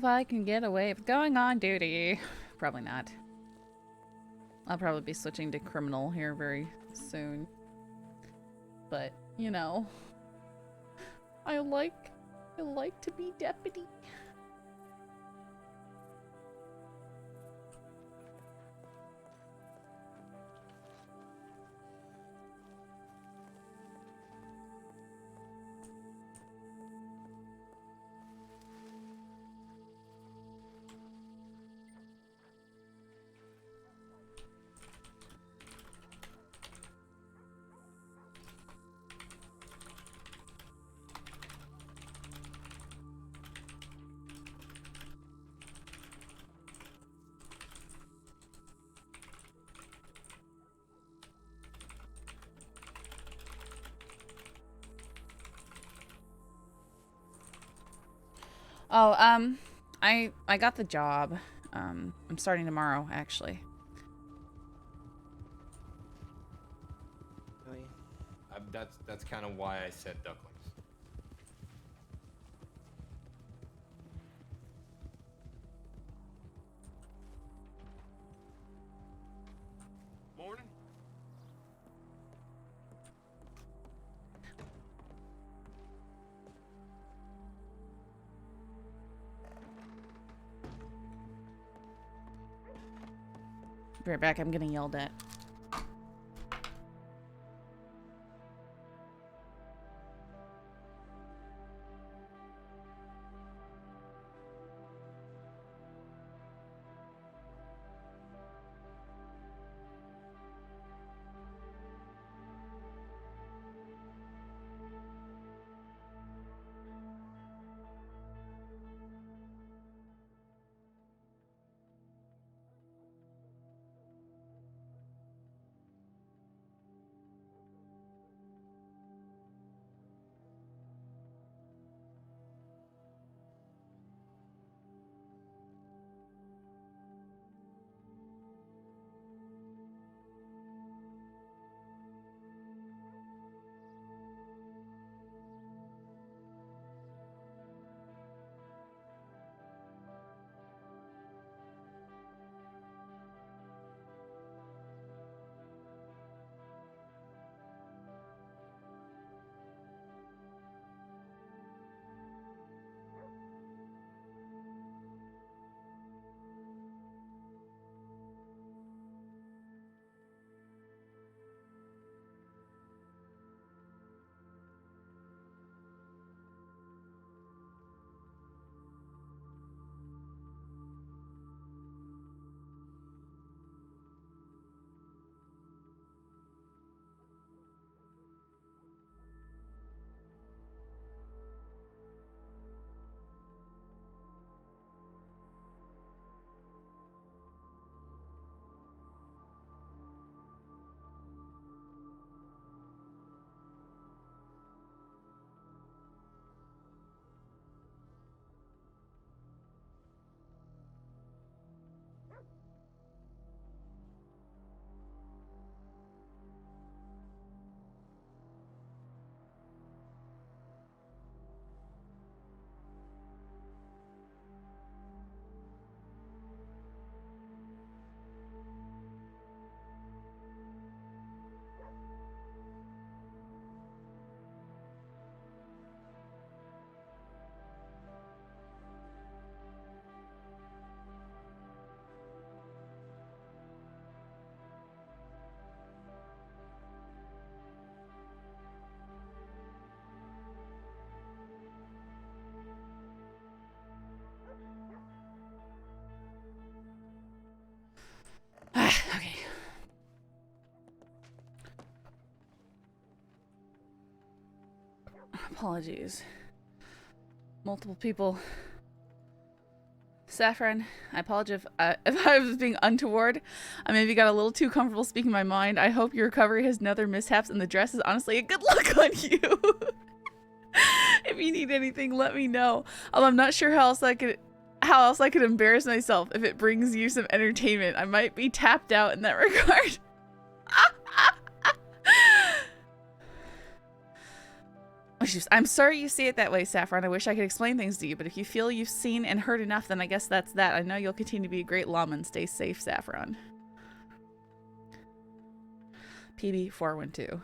if I can get away with going on duty. Probably not. I'll probably be switching to criminal here very soon. But, you know, I like to be deputy. Oh, I got the job. I'm starting tomorrow, actually. Really? That's kind of why I said ducklings. Morning. Be right back, I'm getting yelled at. Okay. Apologies. Multiple people. Saffron, I apologize if I was being untoward. I maybe got a little too comfortable speaking my mind. I hope your recovery has no other mishaps, and the dress is honestly a good look on you. If you need anything, let me know. I'm not sure how else I could embarrass myself if it brings you some entertainment. I might be tapped out in that regard. issues. I'm sorry you see it that way, Saffron. I wish I could explain things to you, but if you feel you've seen and heard enough, then I guess that's that. I know you'll continue to be a great lawman. Stay safe, Saffron. PB412.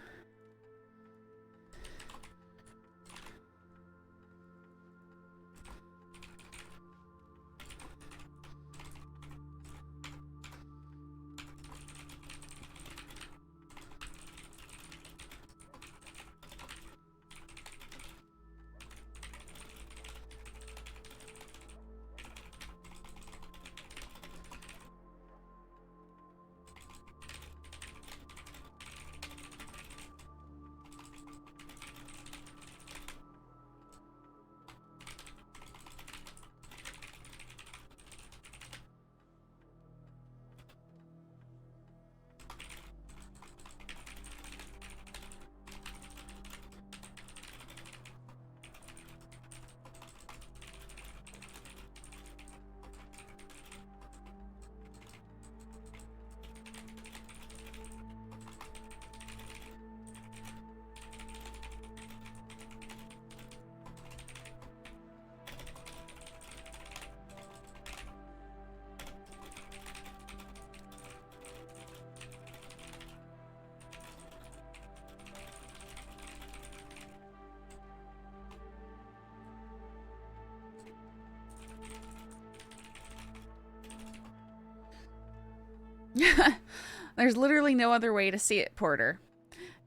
There's literally no other way to see it, Porter.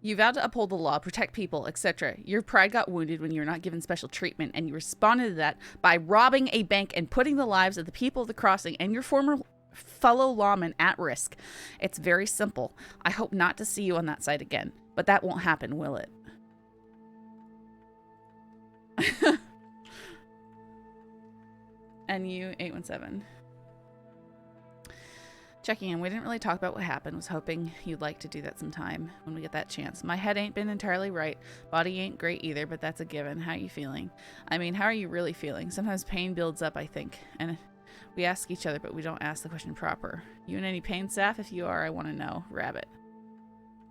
You vowed to uphold the law, protect people, etc. Your pride got wounded when you were not given special treatment, and you responded to that by robbing a bank and putting the lives of the people of the crossing and your former fellow lawmen at risk. It's very simple. I hope not to see you on that side again, but that won't happen, will it? NU 817. Checking in. We didn't really talk about what happened. Was hoping you'd like to do that sometime when we get that chance. My head ain't been entirely right. Body ain't great either, but that's a given. How you feeling? I mean, how are you really feeling? Sometimes pain builds up, I think. And we ask each other, but we don't ask the question proper. You in any pain, Saf? If you are, I want to know. Rabbit.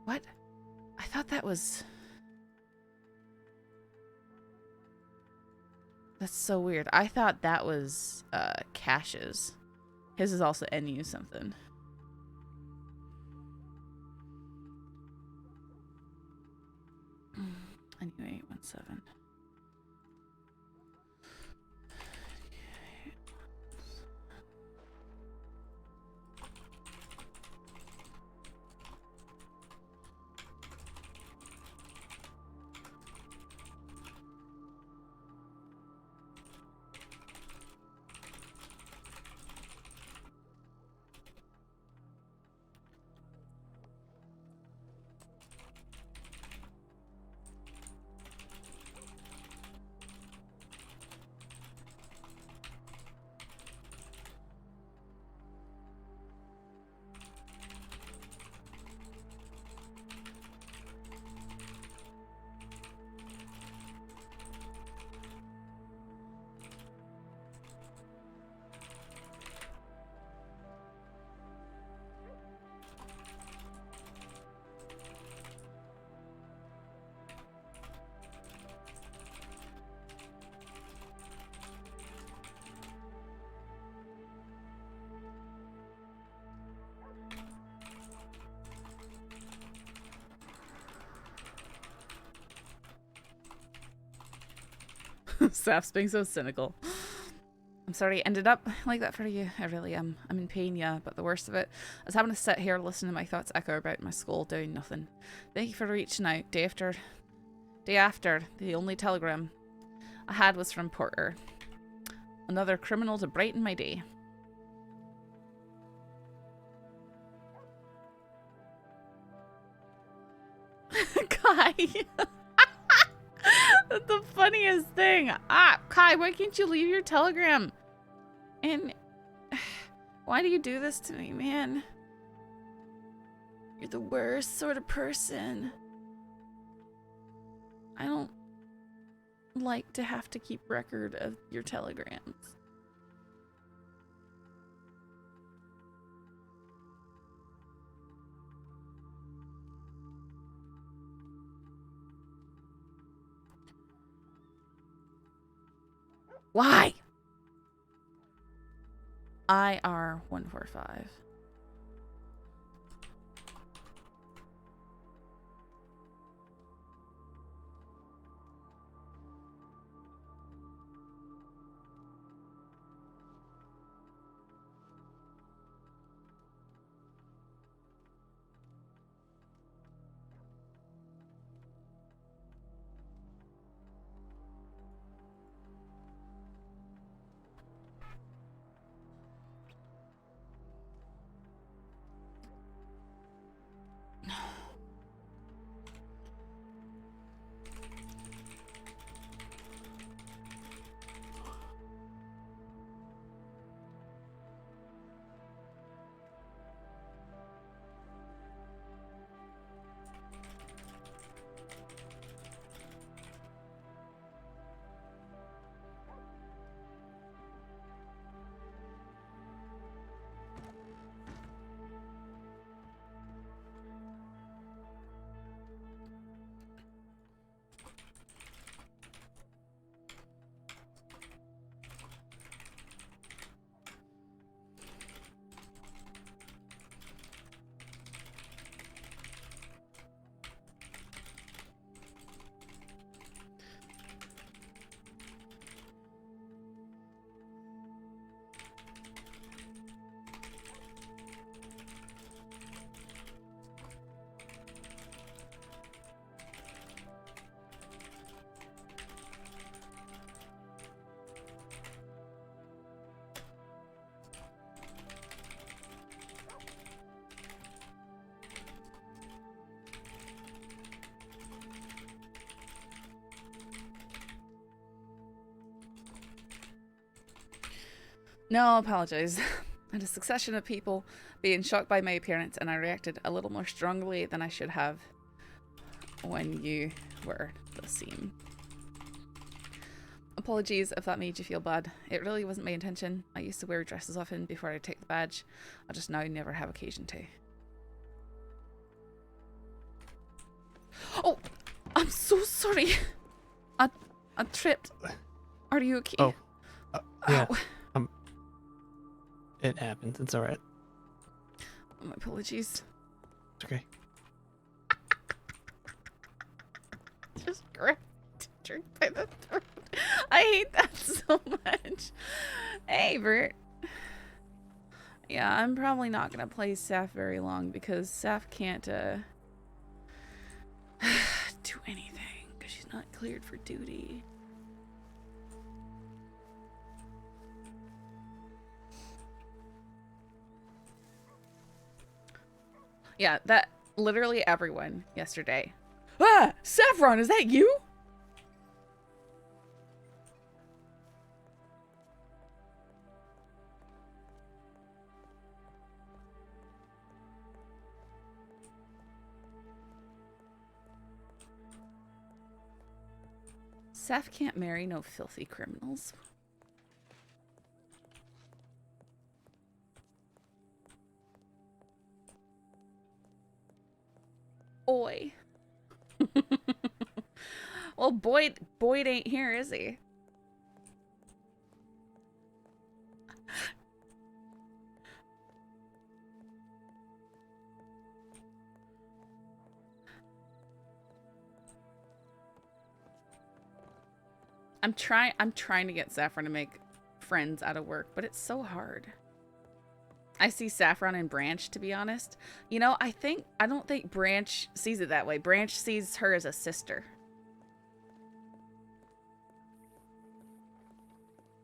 What? I thought that was... That's so weird. I thought that was Cash's. His is also NU something. NU 817. Saf's being so cynical. I'm sorry it ended up like that for you. I really am. I'm in pain, yeah, but the worst of it is having to sit here listening to my thoughts echo about my skull doing nothing. Thank you for reaching out. Day after, the only telegram I had was from Porter. Another criminal to brighten my day. Kai. That's the funniest thing. Kai, why can't you leave your telegram? And why do you do this to me, man? You're the worst sort of person. I don't like to have to keep record of your telegrams. Why? IR 145. No, apologize. I had a succession of people being shocked by my appearance, and I reacted a little more strongly than I should have when you were the scene. Apologies if that made you feel bad. It really wasn't my intention. I used to wear dresses often before I take the badge. I just now never have occasion to. Oh, I'm so sorry. I tripped. Are you okay? Oh, yeah. Ow. It happens. It's all right. My apologies. It's okay. Just grabbed a drink by the throat. I hate that so much. Hey, Bert. Yeah, I'm probably not gonna play Saf very long because Saf can't do anything because she's not cleared for duty. Yeah, that literally everyone yesterday. Ah, Saffron, is that you? Saf can't marry no filthy criminals. Oi. Well, Boyd ain't here, is he? I'm trying to get Saffron to make friends out of work, but it's so hard. I see Saffron and Branch, to be honest. You know, I don't think Branch sees it that way. Branch sees her as a sister.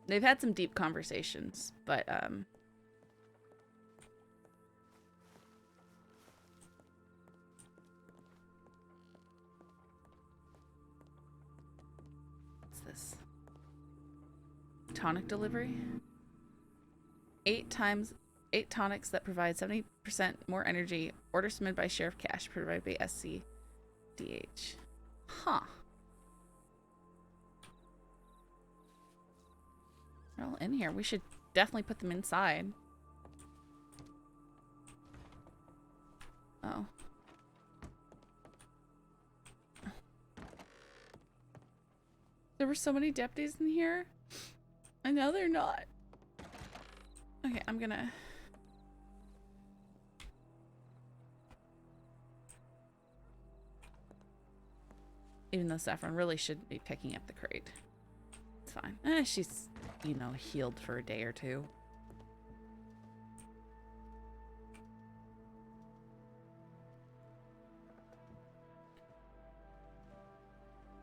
They've had some deep conversations, but what's this? Tonic delivery? 8 tonics that provide 70% more energy. Order submitted by Sheriff Cash, provided by SCDH. Huh. They're all in here. We should definitely put them inside. Oh. There were so many deputies in here. I know they're not. Okay, I'm gonna... Even though Saffron really should be picking up the crate. It's fine. She's, you know, healed for a day or two.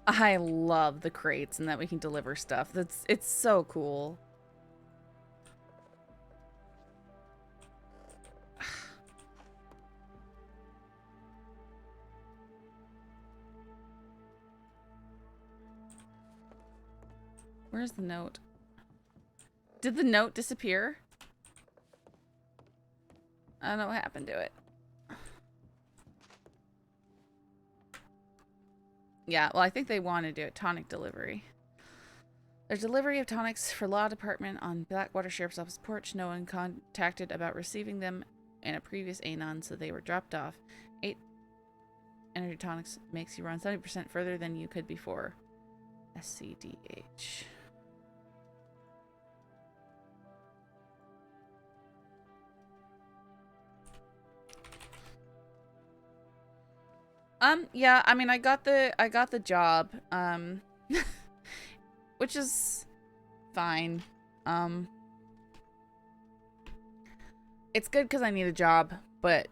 I love the crates and that we can deliver stuff. It's so cool. Where's the note? Did the note disappear? I don't know what happened to it. Yeah, well, I think they want to do it. Tonic delivery. There's delivery of tonics for law department on Blackwater Sheriff's Office porch. No one contacted about receiving them in a previous Anon, so they were dropped off. 8 energy tonics makes you run 70% further than you could before. SCDH. Yeah, I mean, I got the job, which is fine. It's good because I need a job, but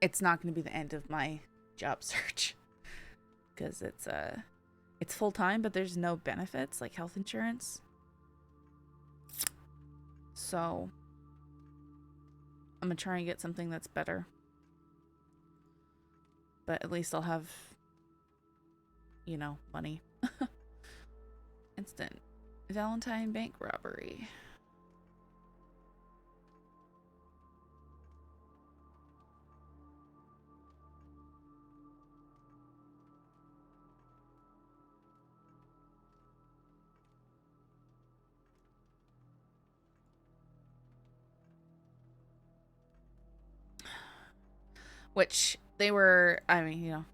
it's not going to be the end of my job search because it's full time, but there's no benefits like health insurance. So I'm gonna try and get something that's better. But at least I'll have, you know, money. Instant Valentine bank robbery. Which they were, I mean, you know,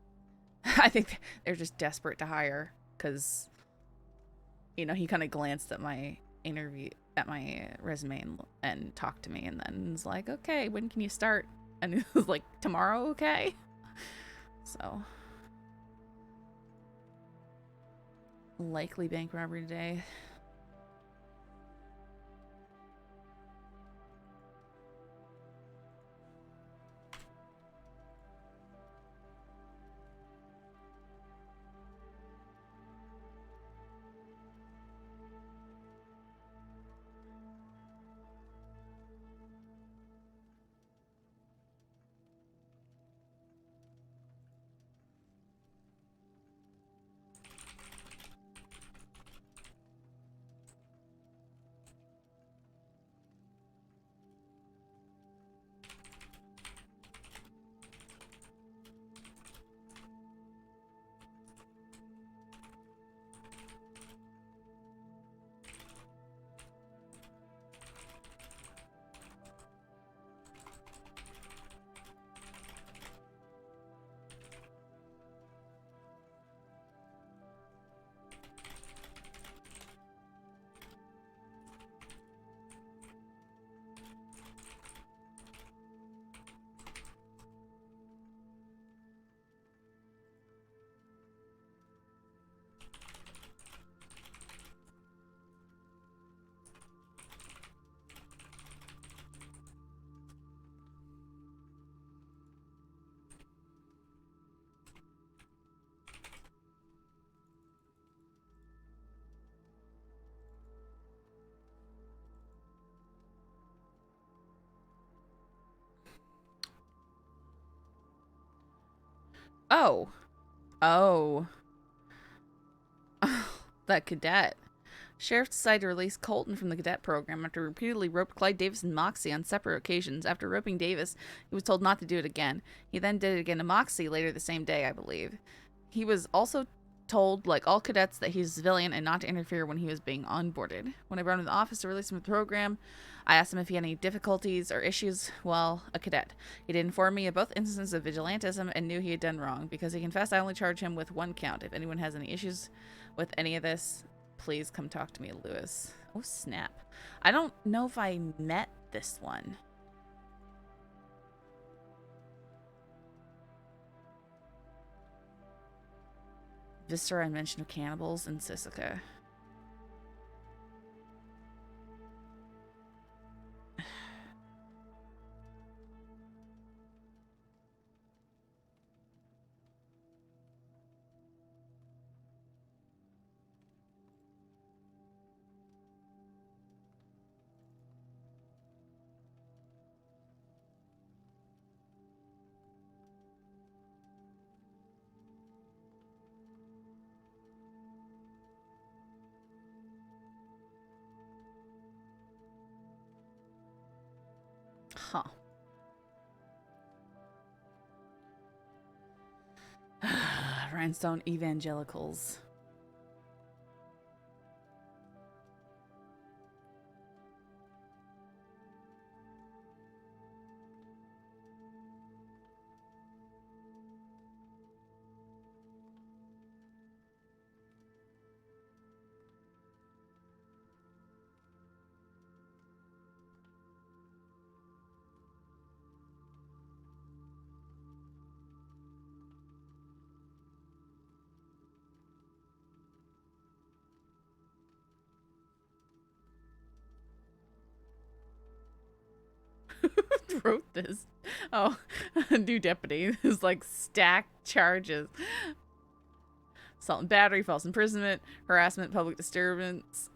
I think they're just desperate to hire because, you know, he kind of glanced at my interview, at my resume and talked to me and then was like, okay, when can you start? And it was like, tomorrow, okay? So, likely bank robbery today. Oh. Oh. That cadet. Sheriff decided to release Colton from the cadet program after repeatedly roped Clyde Davis and Moxie on separate occasions. After roping Davis, he was told not to do it again. He then did it again to Moxie later the same day, I believe. He was also told, like all cadets, that he's a civilian and not to interfere when he was being onboarded. When I brought him to the office to release him from the program, I asked him if he had any difficulties or issues while a cadet. He did inform me of both instances of vigilantism and knew he had done wrong. Because he confessed, I only charge him with 1 count. If anyone has any issues with any of this, please come talk to me, Lewis. Oh, snap. I don't know if I met this one. Viscera and mention of cannibals in Sisika. Huh. Rhinestone evangelicals. Who wrote this? Oh, new deputy. There's like stacked charges. Assault and battery, false imprisonment, harassment, public disturbance.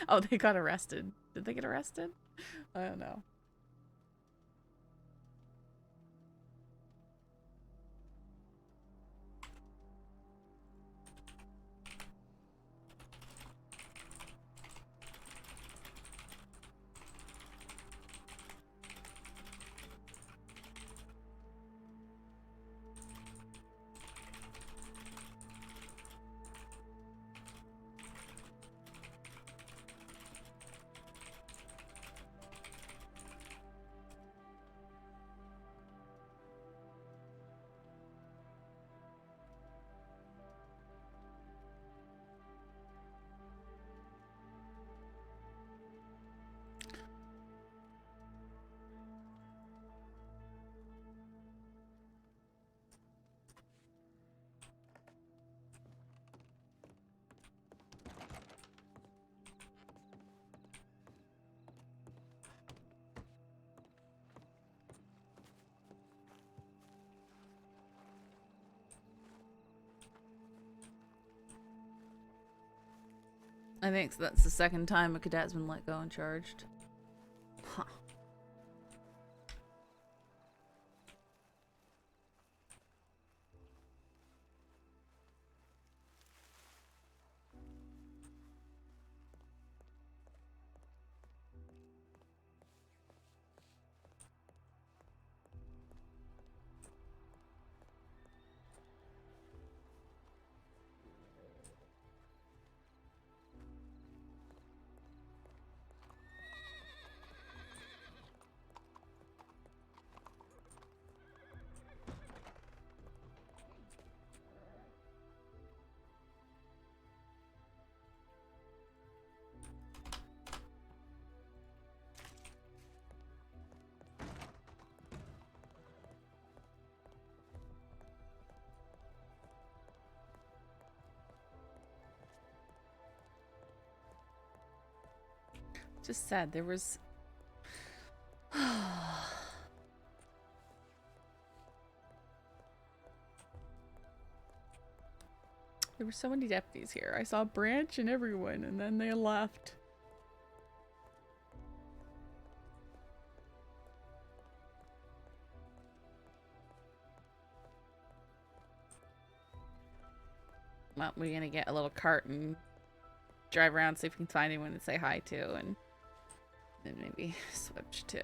Oh, they got arrested. Did they get arrested? I don't know. I think that's the second time a cadet's been let go and charged. Huh. Just sad. There was... There were so many deputies here. I saw Branch and everyone, and then they left. Well, we're gonna get a little cart and drive around, see if we can find anyone to say hi to, and then maybe switch to...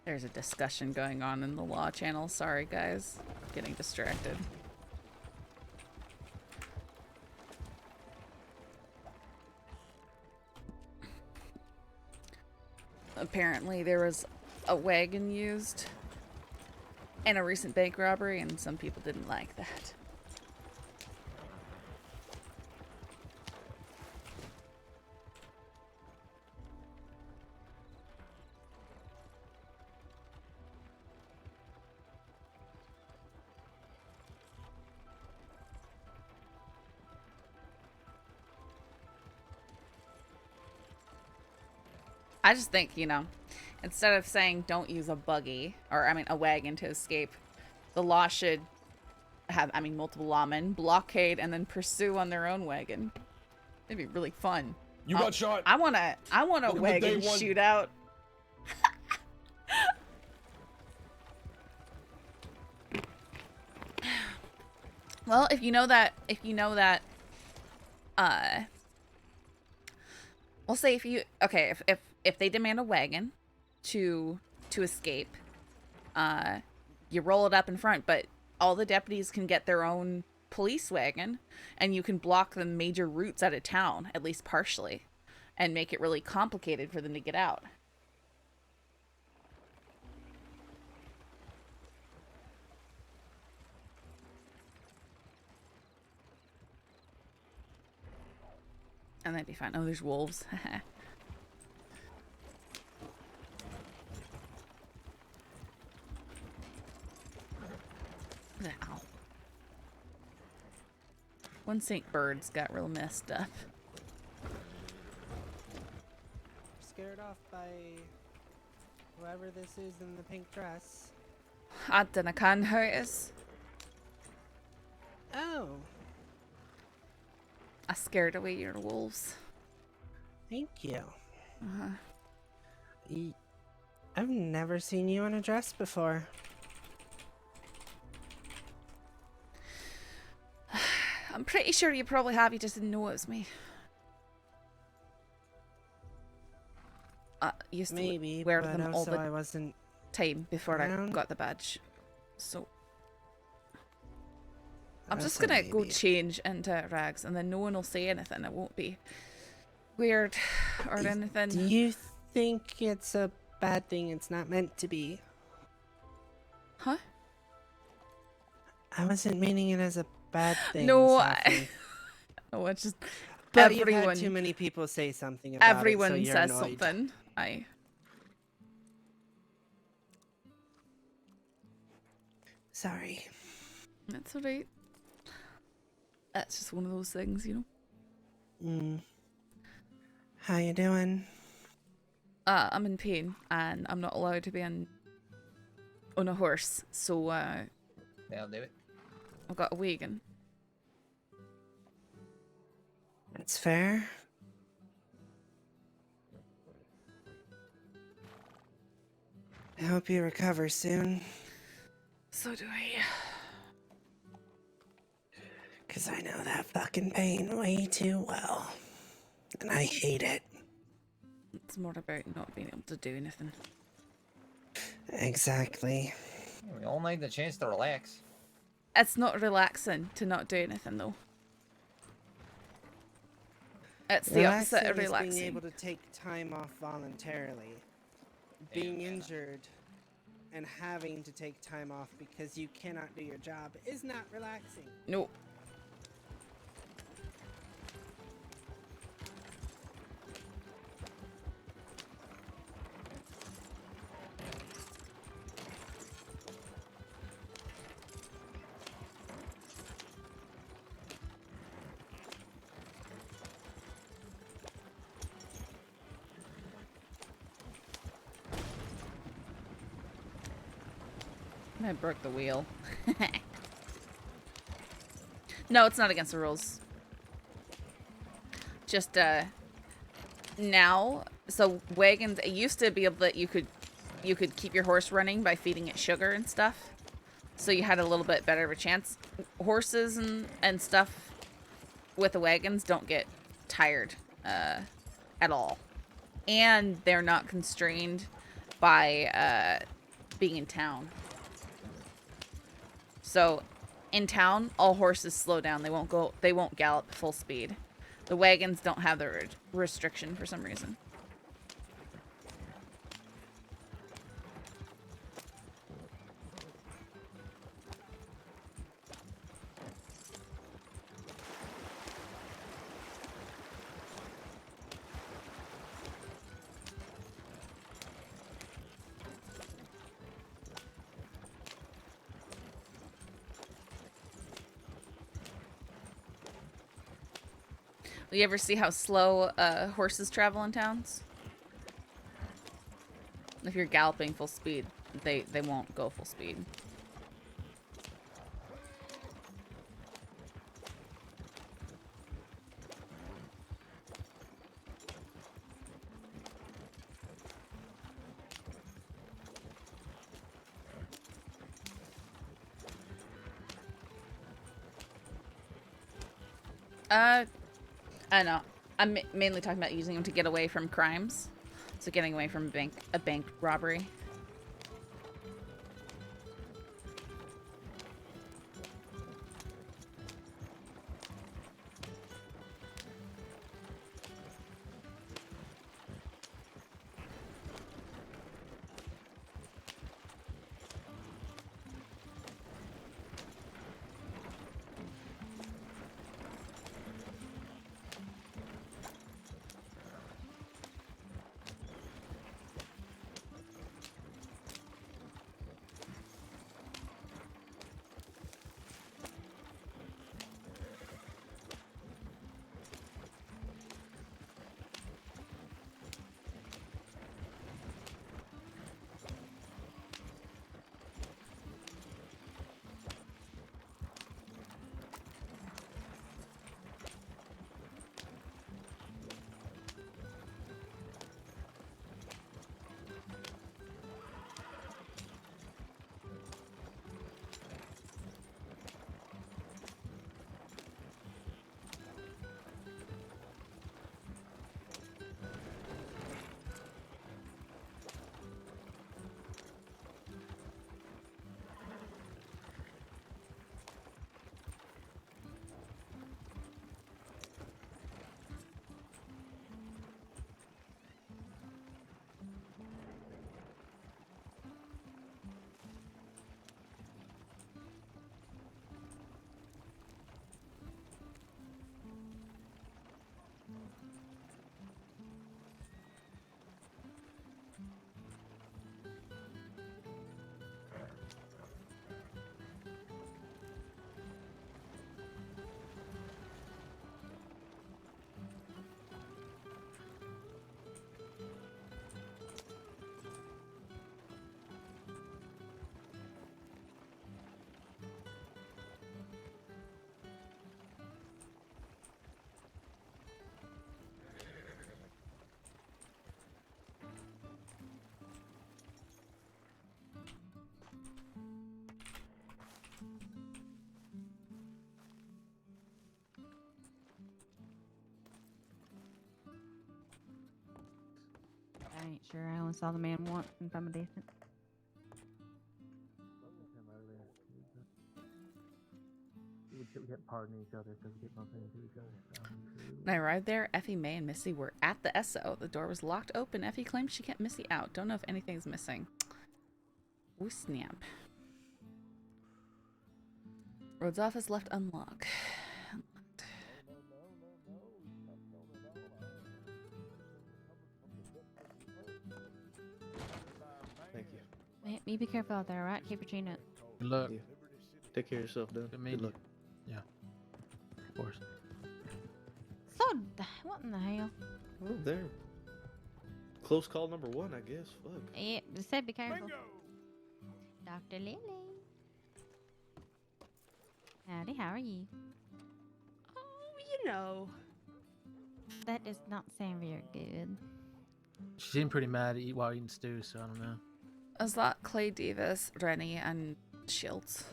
There's a discussion going on in the law channel. Sorry, guys. Getting distracted. Apparently there was a wagon used in a recent bank robbery, and some people didn't like that. I just think, you know, instead of saying don't use a buggy, or I mean a wagon to escape, the law should have, I mean, multiple lawmen blockade and then pursue on their own wagon. It'd be really fun. You got shot. I want a wagon shootout. Well, if you know that, we'll say if they demand a wagon to escape, you roll it up in front, but all the deputies can get their own police wagon, and you can block the major routes out of town, at least partially, and make it really complicated for them to get out. And that'd be fine. Oh, there's wolves. Ow. One St. Bird's got real messed up. Scared off by whoever this is in the pink dress. I dunno can who it is. Oh, I scared away your wolves. thank you. Uh-huh. I've never seen you in a dress before. I'm pretty sure you probably have, you just didn't know it was me. Used to Maybe, wear but them all also the I wasn't time before I around. got the badge. So I'm I just said gonna go maybe. change into rags, and then no one will say anything. It won't be weird or anything. Do you think it's a bad thing it's not meant to be? Huh? I wasn't meaning it as a bad thing. No, Saffron. Oh, it's just But you've everyone. had too many people say something about Everyone it, so you're says annoyed. something. I. Sorry. That's alright. That's just one of those things, you know. How you doing? I'm in pain, and I'm not allowed to be on a horse, so That'll do it. I've got a wagon. That's fair. I hope you recover soon, So do I. 'cause I know that fucking pain way too well. And I hate it. It's more about not being able to do anything. Exactly. We all need the chance to relax. It's not relaxing to not do anything, though. It's the opposite of Relaxing is relaxing. being able to take time off voluntarily. Being injured and having to take time off because you cannot do your job is not relaxing. No. I broke the wheel. No, it's not against the rules. Just now, so wagons, it used to be able that you could keep your horse running by feeding it sugar and stuff. So you had a little bit better of a chance. Horses and stuff with the wagons don't get tired at all. And they're not constrained by being in town. So in town, all horses slow down. They won't gallop full speed. The wagons don't have the restriction for some reason. You ever see how slow horses travel in towns? If you're galloping full speed, they won't go full speed. I know. I'm mainly talking about using them to get away from crimes. So getting away from a bank robbery. I ain't sure. I only saw the man once, and if I'm a decent. We kept pardoning each other because we kept bumping into each other. When I arrived there, Effie, May, and Missy were at the SO. The door was locked open. Effie claimed she kept Missy out. Don't know if anything's missing. Ooh, snap. Road's office left unlocked. Thank you. Man, you be careful out there, all right? Keep your chin up. Good luck. Yeah. Take care of yourself, Doug. Good meeting luck. you. Yeah. Of course. So, what in the hell? Oh, there. Close call number one, I guess. Fuck. Yeah, just said be careful. Dr. Lily. Howdy, how are you? Oh, you know. That does not sound very good. She seemed pretty mad while eating stew, so I don't know. Is that Clay Davis, Rennie, and Shields?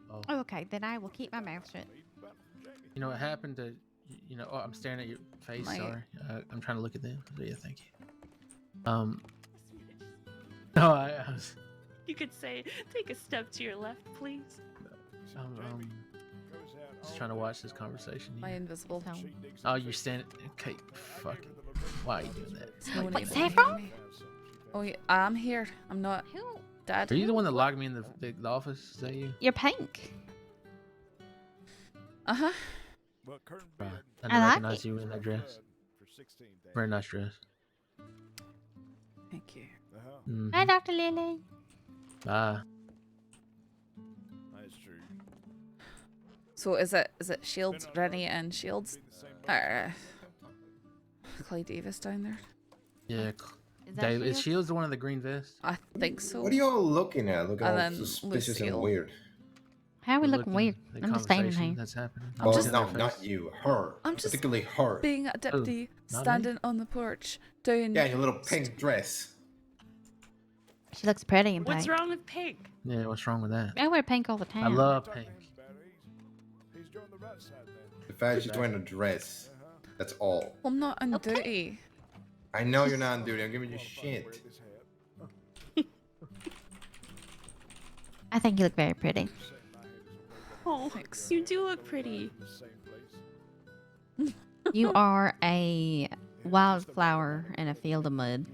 Oh. Oh, okay, then I will keep my mouth shut. You know what happened to, you know, oh, I'm staring at your face, My- sorry. I'm trying to look at them. So yeah, thank you. No, I was. You could say, take a step to your left, please. Just trying to watch this conversation. Am I Here. invisible? So- Oh, you're standing. Okay, fuck it. Why are you doing that? There's no one Wait, even hear Saffron? me. Oh, yeah, I'm here. I'm not Who? dead. Are you the one that locked me in the office? Is that you? You're pink. Uh-huh. Right. I I didn't like recognize you in that dress. Very nice dress. Thank you. Mhm. Hi, Dr. Lily. Ah, That's true. So is it Shields, Rennie and Shields? Clay Davis down there? yeah. Is that Dave, is Shields? Shields the one in the green vest? I think so. What are y'all looking at? Looking And all then suspicious and Lucille. weird. How are we We're looking weird? the I'm just standing conversation here. That's happening. I'm Oh, just- no, not you. Her. I'm just Particularly her. Being a deputy, not me? standing on the porch, doing... Yeah, your little pink dress. She looks pretty in What's pink. wrong with pink? Yeah, what's wrong with that? I wear pink all the time. I love pink. The fact she's wearing a dress. That's all. I'm not on Okay. duty. I know you're not on duty. I'm giving you shit. I think you look very pretty. Oh, Thanks. you do look pretty. You are a wildflower in a field of mud.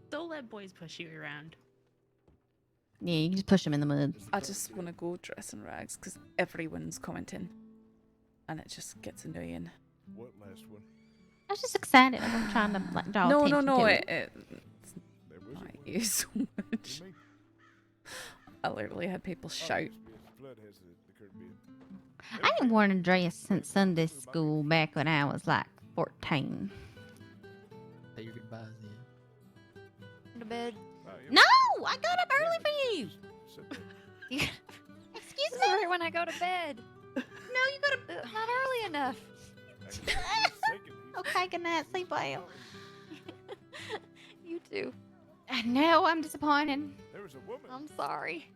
Don't let boys push you around. Yeah, you can just push them in the mud. I just want to go dress in rags because everyone's commenting. And it just gets annoying. What last one? I was just excited. I'm trying to like draw No, attention to it. it's not you so much. I literally had people shout. I ain't worn a dress since Sunday school back when I was like 14. Say your goodbyes then. To bed. No! I got up early for you! Excuse This me? is right when I go to bed. No, you got to... Not early enough. Okay, good night. Sleep well. You too. I know, I'm disappointed. There was a woman. I'm sorry.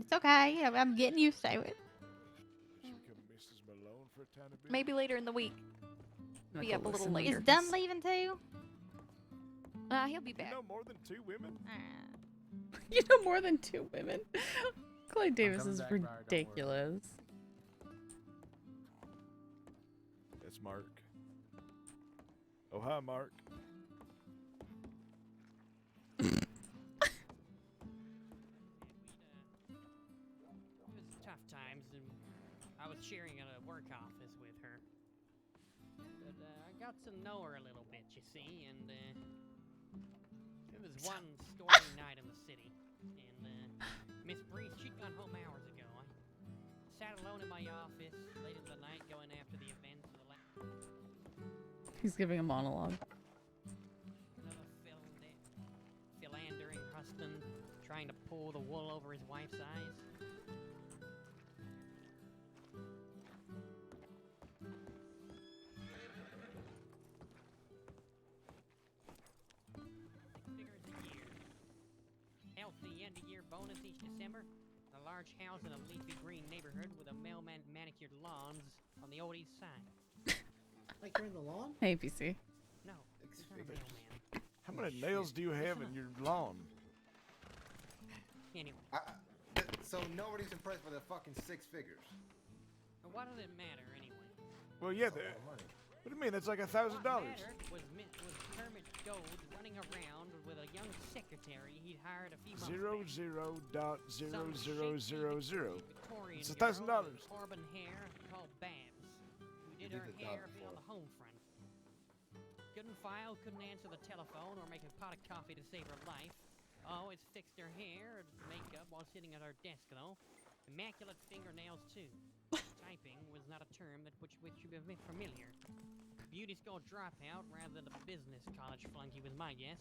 It's okay. I'm getting used to it. Mrs. Malone for a tiny bit. Maybe later in the week. Be up a little Listen. later. Is Dunn leaving too? He'll be You back. know more than 2 women? You know more than 2 women. Clyde Davis coming is back, Briar, don't worry. ridiculous. That's Mark. Oh, hi, Mark. It was tough times, and I was sharing a work office with her. But I got to know her a little bit, you see, and it was one stormy night in the city, and Miss Breeze, she'd gone home hours ago. I sat alone in my office late in the night going after the events of the last... He's giving a monologue. Another philandering husband trying to pull the wool over his wife's eyes. Figures a year. Healthy end-of-year bonus each December. A large house in a leafy green neighborhood with a manicured lawns on the old east side. Like you're in the lawn? Hey, PC. No, it's not a mailman. How many nails do you have in your lawn? Anyway, So nobody's impressed by the fucking 6 figures. what does it matter anyway? Well, yeah. What do you mean? That's like $1,000. What mattered was Kermit Gold running around with a young secretary he'd hired a few months back. 0.00000. Victorian It's girl $1,000. with auburn hair called Babs, who did You her did the hair job on before. the home front. Couldn't file, couldn't answer the telephone, or make a pot of coffee to save her life. Always fixed her hair, makeup while sitting at her desk, though. Immaculate fingernails, too. Typing was not a term that which you would be familiar. Beauty school dropout rather than a business college flunky was my guess.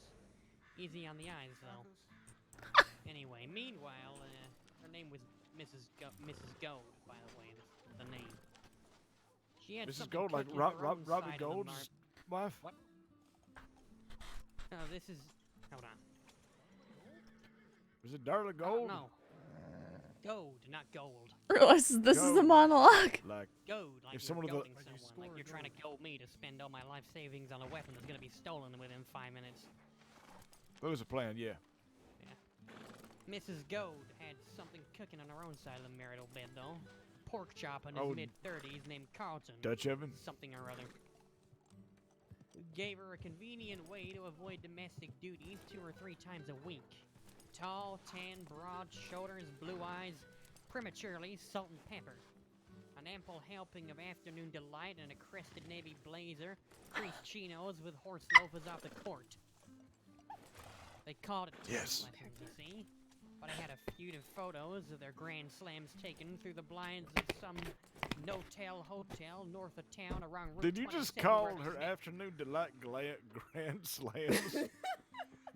Easy on the eyes, though. Anyway, meanwhile, her name was Mrs. Gold, by the way, the name. She had Mrs. something Gold, like cooking her own Robbie side of the Gold's wife? What? No, this is... Hold on. Was it Darla Gold? No. Gold, not gold. Realizes this is a Gold. monologue. Like, Gold, like If you're someone of the- goading someone, like you're trying to goad me to spend all my life savings on a weapon that's gonna be stolen within 5 minutes. that was a plan, yeah. Yeah. Mrs. Gold had something cooking on her own side of the marital bed, though. Pork chop in his Oh, mid-30s named Carlton. Dutch oven? Something or other. Gave her a convenient way to avoid domestic duties 2 or 3 times a week. Tall, tan, broad shoulders, blue eyes, prematurely salt and pepper. An ample helping of afternoon delight and a crested navy blazer, creased chinos with horse loafers off the court. They called it tennis lessons, you see. But I had a feud of photos of their grand slams taken through the blinds of some no-tell hotel north of town around Route Did you just 27 call where her it's- afternoon delight grand slams?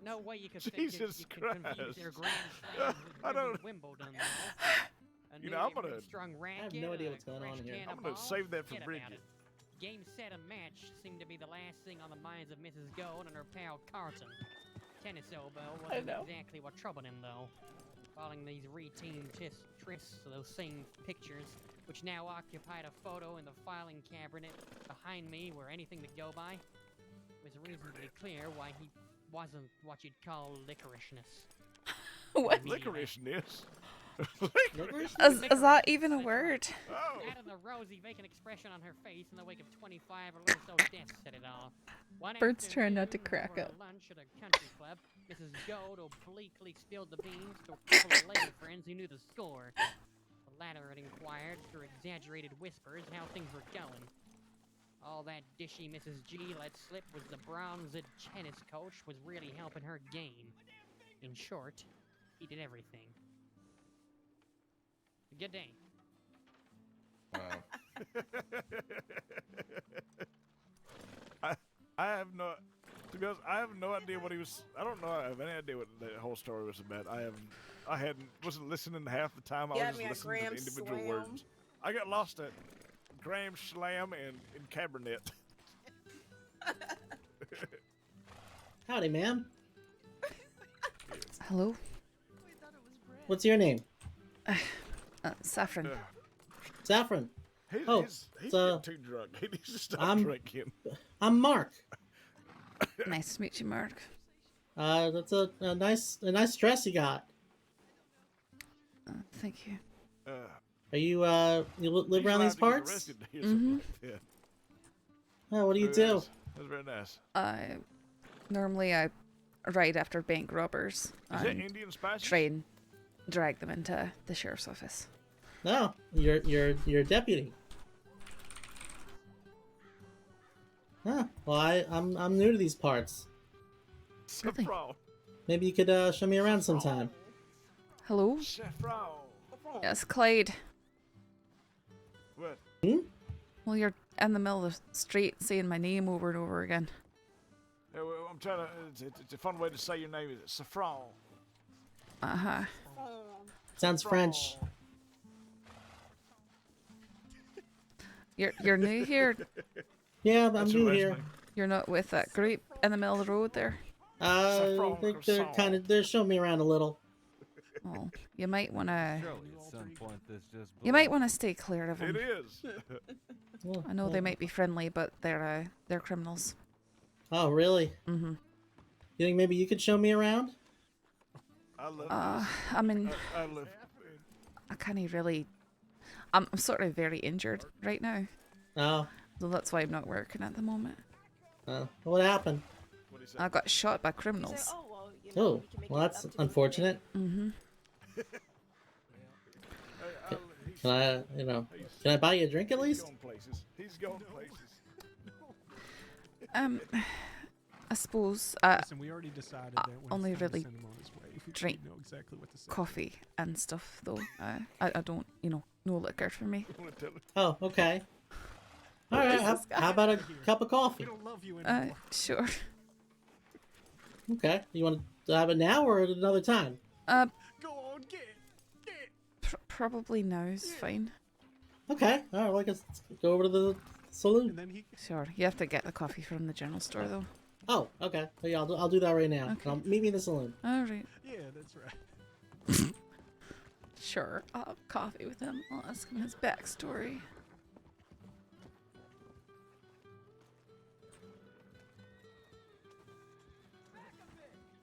No way you could Jesus you can confuse Christ. their grand slams I with don't- Wimbledon, though. A You know, I'm newly gonna- strung I have racket no idea and a what's going on fresh here. can I'm of gonna balls, save that for forget Bridget. about it. Game, set, and match seemed to be the last thing on the minds of Mrs. Gold and her pal Carlton. Tennis elbow wasn't exactly what troubled him, though. Following these routine trysts of those same pictures, which now occupied a photo in the filing cabinet behind me where anything to go by, was reasonably clear why he wasn't what you'd call licorishness. What? Licorishness? Licorice? Is that even a word? Oh. That and the rosy, vacant expression on her face in the wake of 25 or so deaths said it all. One Birds try not to afternoon, crack over up. lunch at a country club, Mrs. Gold obliquely spilled the beans to a couple of lady friends who knew the score. The latter had inquired, through exaggerated whispers, how things were going. All that dishy Mrs. G let slip was the bronzed tennis coach was really helping her game. In short, he did everything. Good day. Wow. I have no, to be honest, I have no idea what he was. I don't know. I have any idea what the whole story was about. Wasn't listening half the time. I was just listening to the individual words. I got lost at Graham Slam and Cabernet. Howdy, ma'am. Hello? What's your name? Saffron. Saffron. He's so, getting too drunk. He needs to stop I'm- drinking. I'm Mark. Nice to meet you, Mark. That's a nice dress you got. Thank you. Are you live he's around allowed these to get parts? arrested here, something like that. Oh, what do you Very do? nice. That's very nice. Normally I ride after bank robbers Is that and Indian spices? try and drag them into the sheriff's office. No, you're a deputy. Huh. Well, I'm new to these parts. Really? Saffron. Maybe you could show me around sometime. Hello? Saffron. Yes, Clyde. What? Well, you're in the middle of the street saying my name over and over again. Yeah, well, I'm trying to. It's a fun way to say your name. Is it Saffron? Uh-huh. Sounds French. You're new here. Yeah, I'm That's new your last here. name? You're not with that group in the middle of the road there. I think they're showing me around a little. Oh, you might want to. Surely at some point this just. You might want to stay clear of It them. is. Well, I know they might be friendly, but they're criminals. Oh, really? Mm-hmm. You think maybe you could show me around? I love I mean, this. I love. I can't really. I'm sort of very injured right now, Oh, so that's why I'm not working at the moment. what happened? What do you say? I got shot by criminals. Oh, well, that's unfortunate. Mm-hmm. Can I, can I buy you a drink at He's least? going places. He's going places. I suppose Listen, we already decided that when only it's time really to send him on his way, we drink know exactly what to say. coffee and stuff though. I don't, no liquor for me. You want to tell him? Oh, okay. All right. How about a cup of coffee? We don't love you anymore. Sure. Okay. You want to have it now or at another time? Go on, get it. Probably now is fine. Okay. All right. Well, I guess let's go over to the saloon. And then he. Sure. You have to get the coffee from the general store though. Oh, okay. Well, yeah, I'll do that right now. Okay. Meet me in the saloon. All right. Yeah, that's right. Sure. I'll have coffee with him. I'll ask him his backstory.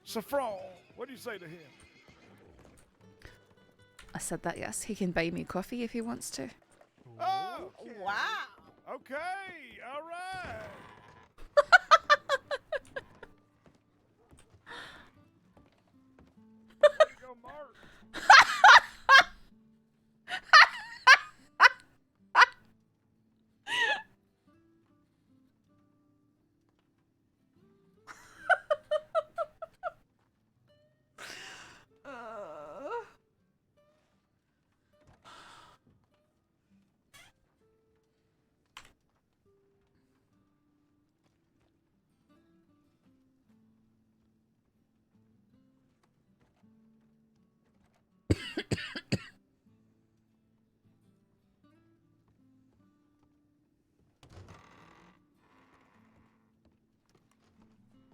Saffron. What do you say to him? said that, yes. He can buy me coffee if he wants to. Oh, Wow. okay, all right. Way to go, Mark.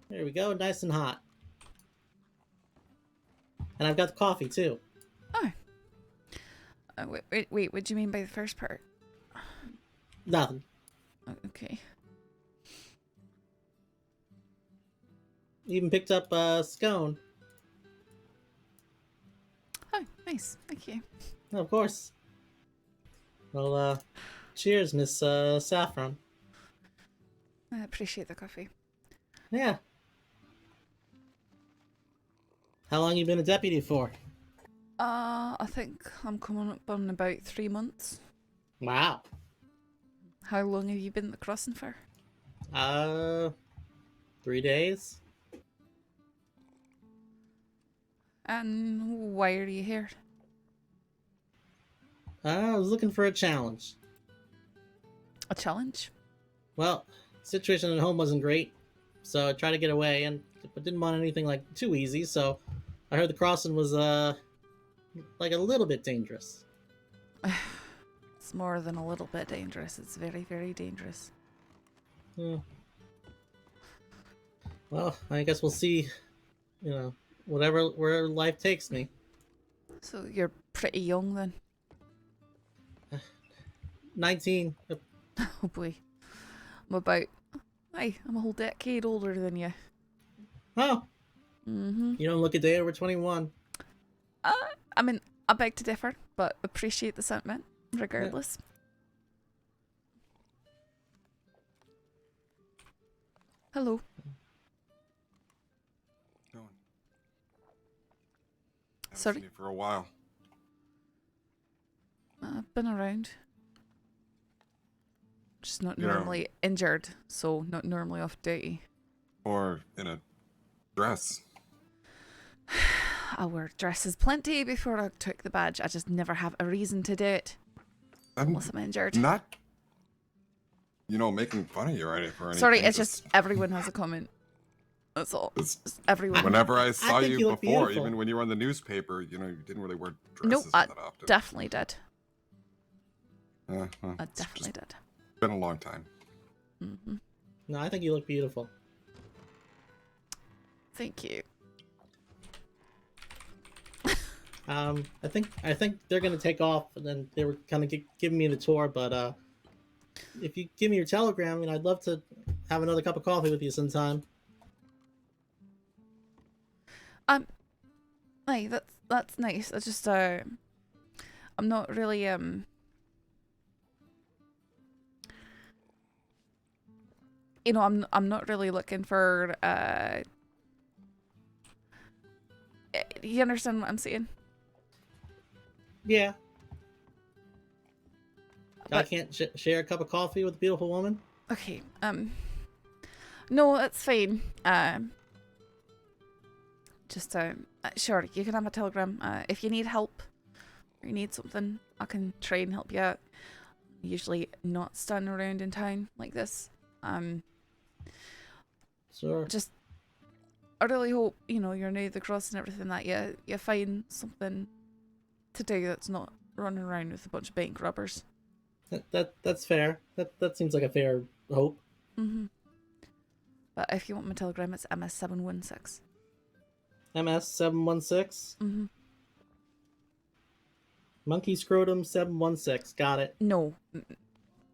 There we go, nice and hot. And I've got the coffee too. Oh. Wait, what do you mean by the first part? Nothing. Oh, okay. Even picked up a scone. Oh, nice. Thank you. Of course. Well, cheers, Miss Saffron. I appreciate the coffee. Yeah. How long you been a deputy for? I think I'm coming up on about 3 months. Wow. How long have you been at the crossing for? 3 days. And why are you here? I was looking for a challenge. A challenge? Well, situation at home wasn't great, so I tried to get away, but didn't want anything like too easy. So I heard the crossing was like a little bit dangerous. It's more than a little bit dangerous. It's very, very dangerous. Well, I guess we'll see. You know, where life takes me. So you're pretty young then? 19. Oh boy. I'm a whole decade older than you. Oh. Mm-hmm. You don't look a day over 21. I mean, I beg to differ, but appreciate the sentiment, regardless. Yeah. Hello. Sorry? Seen you for a while. I've been around. Just not You know- normally injured, so not normally off duty. Or in a dress. I wore dresses plenty before I took the badge. I just never have a reason to do it. Unless I'm injured. Not, making fun of you or anything. Sorry, it's just everyone has a comment. That's all. Just everyone. Whenever I saw think you you look before, beautiful. even when you were on the newspaper, you didn't really wear No, dresses I that often. definitely did. Well, I it's definitely just did. been a long time. Mm-hmm. No, I think you look beautiful. Thank you. I think they're gonna take off, and then they were kind of giving me the tour. But if you give me your telegram, I'd love to have another cup of coffee with you sometime. Hey, that's nice. I just I'm not really I'm not really looking for you understand what I'm saying? Yeah. I But- can't share a cup of coffee with a beautiful woman. Okay. No, that's fine. Just sure, you can have a telegram. If you need help or you need something, I can try and help you out. Usually not standing around in town like this. Sure. Just I really hope, you're new to the cross and everything, that you find something to do that's not running around with a bunch of bank robbers. That's fair. That seems like a fair hope. Mm-hmm. But if you want my telegram, it's MS716. MS716. Mm-hmm. Monkey Scrotum 716. Got it. No,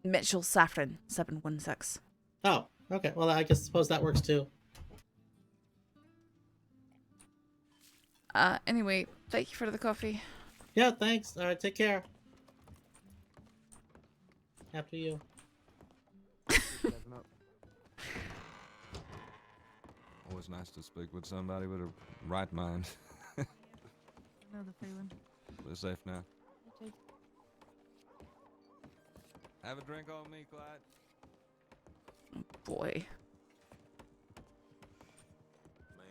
Mitchell Saffron 716. Oh, okay. Well, I suppose that works too. Anyway, thank you for the coffee. Yeah, thanks. All right, take care. After you. Always nice to speak with somebody with a right mind. I know the feeling. Play safe now. You too. Have a drink on me, Clyde. Boy. Man.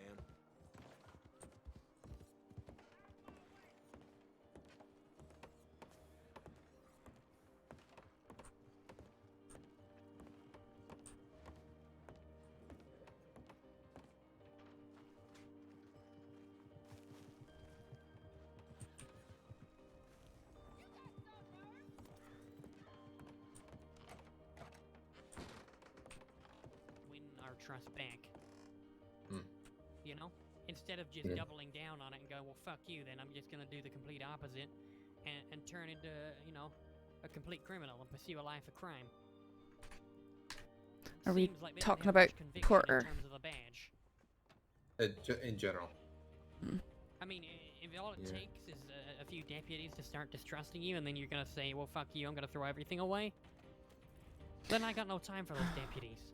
Win our trust back. Hmm. You know? Instead of just doubling down on it and going, well, fuck you, then I'm just gonna do the complete opposite and turn into, you know, a complete criminal and pursue a life of crime. Are we Seems like they don't talking have about much conviction Porter? in terms of the badge. In general. I mean, if all it Yeah. takes is a few deputies to start distrusting you, and then you're gonna say, well, fuck you, I'm gonna throw everything away, then I got no time for those deputies.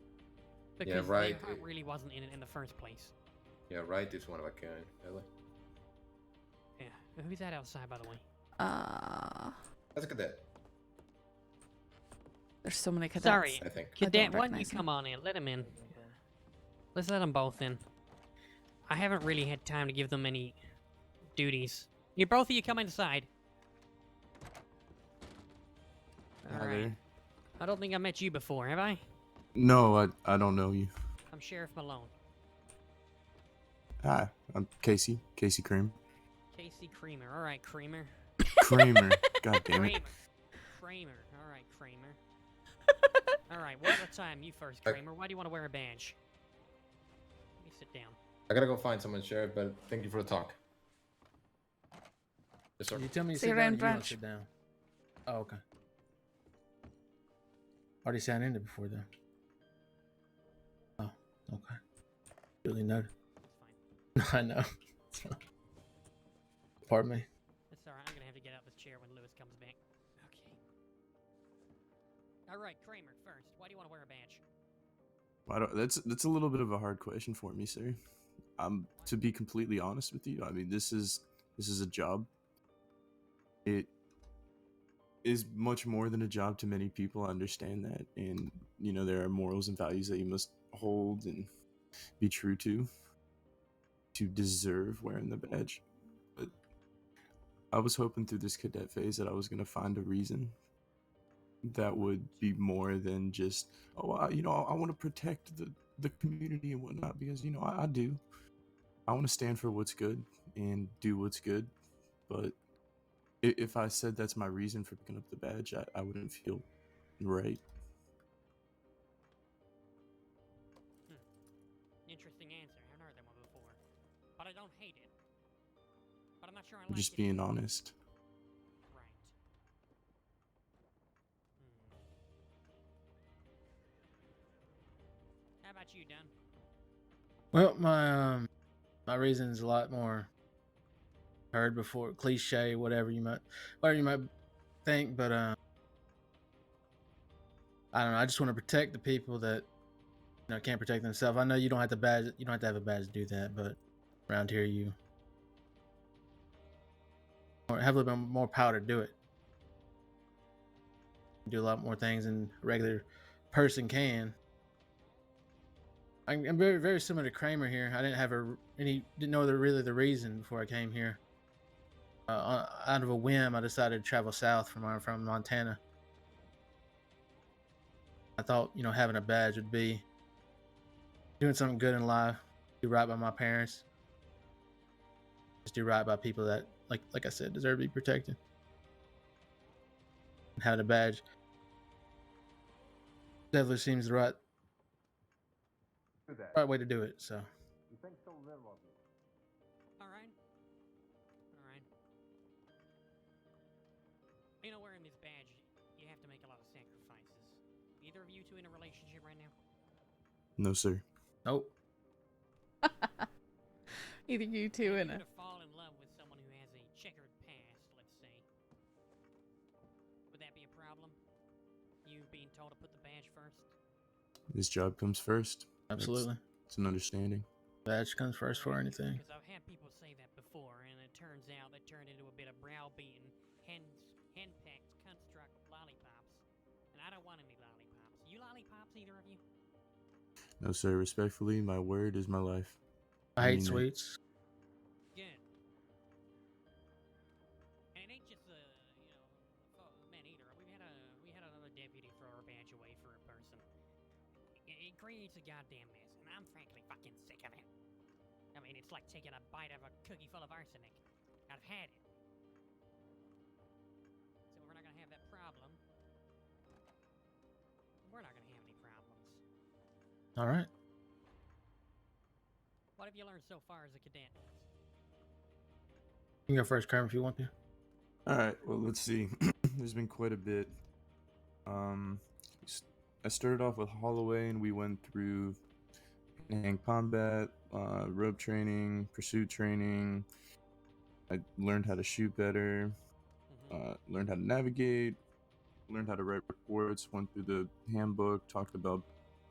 Because right. their heart really wasn't in it in the first place. Yeah, right is one of a kind, really. Yeah. Who's that outside, by the way? That's a cadet. There's so many cadets. Sorry, I think. Cadet, don't why don't you recognize him. come on in? Let him in. Let's let them both in. I haven't really had time to give them any duties. You both of you come inside. Hi Alright. there. I don't think I met you before, have I? No, I don't know you. I'm Sheriff Malone. Hi, I'm Casey. Casey Cream. Casey Creamer. Alright, Creamer. Kramer. God damn it. Kramer. Alright, Kramer. Alright, one at a time. You first, Kramer. Why do you want to wear a badge? Let me sit down. I gotta go find someone, Sheriff, but thank you for the talk. Yes, sir. You tell me to See sit you down, around or you want brunch. to sit down. Oh, okay. Already signed in it before, though. Oh, okay. Really noted. That's fine. I know. It's fine. Pardon me. That's alright. I'm gonna have to get out this chair when Lewis comes back. Okay. Alright, Kramer, first. Why do you want to wear a badge? That's a little bit of a hard question for me, sir. To be completely honest with you, I mean, this is a job. It is much more than a job to many people. I understand that, and there are morals and values that you must hold and be true to deserve wearing the badge. But I was hoping through this cadet phase that I was gonna find a reason that would be more than just, I want to protect the community and whatnot, because I do. I want to stand for what's good and do what's good, but if I said that's my reason for picking up the badge, I wouldn't feel right. Interesting answer. I haven't heard that one before. But I don't hate it. But I'm not sure I I'm like just it. being honest. Right. How about you, Dunn? Well, my reason's a lot more heard before, cliche, whatever you might think, but I don't know. I just want to protect the people that can't protect themselves. I know you don't have to have a badge to do that, but around here you have a little bit more power to do it. You do a lot more things than a regular person can. I'm very, very similar to Kramer here. I didn't have didn't know really the reason before I came here. Out of a whim, I decided to travel south from Montana. I thought, having a badge would be doing something good in life, do right by my parents, just do right by people that, like I said, deserve to be protected. And having a badge definitely seems the right way to do it. So. You think so little of it? Alright. Alright. Wearing this badge, you have to make a lot of sacrifices. Either of you two in a relationship right now? No, sir. Nope. Either you two If and you a. were to fall in love with someone who has a checkered past, let's say, told to put the badge first? This job comes first. Absolutely. It's an understanding. Badge comes first for anything. Because I've had people say that before, and it turns out that turned into a bit of browbeating, hen-packed construct lollipops. And I don't want any lollipops. You lollipops, either of you? No, sir. Respectfully, my word is my life. I hate mean that. sweets. Good. And it ain't just men either. We had another deputy throw our badge away for a person. It creates a goddamn mess, and I'm frankly fucking sick of it. I mean, it's like taking a bite of a cookie full of arsenic. I've had it. So we're not gonna have that problem. We're not gonna have any problems. All right. What have you learned so far as a cadet? You can go first, Kerm, if you want to. All right. Well, let's see. There's been quite a bit. I started off with Holloway, and we went through hand combat, rope training, pursuit training. I learned how to shoot better, learned how to navigate, learned how to write reports, went through the handbook, talked about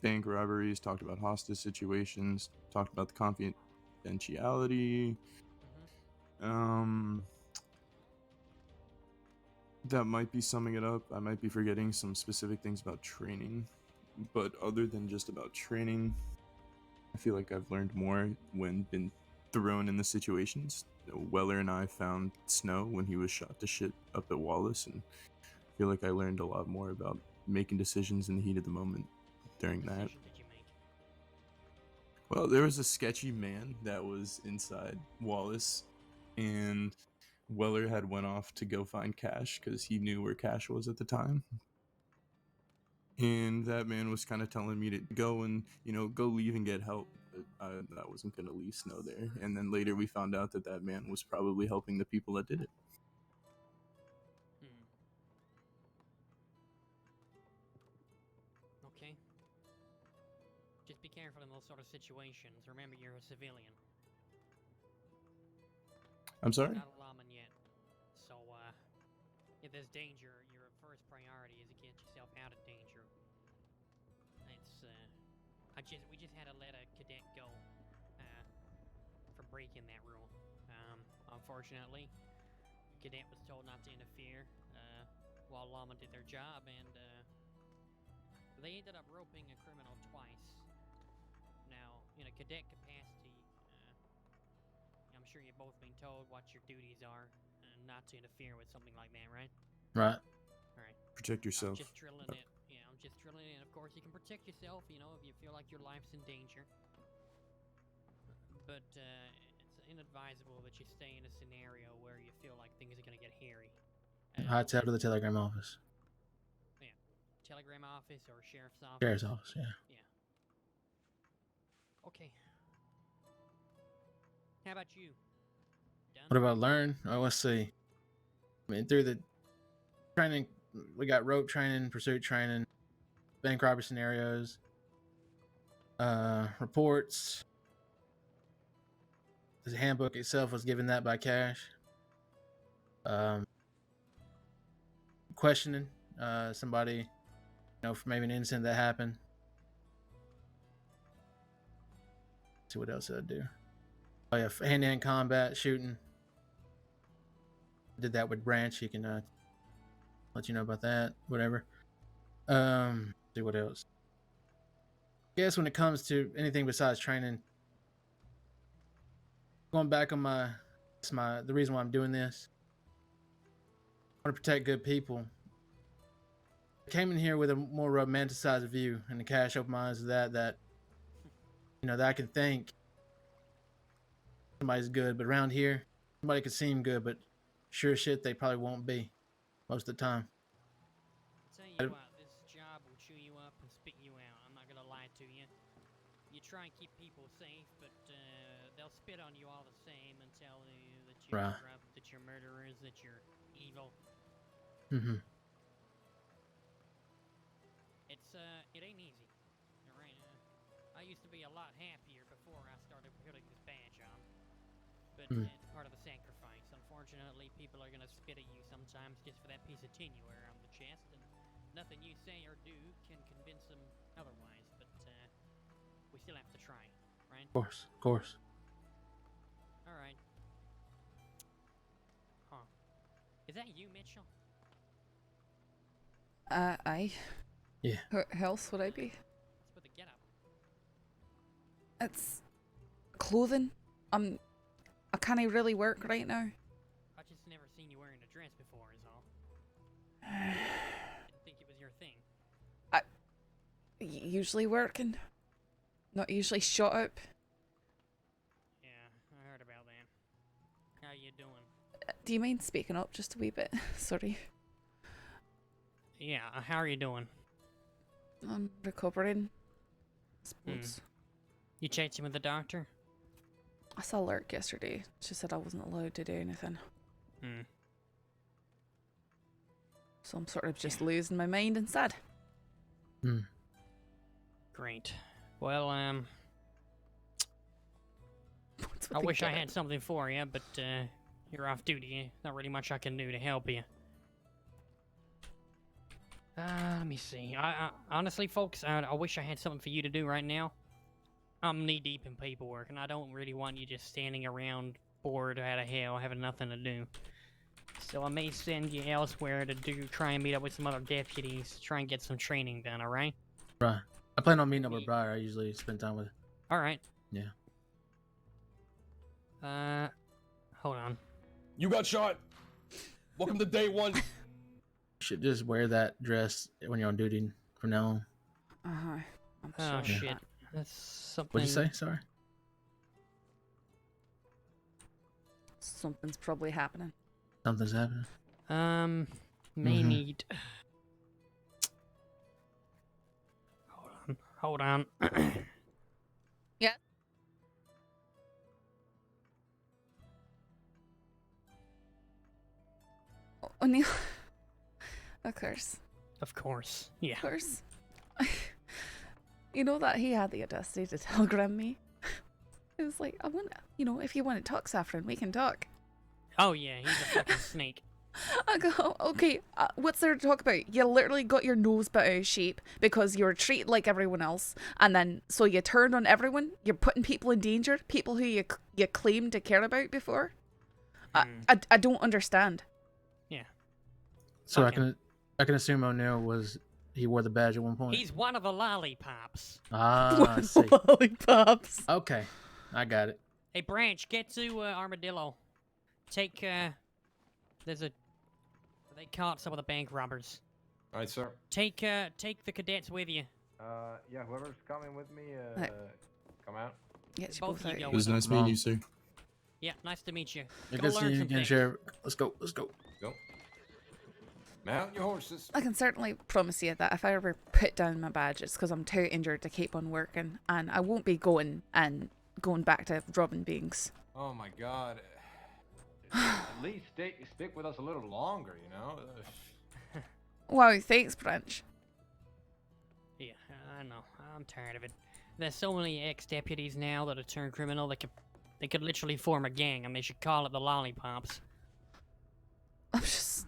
bank robberies, talked about hostage situations, talked about the confidentiality. That might be summing it up. I might be forgetting some specific things about training, but other than just about training, I feel like I've learned more when been thrown in the situations. Weller and I found Snow when he was shot to shit up at Wallace, and I feel like I learned a lot more about making decisions in the heat of the moment during that. Well, there was a sketchy man that was inside Wallace, and Weller had went off to go find Cash because he knew where Cash was at the time. And that man was kind of telling me to go and, go leave and get help. But I wasn't going to leave Snow there. And then later we found out that that man was probably helping the people that did it. Okay. Just be careful in those sort of situations. Remember, you're a civilian. I'm sorry? You're not a lawman yet. So, if there's danger, your first priority is to get yourself out of danger. It's, we just had to let a cadet go, for breaking that rule. Unfortunately, the cadet was told not to interfere, while lawmen did their job, and, they ended up roping a criminal twice. Now, in a cadet capacity, I'm sure you've both been told what your duties are, and not to interfere with something like that, right? Right. Alright. Protect yourself. I'm just drilling it. Yeah, I'm just drilling it. Of course, you can protect yourself, if you feel like your life's in danger. But, it's inadvisable that you stay in a scenario where you feel like things are gonna get hairy. Hightail to the telegram office. Yeah. Telegram office or sheriff's office? Sheriff's office, yeah. Yeah. Okay. How about you? Done? What about learn? Oh, let's see. I mean, through the training, we got rope training, pursuit training, bank robbery scenarios, reports. The handbook itself was given that by Cash. Questioning somebody, for maybe an incident that happened. Let's see what else did I do. Oh yeah, hand-to-hand combat, shooting. Did that with Branch. He can let you know about that. Whatever. See what else. I guess when it comes to anything besides training, going back on the reason why I'm doing this. I want to protect good people. I came in here with a more romanticized view, and the Cash opened my eyes to that that I can think somebody's good, but around here, somebody could seem good, but sure shit, they probably won't be most of the time. Tell you what, this job will chew you up and spit you out. I'm not gonna lie to you. You try and keep people safe, but they'll spit on you all the same and tell you that you're Right. corrupt, that you're murderers, that you're evil. Mm-hmm. It ain't easy. All right. I used to be a lot happier before I started putting this badge on. But it's part of the sacrifice. Unfortunately, people are gonna spit at you sometimes just for that piece of tin you wear on the chest, and nothing you say or do can convince them otherwise, but we still have to try, right? Of course, of course. All right. Huh. Is that you, Mitchell? Aye. Yeah. Who else would I be? What's with the getup? It's clothing. I can't really work right now. I just never seen you wearing a dress before, is all. Didn't think it was your thing. Usually working. Not usually shut up. Yeah, I heard about that. How you doing? Do you mind speaking up just a wee bit? Sorry. Yeah, how are you doing? I'm recovering. I suppose. You chatting with the doctor? I saw Lurk yesterday. She said I wasn't allowed to do anything. So I'm sort of just losing my mind instead. Great. Well, I wish I had something for you, but you're off duty. Not really much I can do to help you. Let me see. I honestly, folks, I wish I had something for you to do right now. I'm knee-deep in paperwork, and I don't really want you just standing around bored out of hell, having nothing to do. So I may send you elsewhere to try and meet up with some other deputies, try and get some training done, alright? Right. I plan on meeting up with Briar. I usually spend time with her. Alright. Yeah. Hold on. You got shot! Welcome to day one! You should just wear that dress when you're on duty from now on. Uh-huh. Oh, sure. shit. That's something... What'd you say? Sorry. Something's probably happening. Something's happening. May need... Hold on. Yeah. O'Neill. Of course. Of course. Yeah. Of course. You know that he had the audacity to telegram me? It was like, I want to, you know, if you want to talk, Saffron, we can talk. Oh, yeah, he's a fucking snake. I go, okay, what's there to talk about? You literally got your nose bit out of shape because you were treated like everyone else, and then, so you turned on everyone? You're putting people in danger? People who you claimed to care about before? I don't understand. Yeah. So okay. I can assume O'Neill he wore the badge at one point? He's one of the lollipops. Ah, I see. Lollipops. Okay, I got it. Hey, Branch, get to Armadillo. Take, they caught some of the bank robbers. Alright, sir. Take the cadets with you. Yeah, whoever's coming with me, come out. Yes, both of you go It was with nice them. meeting you, sir. Yeah, nice to meet you. Good Go seeing learn you some again, things. Sheriff. Let's go. Let's go. Go. Mount your horses. I can certainly promise you that if I ever put down my badge, it's because I'm too injured to keep on working, and I won't be going back to robbing banks. Oh my god. At least stick with us a little longer, you know? Wow, thanks, Branch. Yeah, I know. I'm tired of it. There's so many ex-deputies now that have turned criminal. They could literally form a gang, and they should call it the Lollipops. I'm just...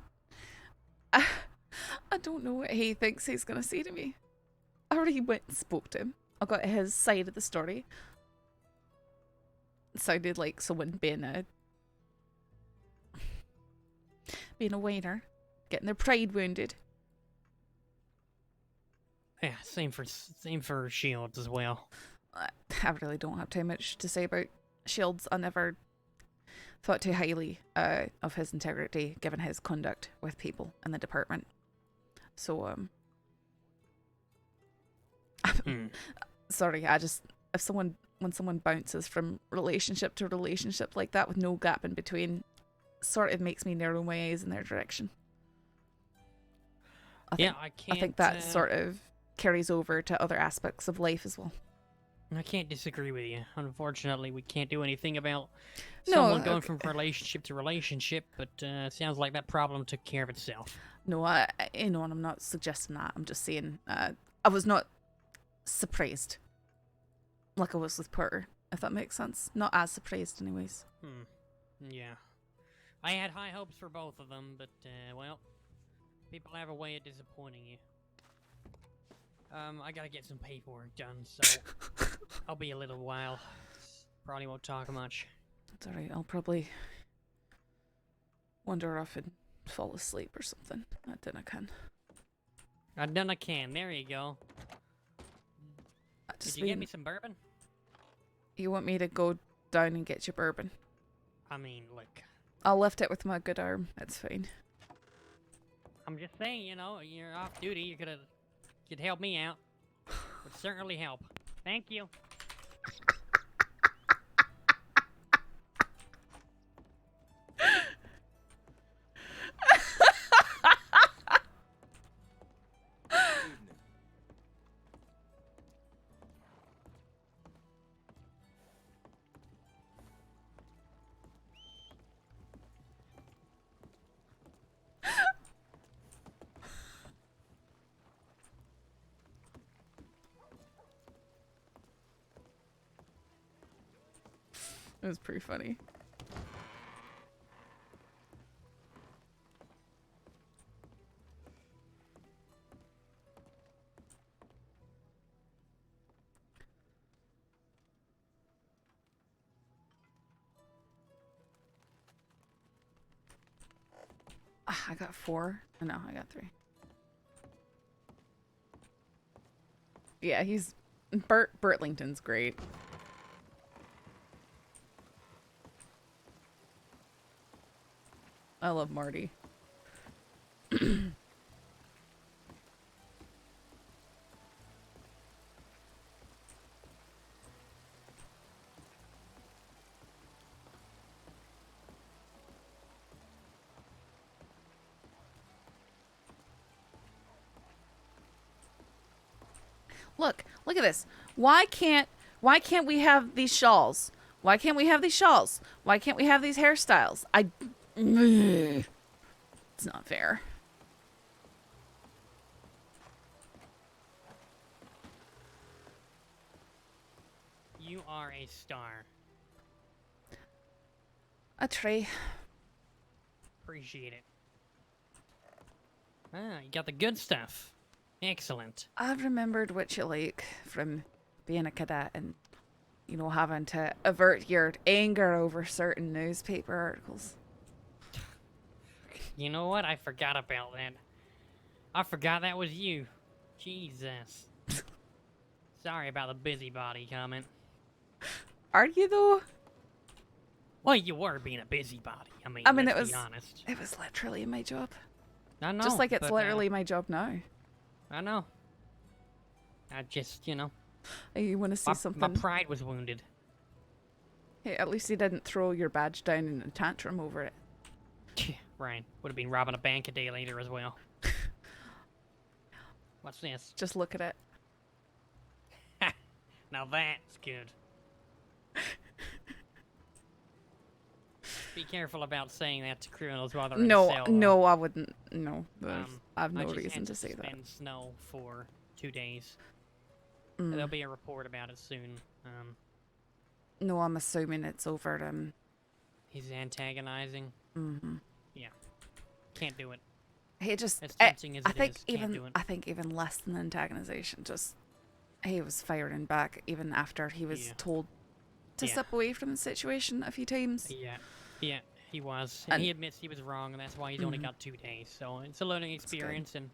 I don't know what he thinks he's going to say to me. I already went and spoke to him. I got his side of the story. It sounded like someone being a whiner, getting their pride wounded. Yeah, same for Shields as well. I really don't have too much to say about Shields. I never thought too highly of his integrity, given his conduct with people in the department. So, sorry, when someone bounces from relationship to relationship like that with no gap in between, sort of makes me narrow my eyes in their direction. I think that sort of carries over to other aspects of life as well. I can't disagree with you. Unfortunately, we can't do anything about someone going from relationship to relationship, but sounds like that problem took care of itself. No, and I'm not suggesting that. I'm just saying I was not surprised like I was with Porter, if that makes sense. Not as surprised anyways. Yeah. I had high hopes for both of them, but, well, people have a way of disappointing you. I gotta get some paperwork done, so I'll be a little while. Probably won't talk much. It's alright, I'll probably wander off and fall asleep or something. Then I can. Done I can. There you go. Did you get me some bourbon? You want me to go down and get you bourbon? I mean, look. I'll lift it with my good arm. That's fine. I'm just saying, you know, you're off duty. You could help me out. Would certainly help. Thank you. It was pretty funny. I got 4. Oh, no, I got 3. Yeah, he's... Burtlington's great. I love Marty. Look at this. Why can't we have these shawls? Why can't we have these shawls? Why can't we have these hairstyles? It's not fair. You are a star. A tray. Appreciate it. Ah, you got the good stuff. Excellent. I've remembered what you like from being a cadet and, you know, having to avert your anger over certain newspaper articles. You know what? I forgot about that. I forgot that was you. Jesus. Sorry about the busybody comment. Are you though? Well, you were being a busybody. I mean, let's be honest. It was literally my job. I know. Just like it's but, literally my job now. I know. I just, you know. You want to see something? My pride was wounded. Hey, at least he didn't throw your badge down in a tantrum over it. Right. Would have been robbing a bank a day later as well. What's this? Just look at it. Now that's good. Be careful about saying that to criminals while they're in cell. No, I wouldn't. No, I have no I just reason had to say that. suspend Snow for 2 days. Mm. There'll be a report about it soon. No, I'm assuming it's over. He's antagonizing. Mm-hmm. Yeah, can't do it. He just. As tempting as I it think is, can't do it. I think even less than antagonization. Just he was firing back even after he was told to step away from the situation a few times. Yeah, he was. And he admits he was wrong, and that's why he's only got 2 days. So it's a learning experience, and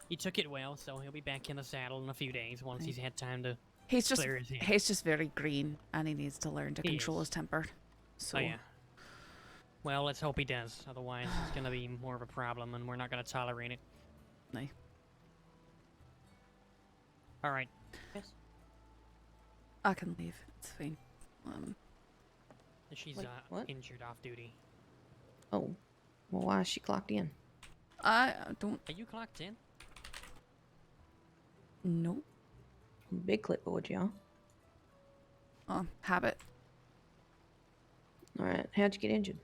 he took it well. So he'll be back in the saddle in a few days once he's had time to clear his head. He's just very green, and he needs to learn to control his temper. So. Oh yeah. Well, let's hope he does. Otherwise, it's gonna be more of a problem, and we're not gonna tolerate it. No. All right. Yes. I can leave. It's fine. She's Wait, what? injured off duty. Oh. Well, why is she clocked in? I don't. Are you clocked in? No. Big clipboard, y'all. Habit. Alright, how'd you get injured?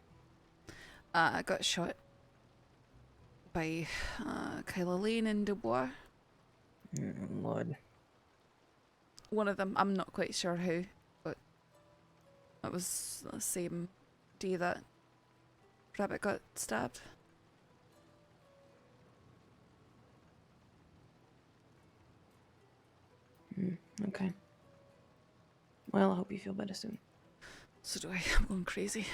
I got shot by Kyla Lane and Dubois. Lord. One of them, I'm not quite sure who, but it was the same day that Rabbit got stabbed. Okay. Well, I hope you feel better soon. So do I. I'm going crazy.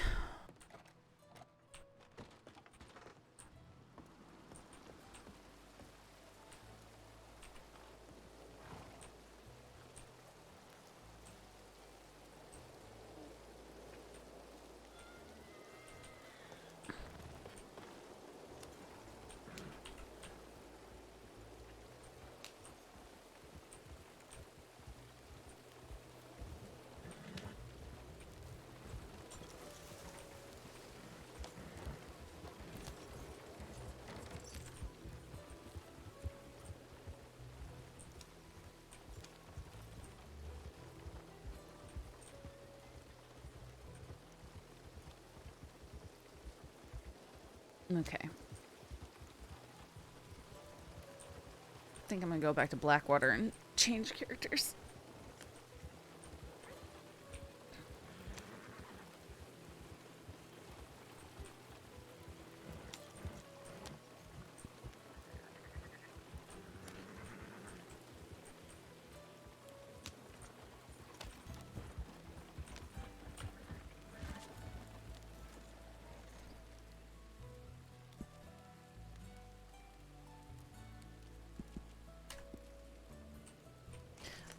Okay. I think I'm gonna go back to Blackwater and change characters.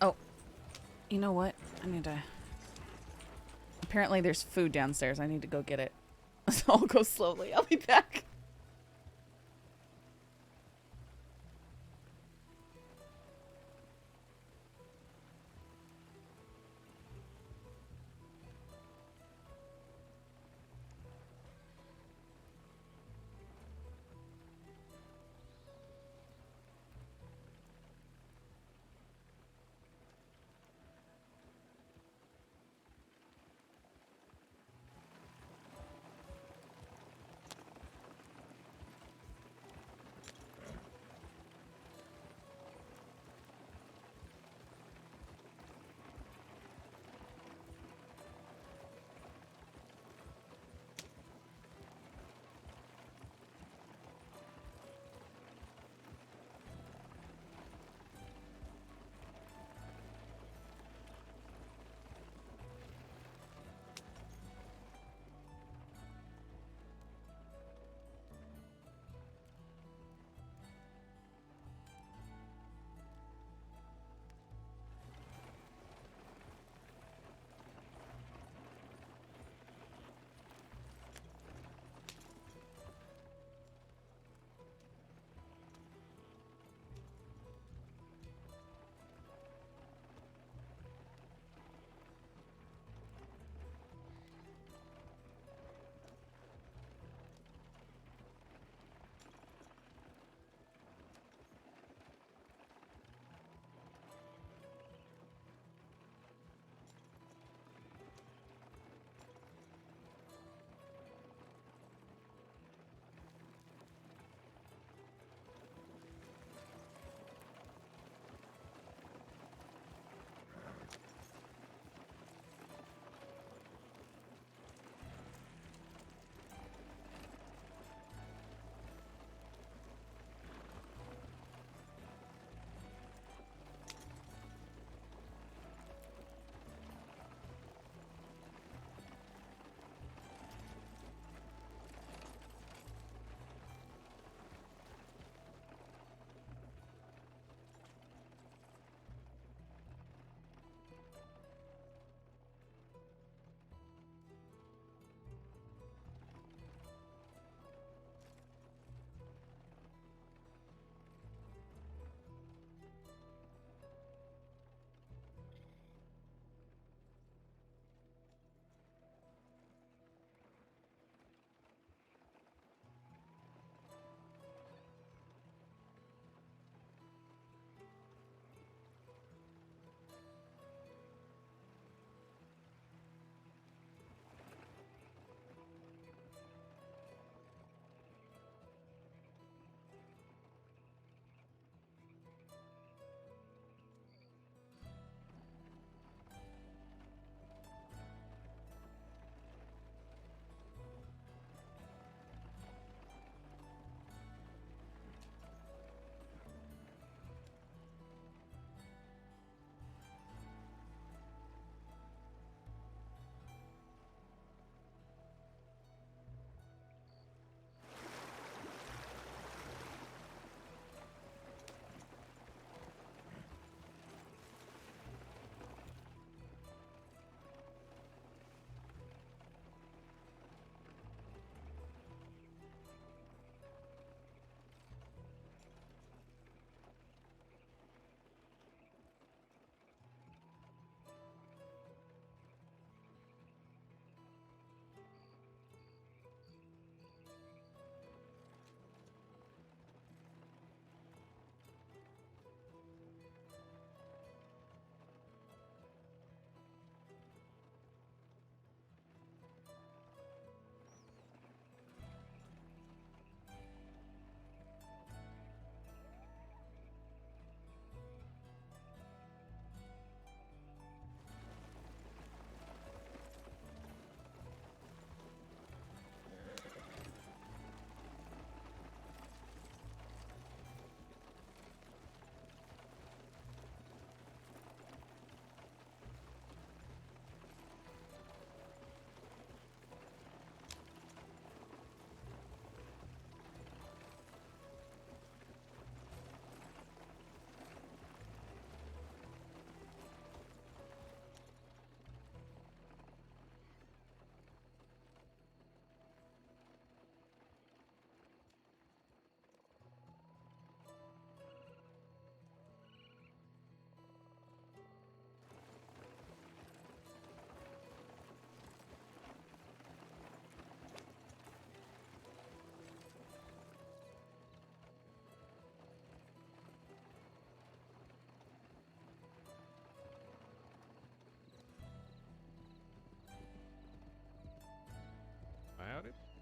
Oh, you know what? I need to... Apparently there's food downstairs. I need to go get it. So I'll go slowly. I'll be back. about it.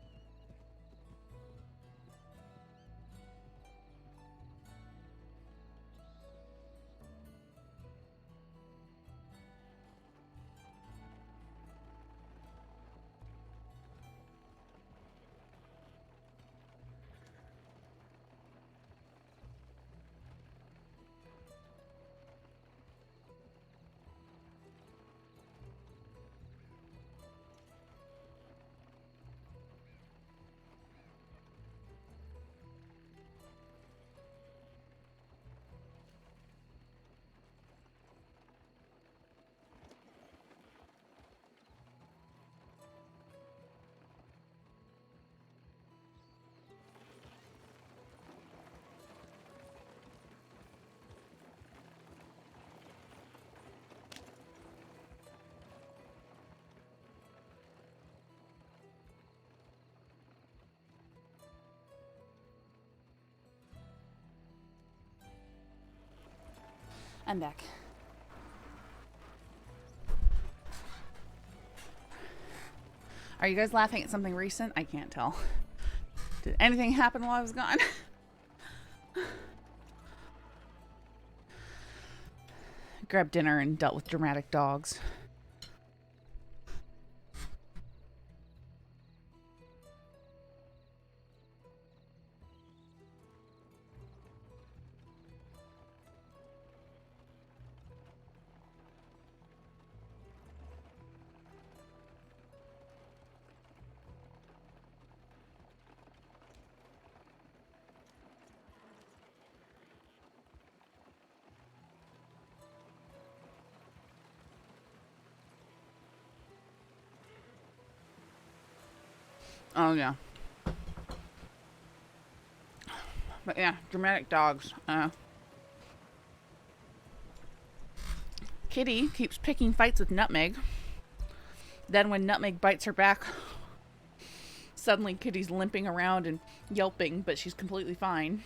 I'm back. Are you guys laughing at something recent? I can't tell. Did anything happen while I was gone? Grabbed dinner and dealt with dramatic dogs. Oh, yeah. But yeah, dramatic dogs. Kitty keeps picking fights with Nutmeg. Then when Nutmeg bites her back, suddenly Kitty's limping around and yelping, but she's completely fine.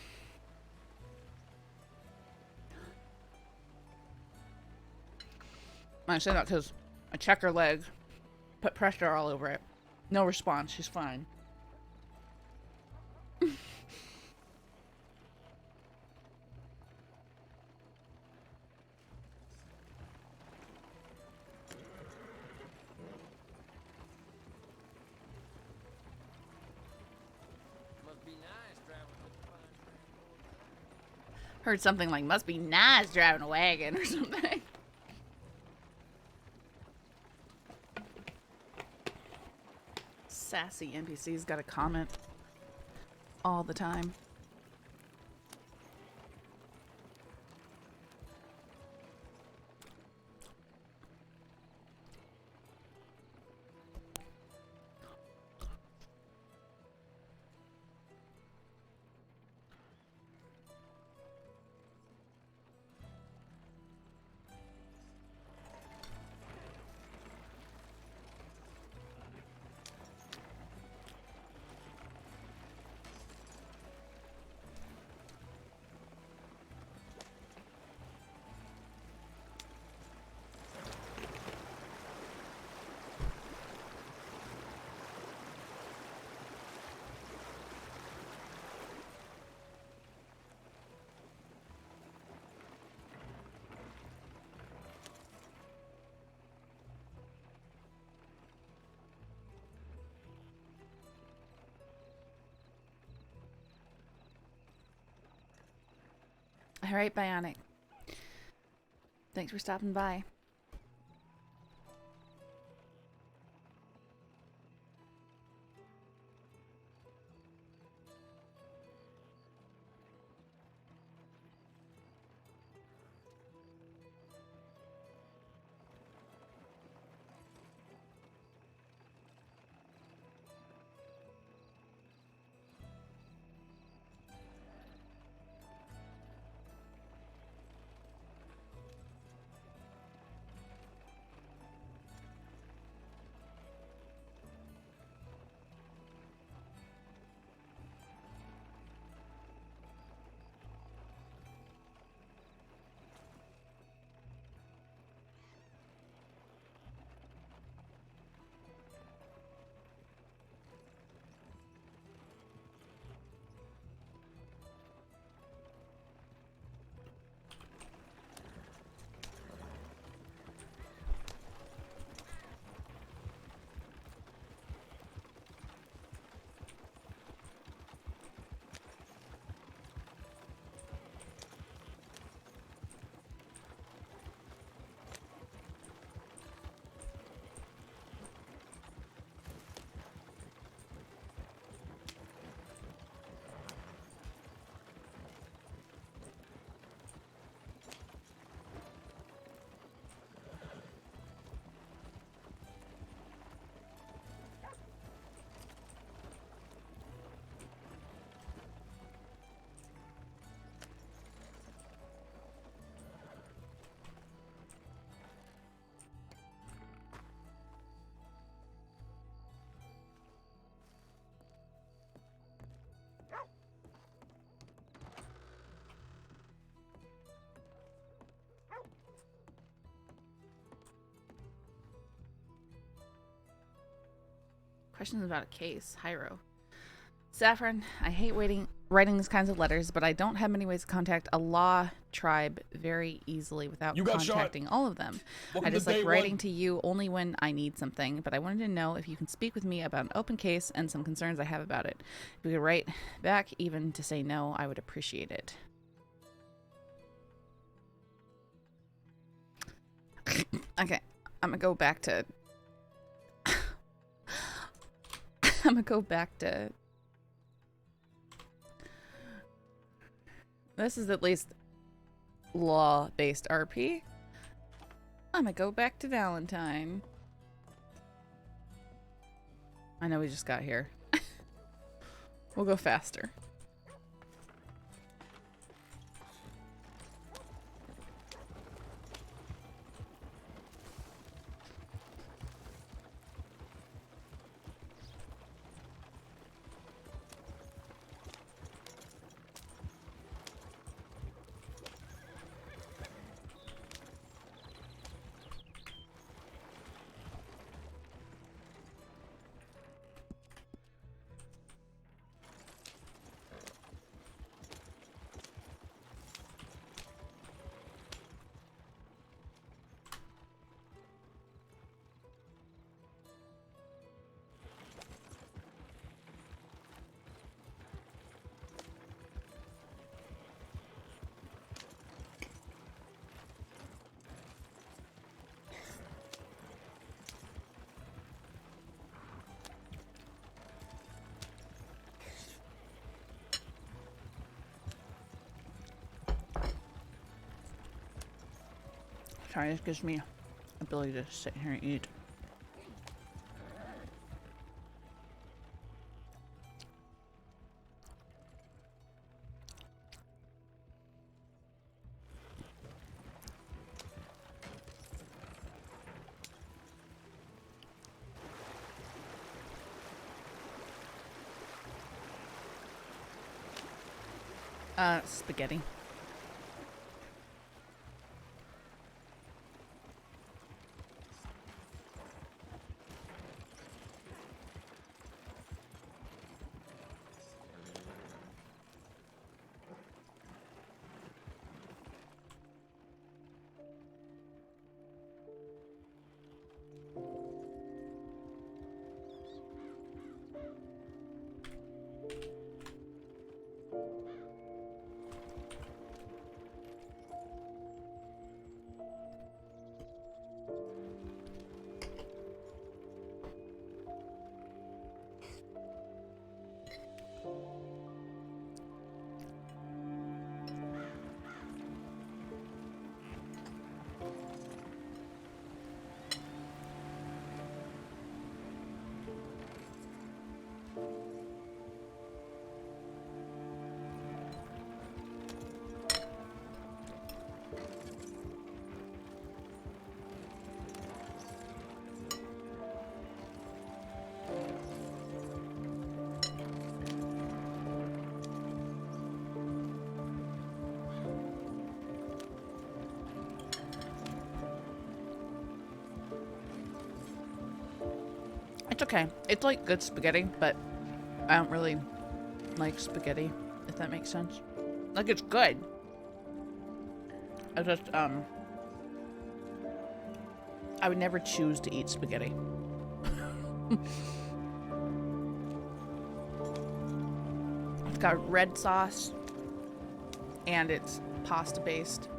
I say that because I check her leg, put pressure all over it. No response. She's fine. Heard something like, must be nice driving a wagon or something. Sassy NPC's got a comment all the time. All right, Bionic. Thanks for stopping by. Questions about a case. Hyro. Saffron, I hate writing these kinds of letters, but I don't have many ways to contact a law tribe very easily without contacting all of them. I just like writing to you only when I need something, but I wanted to know if you can speak with me about an open case and some concerns I have about it. If you could write back even to say no, I would appreciate it. Okay, I'm gonna go back to... This is at least law-based RP. I'm gonna go back to Valentine. I know we just got here. We'll go faster. Sorry, this gives me ability to sit here and eat. Spaghetti. It's okay. It's like good spaghetti, but I don't really like spaghetti, if that makes sense. Like, it's good. I just, I would never choose to eat spaghetti. It's got red sauce, and it's pasta based.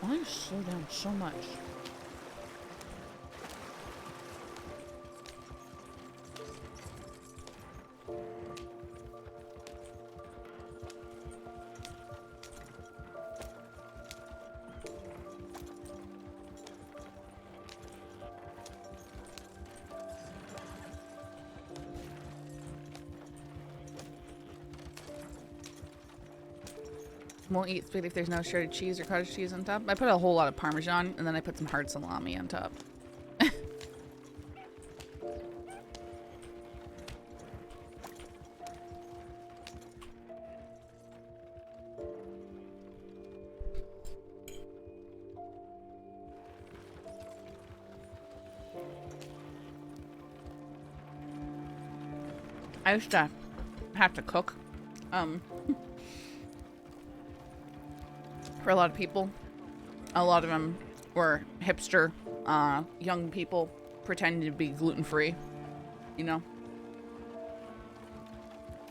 Why do you slow down so much? Won't eat spaghetti if there's no shredded cheese or cottage cheese on top. I put a whole lot of Parmesan, and then I put some hard salami on top. I used to have to cook for a lot of people. A lot of them were hipster young people pretending to be gluten-free, you know,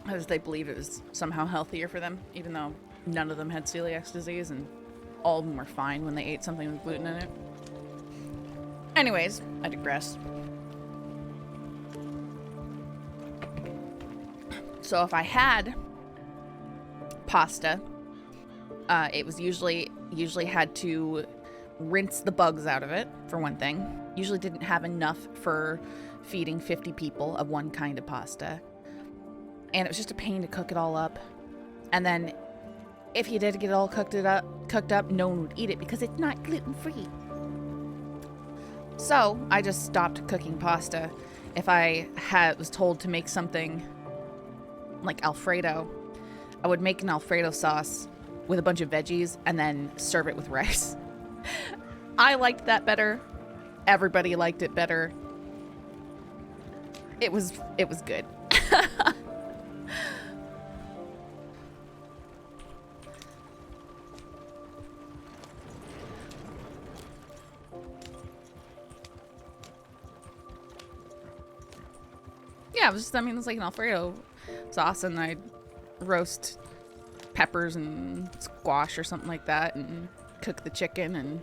because they believe it was somehow healthier for them, even though none of them had celiac disease and all of them were fine when they ate something with gluten in it. Anyways, I digress. So if I had pasta, it was usually had to rinse the bugs out of it, for one thing. Usually didn't have enough for feeding 50 people of one kind of pasta. And it was just a pain to cook it all up. And then if you did get it all cooked up, no one would eat it because it's not gluten-free. So I just stopped cooking pasta. If I was told to make something like Alfredo, I would make an Alfredo sauce with a bunch of veggies and then serve it with rice. I liked that better. Everybody liked it better. It was good. Yeah, it was just, I mean, it's like an Alfredo sauce, and I'd roast peppers and squash or something like that and cook the chicken and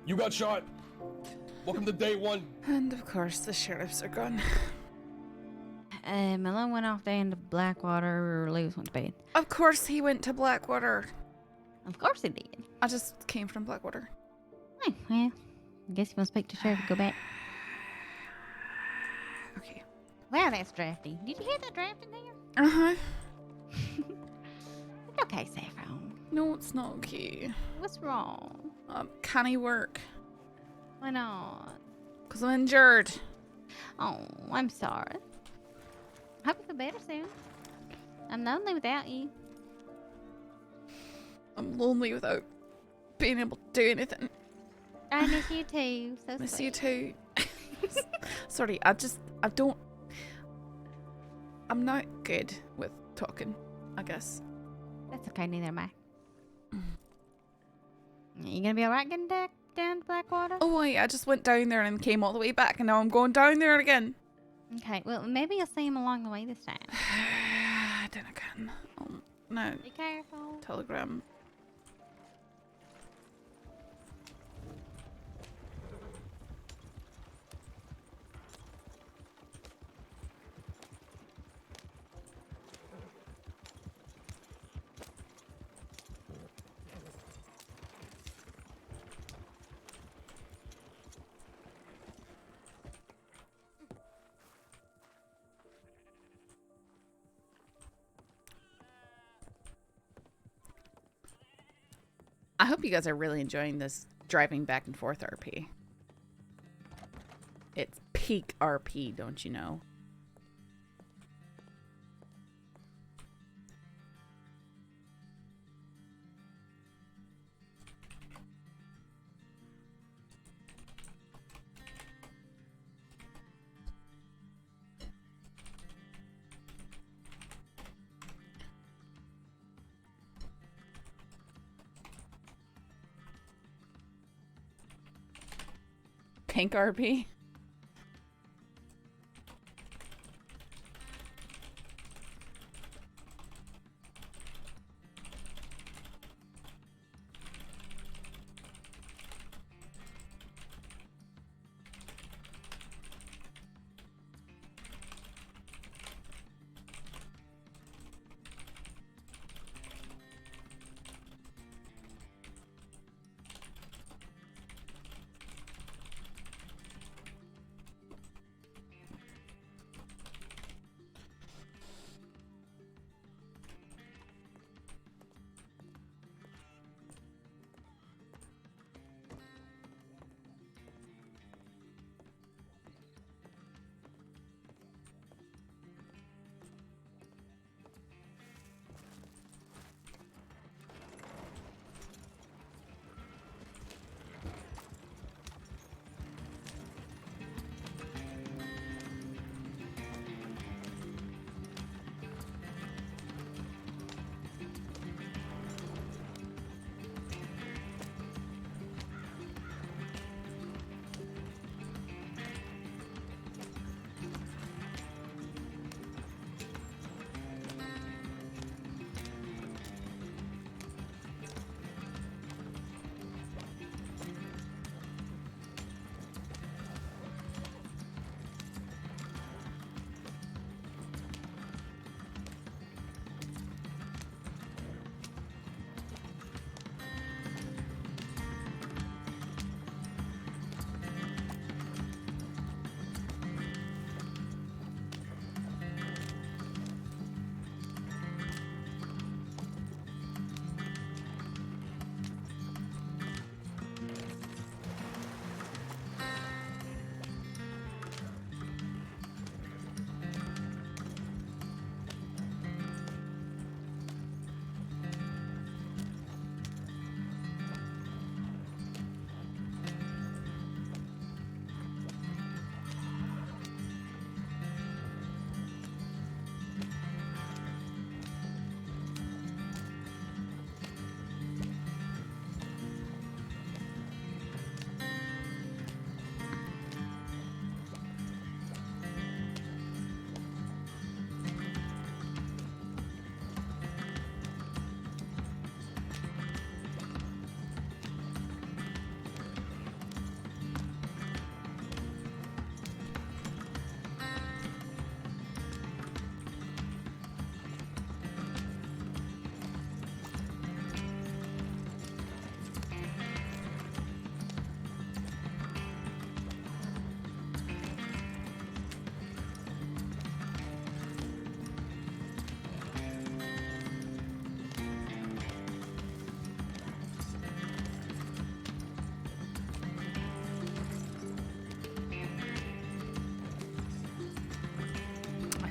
You got shot. Welcome to day one. And of course the sheriffs are gone. Malone went off there into Blackwater, or Lewis went to bed. Of course he went to Blackwater. Of course he did. I just came from Blackwater. Oh, well, I guess you want to speak to Sheriff and go back. Okay. Wow, that's drafty. Did you hear that draft in there? Uh-huh. It's okay, Saffron. No, it's not okay. What's wrong? Can he work? Why not? Because I'm injured. Oh, I'm sorry. Hope you feel better soon. I'm lonely without you. I'm lonely without being able to do anything. I miss you too. So Miss sweet. you too. Sorry, I'm not good with talking, I guess. That's okay, neither am I. You gonna be alright getting down to Blackwater? Oh wait, I just went down there and then came all the way back, and now I'm going down there again. Okay, well, maybe you'll see him along the way this time. Then again. No. Be careful. Telegram. I hope you guys are really enjoying this driving back and forth RP. It's peak RP, don't you know? Pink RP?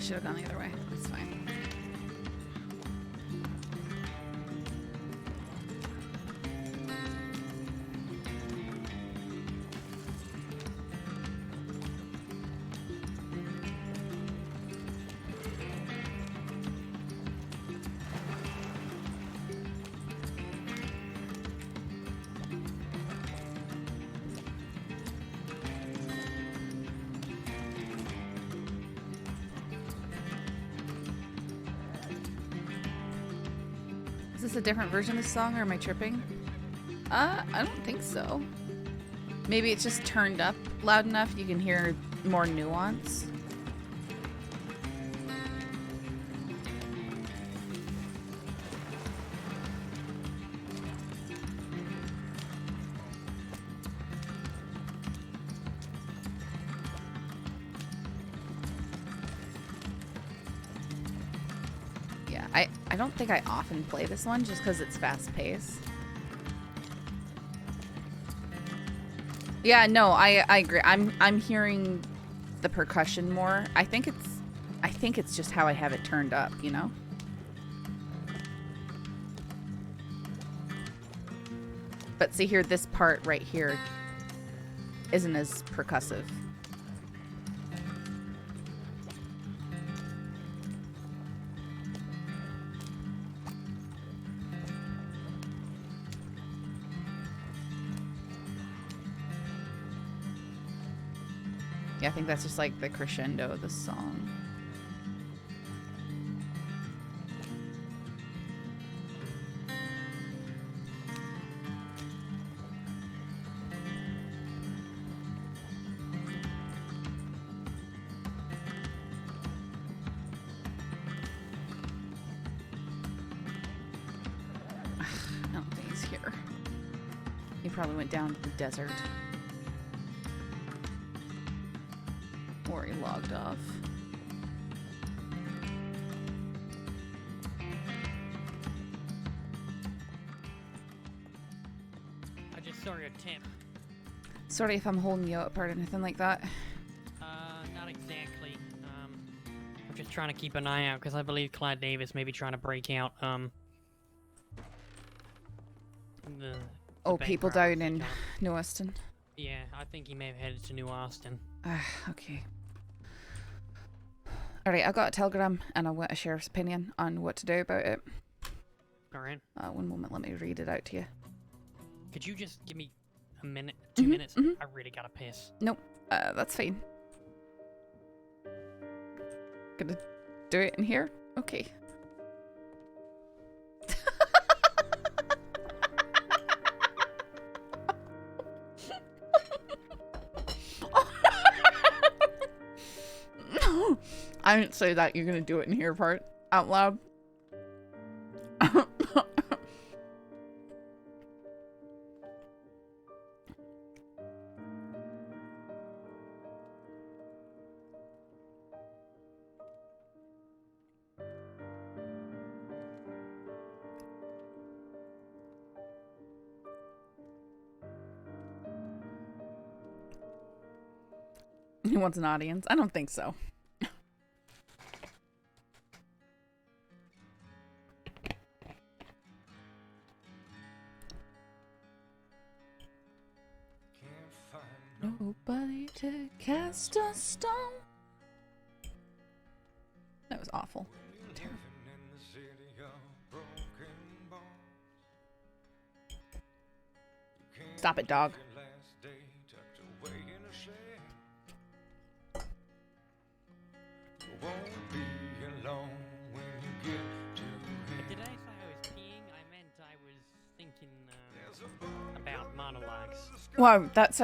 should have gone the other way. It's fine. Is this a different version of the song, or am I tripping? I don't think so. Maybe it's just turned up loud enough you can hear more nuance. I don't think I often play this one just because it's fast paced. Yeah, no, I agree. I'm hearing the percussion more. I think it's just how I have it turned up, you know? But see here, this part right here isn't as percussive. Yeah, I think that's just like the crescendo of the song. I don't think he's here. He probably went down to the desert. Or he logged off. I just saw your tip. Sorry if I'm holding you up or anything like that. Not exactly. I'm just trying to keep an eye out because I believe Clyde Davis may be trying to break out, the bank People robbery down in job. New Austin. Yeah, I think he may have headed to New Austin. Okay. Alright, I got a telegram and I want a sheriff's opinion on what to do about it. Alright. One moment, let me read it out to you. Could you just give me a minute, 2 minutes? I really gotta piss. Nope, that's fine. Gonna do it in here? Okay. I didn't say that. You're gonna do it in here part out loud. He wants an audience. I don't think so. Nobody to cast a stone. That was awful. Terrible. Stop it, dog. Did I say I was peeing? I meant I was thinking about monologues. Wow, that's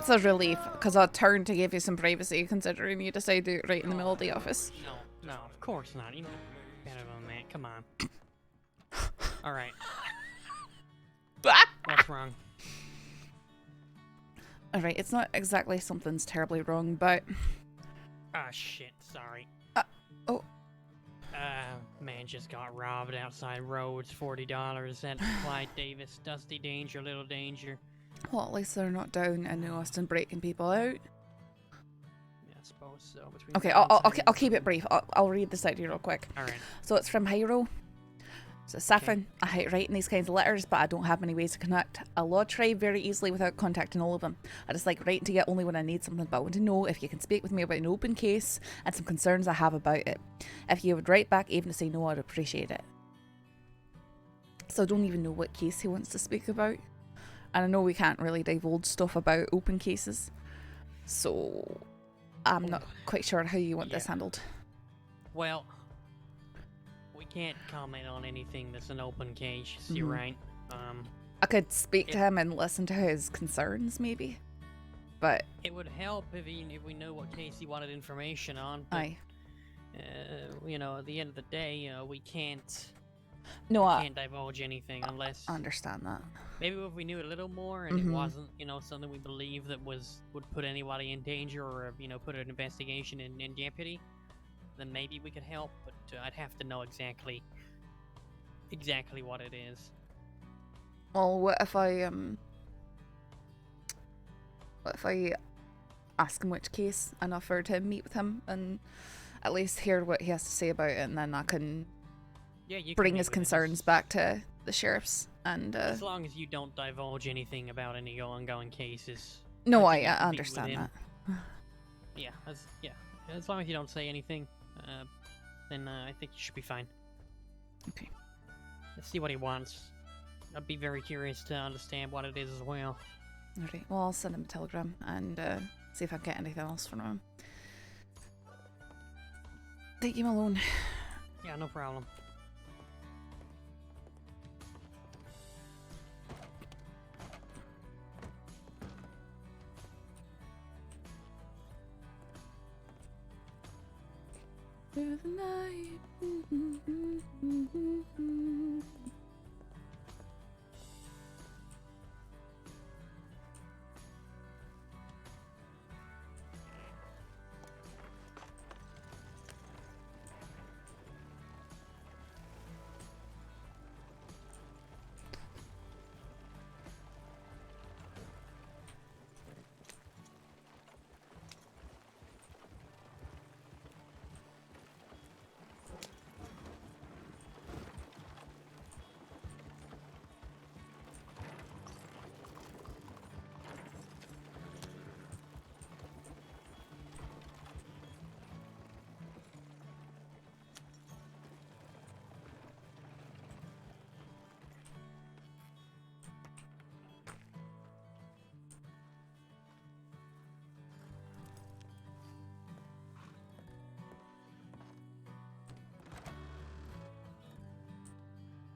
a relief, because I turned to give you some privacy, considering you decided to do it right in the middle of the office. No, of course not. You know better than that. Come on. All right. What's wrong? All right, it's not exactly something's terribly wrong, but Ah, shit. Sorry. oh. Man just got robbed outside Rhodes. $40 at Clyde Davis. Dusty Danger, Little Danger. Well, at least they're not down in New Austin breaking people out. Yeah, I suppose So between Okay, Valentine's I'll keep it brief. I'll read this out to you real quick. All right. So it's from Hyro. So Saffron, I hate writing these kinds of letters, but I don't have many ways to connect a law tribe very easily without contacting all of them. I just like writing to you only when I need something, but I want to know if you can speak with me about an open case and some concerns I have about it. If you would write back even to say no, I'd appreciate it. So I don't even know what case he wants to speak about. And I know we can't really divulge stuff about open cases. So I'm not quite sure how you want this handled. Well, we can't comment on anything that's an open case. You're Mhm. right. I could speak to him and listen to his concerns, maybe. But It would help if we knew what case he wanted information on. But, aye. You know, at the end of the day, we can't. No, I Can't divulge anything unless. I understand that. Maybe if we knew a little more and it Mhm. wasn't, something we believe that would put anybody in danger or put an investigation in jeopardy, then maybe we could help. But I'd have to know exactly what it is. Well, what if I ask him which case and offer to meet with him and at least hear what he has to say about it, and then I can You bring can his meet with him. concerns back to the sheriffs and As long as you don't divulge anything about any ongoing cases. no, think I you can meet with understand him. that. Yeah, as long as you don't say anything, then I think you should be fine. Okay. Let's see what he wants. I'd be very curious to understand what it is as well. Alright, well, I'll send him a telegram and see if I can get anything else from him. Take him alone. Yeah, no problem. Through the night.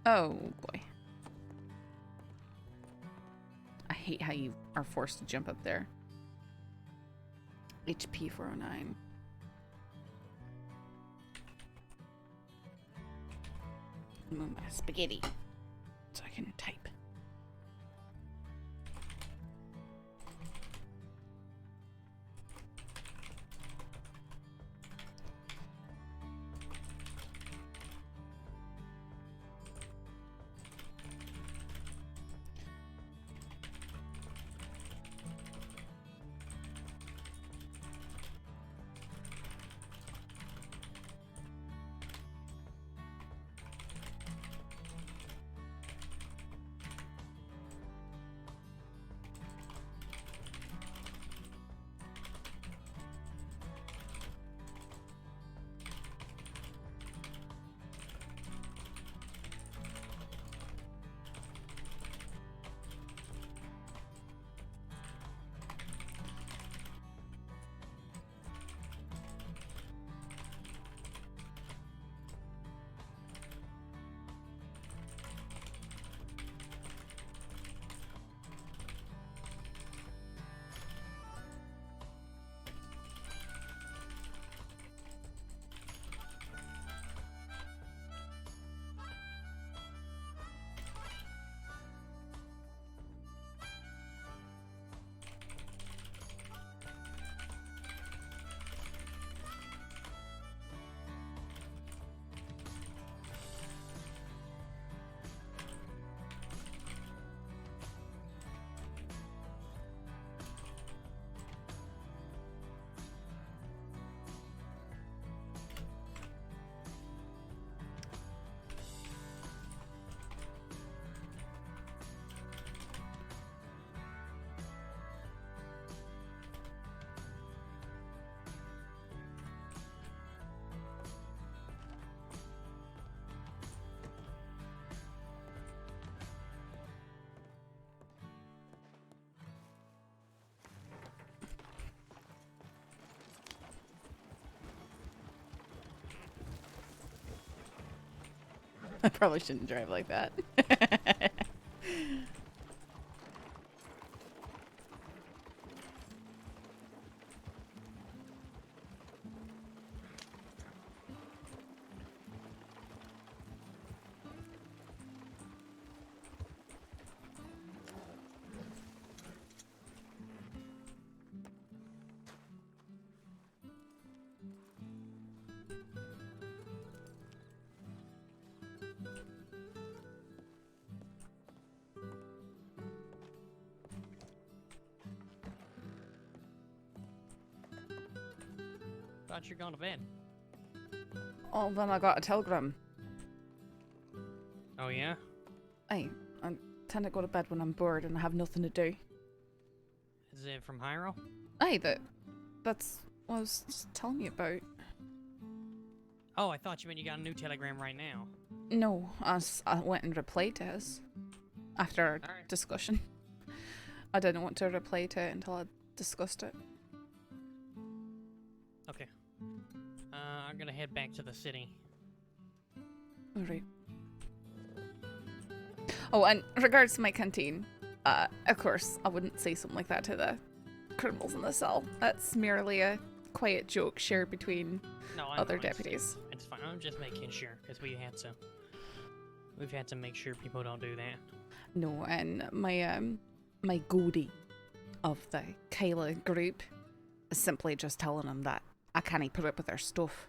Oh boy. I hate how you are forced to jump up there. HP 409. Move my spaghetti so I can type. I probably shouldn't drive like that. Thought you're going to bed. Oh, then I got a telegram. Oh yeah? I tend to go to bed when I'm bored and I have nothing to do. Is it from Hyro? Aye, that's what I was just telling you about. Oh, I thought you meant you got a new telegram right now. No, I went and replied to his after our Alright. discussion. I didn't want to reply to it until I discussed it. Okay. I'm gonna head back to the city. Alright. Oh, and regards to my canteen, of course, I wouldn't say something like that to the criminals in the cell. That's merely a quiet joke shared between other deputies. It's fine. I'm just making sure because we've had to make sure people don't do that. No, and my goldie of the Kyla group is simply just telling them that I can't put up with their stuff.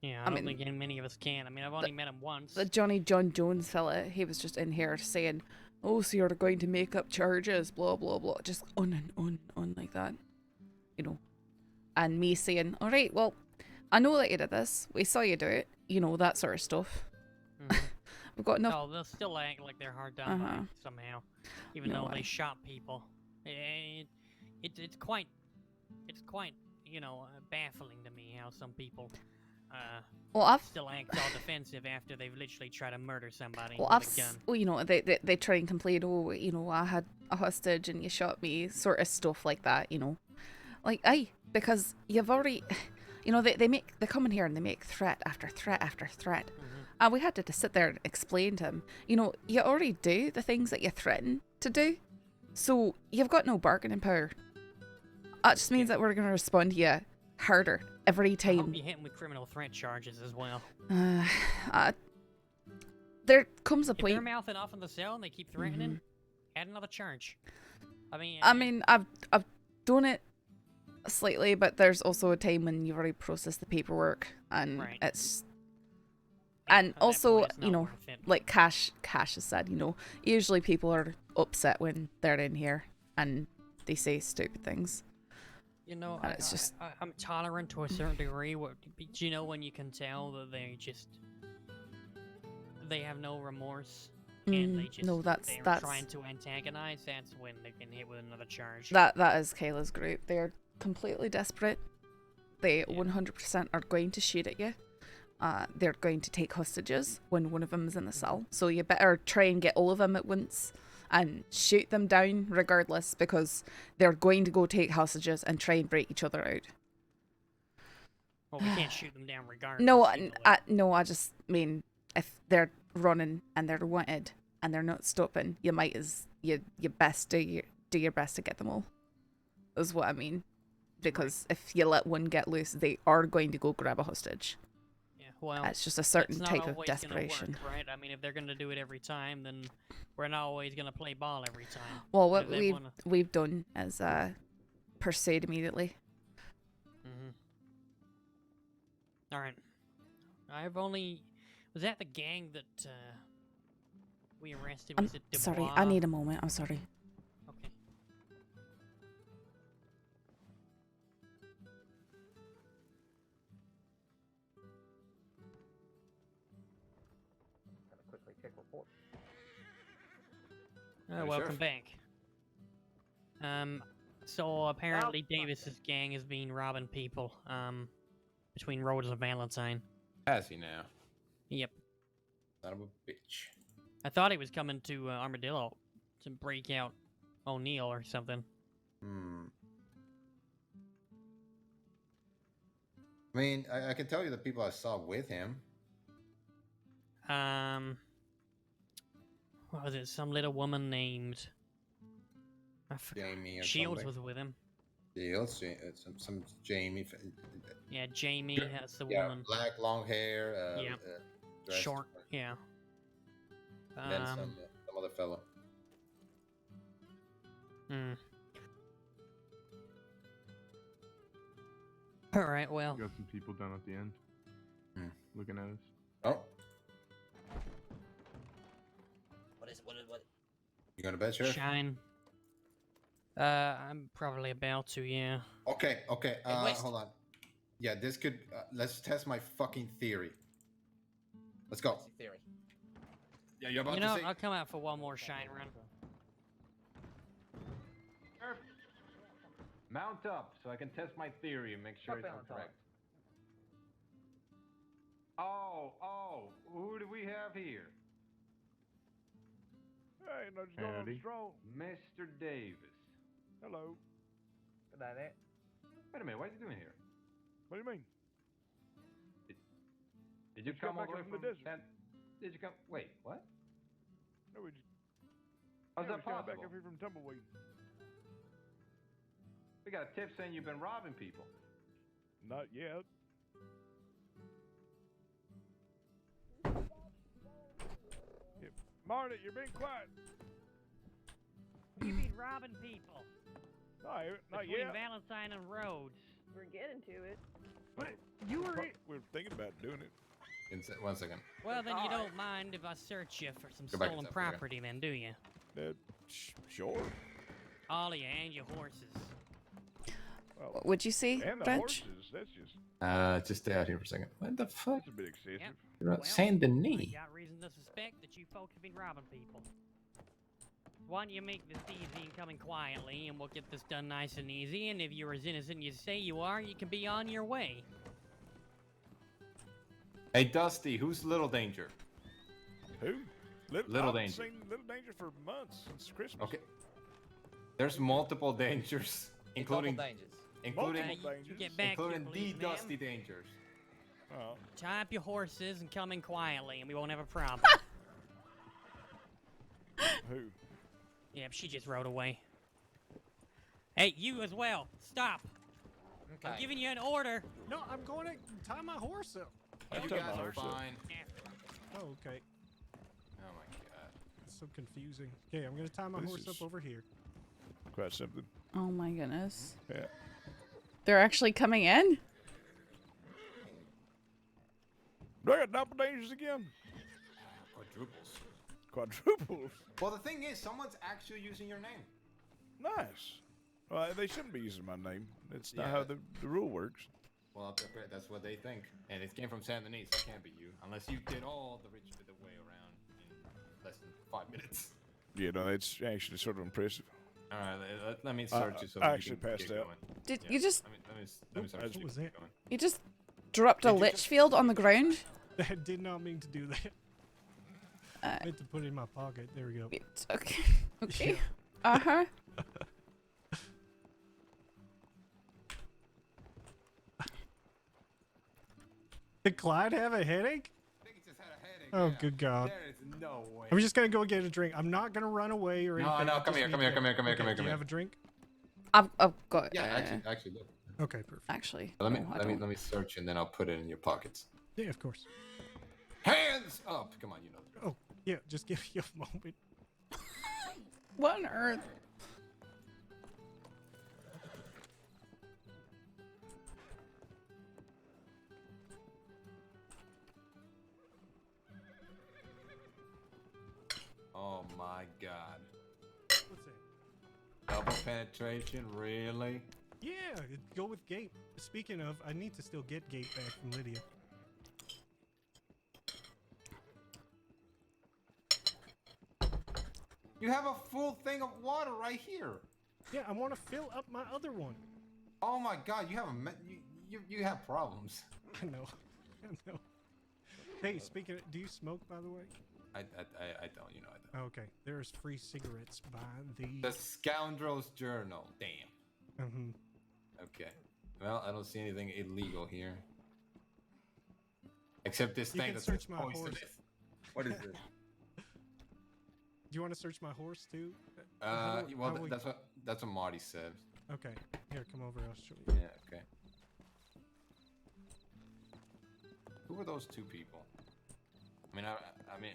Yeah, I I don't mean, think many of us can. I mean, I've only met him once. The Johnny John Jones fella, he was just in here saying, "Oh, so you're going to make up charges, blah blah blah," just on and on like that, you know. And me saying, "All right, well, I know that you did this. We saw you do it. You know, that sort of stuff." We've got enough. No, they'll still act like they're hard done by somehow, even No though they way. shot people. It's quite, baffling to me how some people still act all defensive after they've literally tried to murder somebody Well, with a gun. well, you know, they try and complain. Oh, you know, I had a hostage and you shot me, sort of stuff like that. You know, like because you've already, you know, they come in here and they make threat after threat after threat. And we had to just sit there and explain to him, you know, you already do the things that you threaten to do, so you've got no bargaining power. That just means that we're going to respond to you harder every I hope time. you hit him with criminal threat charges as well. There comes a If they're point. mouthing off in the cell and they keep threatening, add another charge. I mean, I've done it slightly, but there's also a time when you've already processed the paperwork, and it's. And also, you know, like Cash has said, you know, usually people are upset when they're in here and they say stupid things. You know, And it's just I'm tolerant to a certain degree. But you know, when you can tell that they have no remorse and they just no, that's trying to antagonize, that's when they can hit with another charge. that is Kayla's group. They're completely desperate. They 100% are going to shoot at you. They're going to take hostages when one of them is in the cell. So you better try and get all of them at once and shoot them down regardless, because they're going to go take hostages and try and break each other out. Well, we can't shoot them down regardless. No, I just mean if they're running and they're wanted and they're not stopping, you best do your best to get them all. Is what I mean. Because if you let one get loose, they are going to go grab a hostage. Well, it's just a certain it's not type of always gonna desperation. work, right? I mean, if they're going to do it every time, then we're not always going to play ball every time. Well, But what if they we've done is pursued immediately. All right. Was that the gang that we arrested? I'm Was it Dubois? sorry, I need a moment. I'm sorry. Okay. Quickly check report. Welcome back. So apparently Davis's gang has been robbing people, between Rhodes and Valentine. Has he now? Yep. Son of a bitch. I thought he was coming to Armadillo to break out O'Neill or something. I mean, I can tell you the people I saw with him. What was it? Some little woman named. I forgot. Jamie or Shields something. was with him. Shields, some Jamie. Yeah, Jamie. That's the Yeah, woman. black, long hair. Yeah. dressed- Short. Yeah. And then some other fella. All right. Well. Got some people down at the end. Looking at us. Oh. What? You going to bed, Sheriff? Shine. I'm probably about to. Yeah. Okay. West. Hold on. Yeah, this could. Let's test my fucking theory. Let's go. Theory. Yeah, you're about You to know, say. I'll come out for one more shine run. Sheriff, mount up so I can test my theory and make sure it's correct. Oh, who do we have here? Hey, no, just going on the stroll. Mr. Davis. Hello. Good night, there. Wait a minute, what are you doing here? What do you mean? Did you Just got come all back the way from from the desert. Did you come? Wait, what? No, we just. How's yeah, that we got possible? back up here from Tumbleweed. We got a tip saying you've been robbing people. Not yet. Yeah. Marty, you're being quiet. You mean robbing people? Not Between yet. Valentine and Rhodes. We're getting to it. What? You were. We're thinking about doing it. 1 second. Well, then you don't mind if I search you for some Go back stolen to that, okay. property, then, do you? Sure. All of you and your horses. Well, What'd you see, and the French? horses. That's just. Just stay out here for a second. What the fuck? That's a bit excessive. Yep. You're not Well, Saint I Denis. got reason to suspect that you folks have been robbing people. Why don't you make this easy and come in quietly, and we'll get this done nice and easy, and if you're as innocent as you say you are, you can be on your way. Hey, Dusty, who's Little Danger? Who? Little I've Danger. seen Little Danger for months since Christmas. Okay. There's multiple dangers, including Multiple you dangers. get back here, including the please, ma'am. Dusty Dangers. Oh. Tie up your horses and come in quietly, and we won't have a problem. Who? Yep, she just rode away. Hey, you as well. Stop. I'm giving you an order. No, I'm going to tie my horse up. You guys are fine. Oh, okay. Oh my god. It's so confusing. Okay, I'm going to tie my This horse is- up over here. Quite something. Oh my goodness. Yeah. They're actually coming in? Do I got double dangers again? Quadruples. Well, the thing is, someone's actually using your name. Nice. Well, they shouldn't be using my name. That's not Yeah. how the rule works. Well, that's what they think. And it came from Saint Denis, so it can't be you. Unless you did all the rich bit of way around in less than 5 minutes. Yeah, no, it's actually sort of impressive. Alright, let me search you so I you actually can passed get out. going. Did you just... Let me search What you. was Get that? going. You just dropped a lich field on the ground? I did not mean to do that. I meant to put it in my pocket. There we go. Okay. Okay. Uh-huh. Did Clyde have a headache? Oh, good God. There is no way. I'm just going to go get a drink. I'm not going to run away or No, anything. no, I come just here, need come here, to- come here, come here, Okay, come here, do come you here. have a drink? I've got... Yeah, actually look. Okay, perfect. Actually, Let me no, I let me don't. let me search and then I'll put it in your pockets. Yeah, of course. Hands up! Come on, you know. Oh, yeah, just give me a moment. What on earth? Oh my god. What's that? Double penetration, really? Yeah, go with Gape. Speaking of, I need to still get Gape back from Lydia. You have a full thing of water right here. Yeah, I want to fill up my other one. Oh my god, you have you have problems. I know. I know. Hey, speaking of, do you smoke, by the way? I don't, you know I don't. Okay, there's free cigarettes by The Scoundrel's Journal. Damn. Mm-hmm. Okay. Well, I don't see anything illegal here. Except this You thing can that's search my poisonous. horse. What is this? Do you want to search my horse too? Well, that's what Marty said. Okay, here, come over. I'll show you. Yeah, okay. Who were those two people? I mean, I mean.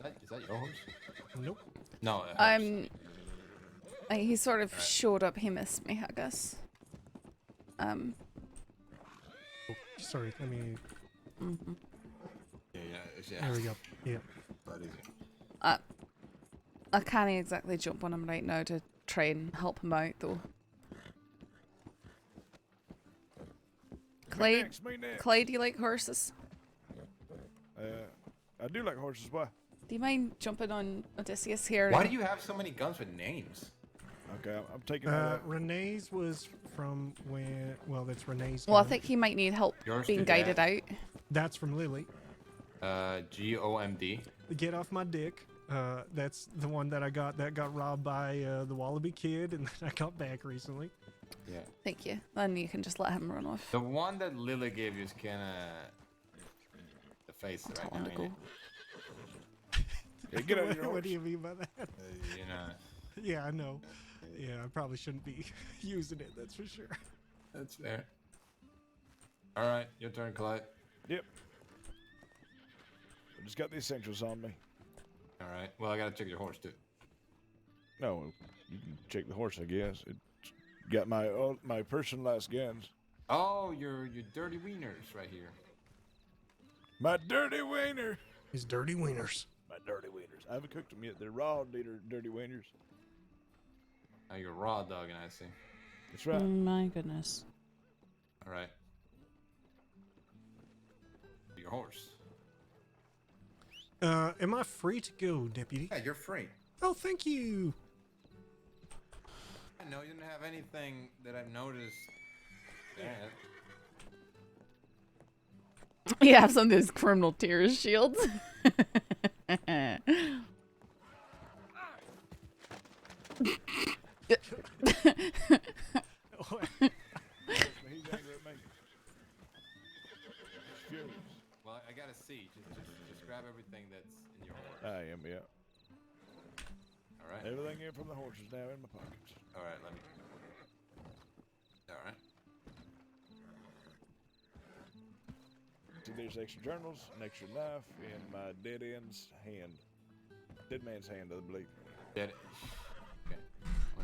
Is that your horse? Nope. No. He sort of showed up. He missed me, I guess. Oh, sorry. Let me. Yeah. There we go. Yeah. I can't exactly jump on him right now to try and help him out, though. Clyde, Clyde, do you like horses? I do like horses. Why? Do you mind jumping on Odysseus here? Why do you have so many guns with names? Okay, I'm taking. Renee's was from when? Well, that's Renee's. Well, I gun. think he might need help Yours being did guided that. out. That's from Lily. GOMD. Get off my dick. That's the one that I got that got robbed by the Wallaby Kid, and then I got back recently. Yeah. Thank you. Then you can just let him run off. The one that Lily gave you is kind of the face I'll right tell now. him to go. ain't Yeah, get out of your What horse. do you mean by that? it? You know. Yeah, I know. Yeah, I probably shouldn't be using it. That's for sure. That's fair. All right, your turn, Clyde. Yep. I just got the essentials on me. All right. Well, I gotta check your horse too. No, you can check the horse, I guess. It's got my personalized guns. Oh, your dirty wieners right here. My dirty wiener. His dirty wieners. My dirty wieners. I haven't cooked them yet. They're raw, dirty wieners. Oh, you're raw dogging, I see. That's right. My goodness. All right. Your horse. Am I free to go, Deputy? Yeah, you're free. Oh, thank you. No, you didn't have anything that I've noticed. You have some of those criminal tears shields. He's angry at me. He's furious. Well, I gotta see. Just grab everything that's in your horse. I am, yeah. All right. Everything in from the horse is now in my pockets. All right, let me. All right. See, there's extra journals, an extra knife, and my dead end's hand. Dead man's hand, I believe. Dead. Okay.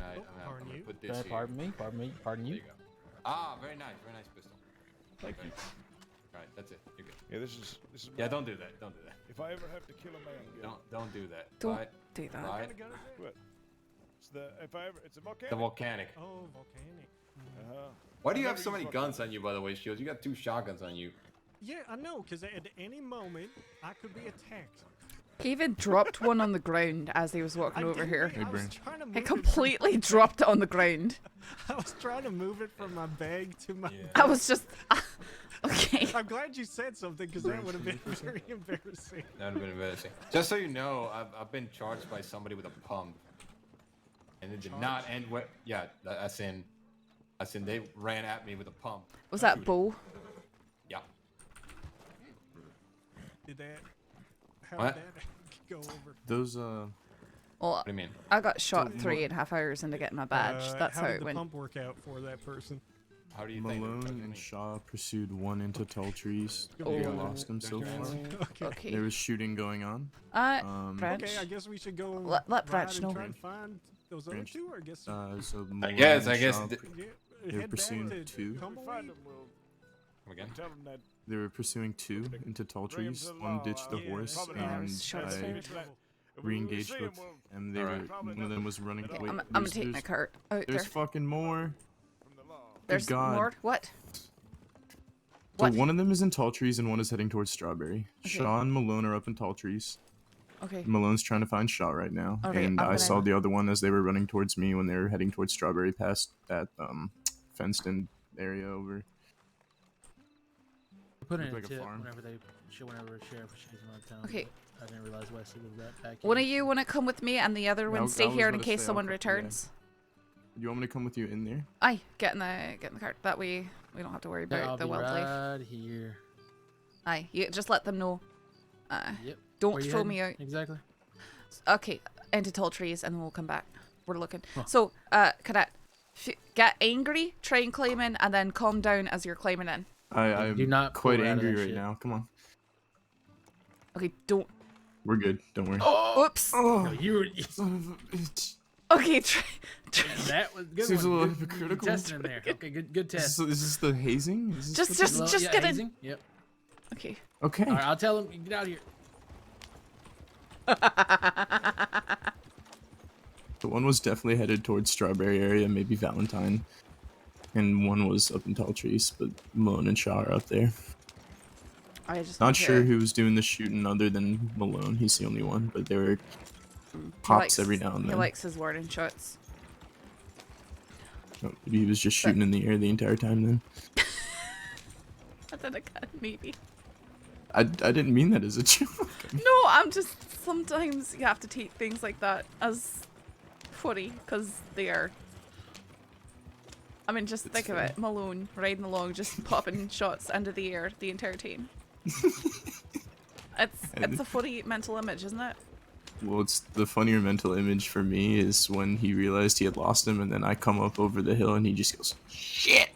I'm gonna put this here. Pardon me. There you go. Ah, very nice pistol. Thank you. All right, that's it. You're good. Yeah, this is. Yeah, don't do that. Don't do that. If I ever have to kill a man, again, Don't do that. Don't Clyde, do that. Clyde. What? It's the it's a volcanic. The volcanic. Oh, volcanic. Why do you I have never so many used guns on you, by the way, Shields? You got 2 shotguns on you. Yeah, I know, because at any moment, I could be attacked. He even dropped one on the ground as he was walking over here. I was trying to move He it completely dropped it on the ground. I was trying to move it from my bag to my I was just... okay. I'm glad you said something, because that would have been very embarrassing. That would have been embarrassing. Just so you know, I've been charged by somebody with a pump. And it did not end well. Yeah, as in they ran at me with a pump. Was that Bo? Yeah. Did that... How What? did that go over? Those Well, What do you mean? I got shot 3.5 hours into getting my badge. That's how did it the went. pump work out for that person? How do you think? Malone and Shaw pursued one into tall trees. Oh. They lost him so far. Okay. There was shooting going on. Branch. Okay, I guess we should go Let ride Branch and know. try and find those other Branch. two, or I guess... So I Malone guess and th- Shaw, Yeah, they were head back pursuing to 2. Tumbleweed? Come again? Tell them that. They were pursuing 2 into tall Bring 'em trees. to the One law. ditched the Yeah, horse, probably not. and Short I sword. re-engaged We'll with see 'em, them. They Alright. were one of them was running. Okay, Wait, I'm gonna there's- take my there's- cart out There's there. fucking more. From the law. There's God. more? What? So What? one of them is in tall trees and one is heading towards Strawberry. Okay. Shaw and Malone are up in tall trees. Okay. Malone's trying to find Shaw right now, Okay, and I'm I gonna- saw the other one as they were running towards me when they were heading towards Strawberry past that fenced-in area over. Put in Looked a like a tip farm. whenever they whenever Sheriff was chasing my town. Okay. I didn't realize Wesley was that back. One of you want to come with me, and the other Yeah, one I stay was here about in to case say, someone yeah. returns. You want me to come with you in there? Aye, get in the cart. That way we don't have to worry Yeah, about I'll the be wildlife. right here. Aye, you just let them know. Yep. Don't Where you throw heading? me out. Exactly. Okay, into tall trees, and then we'll come back. We're looking. Huh. So, cadet, get angry, try and climb in, and then calm down as you're climbing in. I'm Do not quite pull her out of angry that right shit. now. Come on. Okay, don't. We're good. Don't worry. Oh, oops. No, you were. Son of a bitch. Okay, try. That was a good. Seems one. a little Good hypocritical. testing in there. Okay, good test. Is this the hazing? Is this Just the get in. hazing? Yep. Okay. Okay. All right, I'll tell him. Get out of here. The one was definitely headed towards Strawberry area, maybe Valentine. And one was up in Tall Trees, but Malone and Shaw are up there. I just Not need sure to- who was doing the shooting other than Malone. He's the only one, but there were He pops likes- every now and He then. likes his warning shots. Oh, maybe he was just shooting in the air the entire time then. I don't know, maybe. I didn't mean that as a joke. No, I'm just, sometimes you have to take things like that as funny, because they are. I mean, just think of it. Malone riding along, just popping shots into the air the entire time. It's a funny mental image, isn't it? Well, it's the funnier mental image for me is when he realized he had lost him, and then I come up over the hill and he just goes, "Shit!"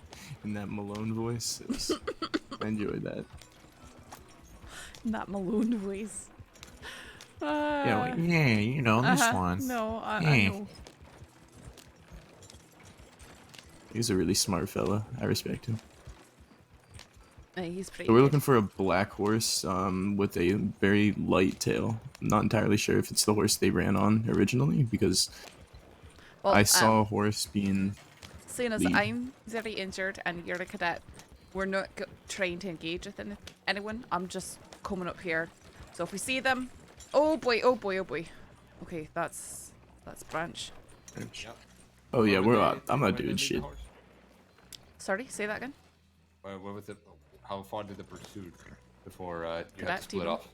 in that Malone voice. I enjoyed that. That Malone voice. Yeah, you know, this one. No, I Yeah. know. He's a really smart fella. I respect him. He's pretty So we're good. looking for a black horse with a very light tail. I'm not entirely sure if it's the horse they ran on originally because Well, I saw a horse being Seeing as lead. I'm very injured and you're a cadet, we're not trying to engage with anyone. I'm just coming up here. So if we see them, oh boy, oh boy, oh boy. Okay, that's Branch. Oh yeah, I'm not doing shit. Sorry, say that again. What was it? How far did the pursuit before you had Cadet to split team. off?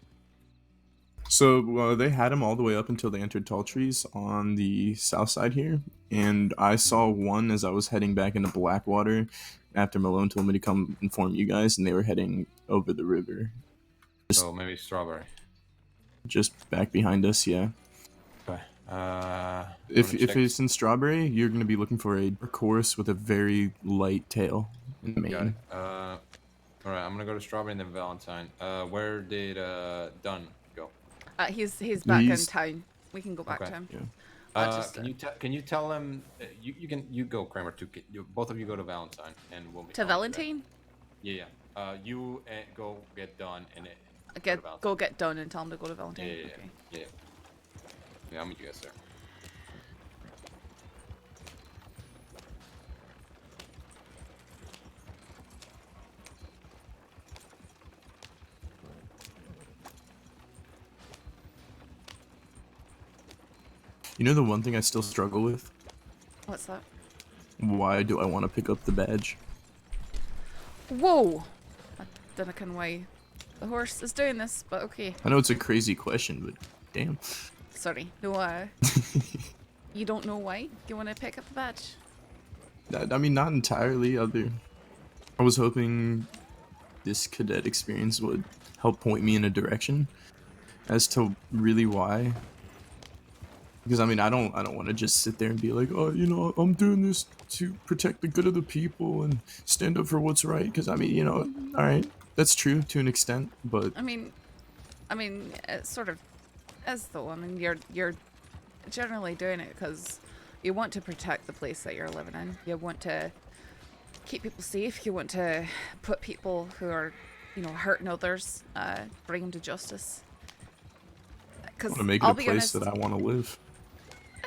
So they had him all the way up until they entered Tall Trees on the south side here, and I saw one as I was heading back into Blackwater after Malone told me to come inform you guys, and they were heading over the river. So maybe Strawberry. Just back behind us, yeah. Okay. If it's in Strawberry, you're gonna be looking for a dark horse with a very light tail in the Got mane. it. All right, I'm gonna go to Strawberry and then Valentine. Where did Dunn go? He's back in He's- town. We can go back to him. Yeah. Can you tell him you go Kramer too? Both of you go to Valentine and we'll meet To Valentine? Yeah. You go get Dunn and Go get done and tell him to go to Valentine. Yeah. Okay. Yeah, I'll meet you guys there. You know the one thing I still struggle with? What's that? Why do I want to pick up the badge? Whoa! I don't know why the horse is doing this, but okay. I know it's a crazy question, but damn. Sorry. No, you don't know why? You want to pick up the badge? I mean, not entirely. I was hoping this cadet experience would help point me in a direction as to really why. Because I mean, I don't want to just sit there and be like, oh, you know, I'm doing this to protect the good of the people and stand up for what's right. Because I mean, you know, all right, that's true to an extent, but I mean, it sort of is though. I mean, you're generally doing it because you want to protect the place that you're living in. You want to keep people safe. You want to put people who are, you know, hurting others, bring them to justice. I Because want to make it a place that I want to live.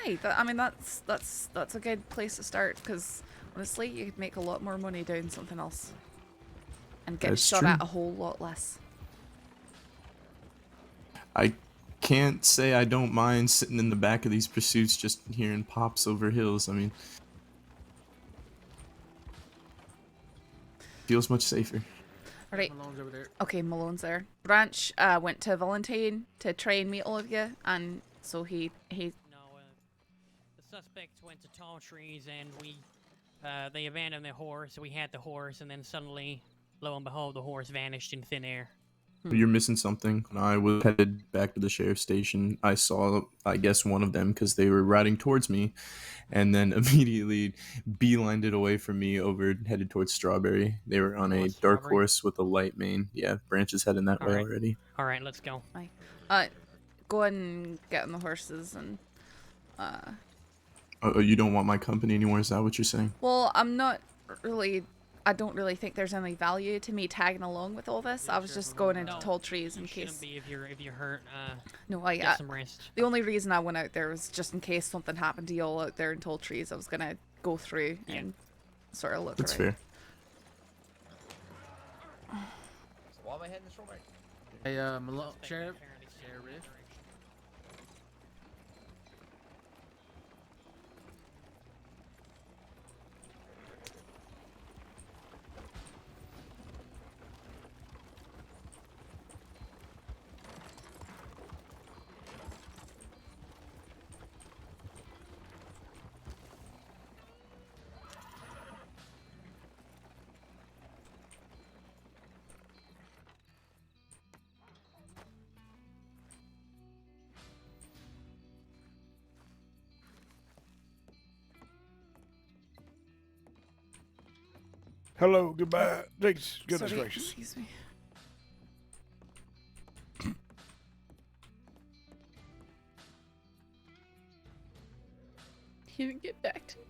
Hey, I mean that's a good place to start because honestly, you could make a lot more money doing something else and get That's shot true. at a whole lot less. I can't say I don't mind sitting in the back of these pursuits just hearing pops over hills. I mean, feels much safer. Right. Malone's over there. Okay, Malone's there. Branch went to Valentine to try and meet all of you, and so he The suspects went to tall trees, and they abandoned their horse. We had the horse, and then suddenly, lo and behold, the horse vanished in thin air. You're missing something. When I was headed back to the sheriff's station, I saw, I guess, one of them because they were riding towards me, and then immediately beelined it away from me headed towards Strawberry. They were on a dark Strawberry? horse with a light mane. Yeah, Branch is heading that way Alright. already. All right, let's go. go ahead and get on the horses and Oh, you don't want my company anymore? Is that what you're saying? well, I don't really think there's any value to me tagging along with all this. I was just going into tall trees in case. Shouldn't be if you're hurt. No, get some rest. The only reason I went out there was just in case something happened to y'all out there in tall trees. I was gonna go through and sort of look That's around. fair. So why am I heading this way? Hey, Malone, Sheriff. Hello, goodbye. Thanks, goodness Sorry, gracious. excuse me. He didn't get back to me.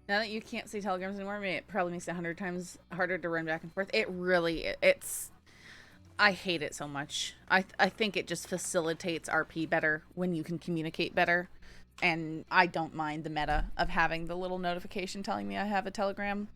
Now that you can't see telegrams anymore, it probably makes it 100 times harder to run back and forth. It really, it's, I hate it so much. I think it just facilitates RP better when you can communicate better. And I don't mind the meta of having the little notification telling me I have a telegram.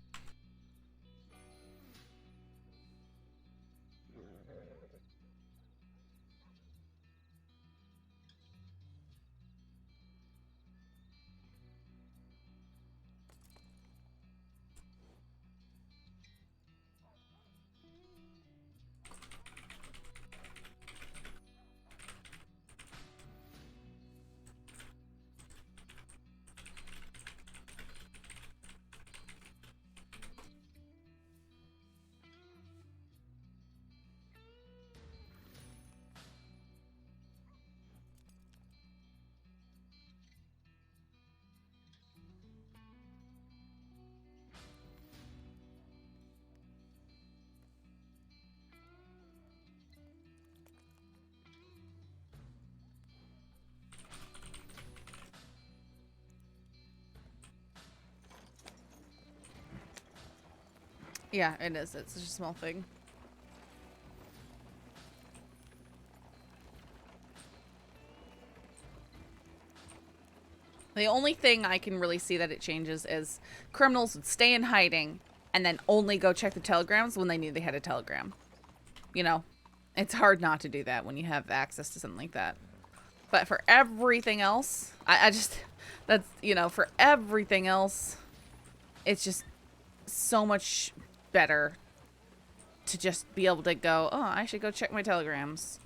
Yeah, it is. It's such a small thing. The only thing I can really see that it changes is criminals would stay in hiding and then only go check the telegrams when they knew they had a telegram. You know, it's hard not to do that when you have access to something like that. But for everything else, I just, that's, you know, for everything else, it's just so much better to just be able to go, oh, I should go check my telegrams.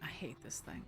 I hate this thing.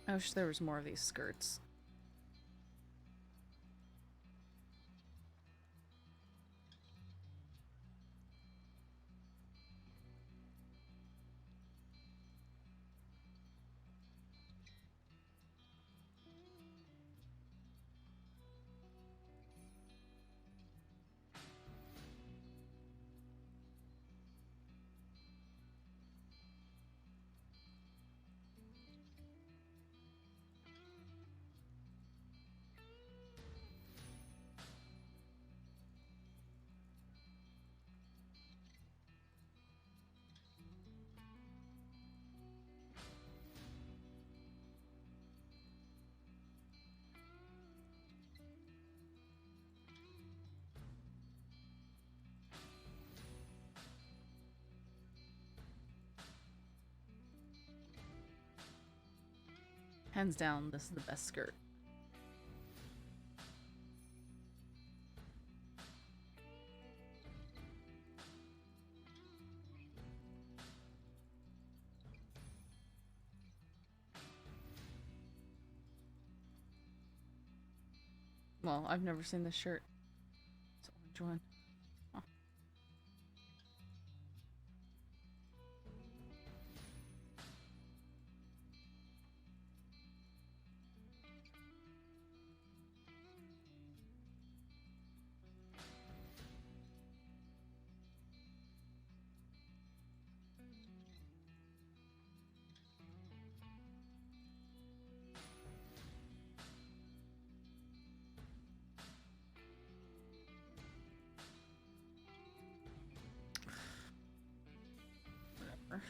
I wish there was more of these skirts. Hands down, this is the best skirt. Well, I've never seen this shirt. It's an orange one. Huh. Whatever.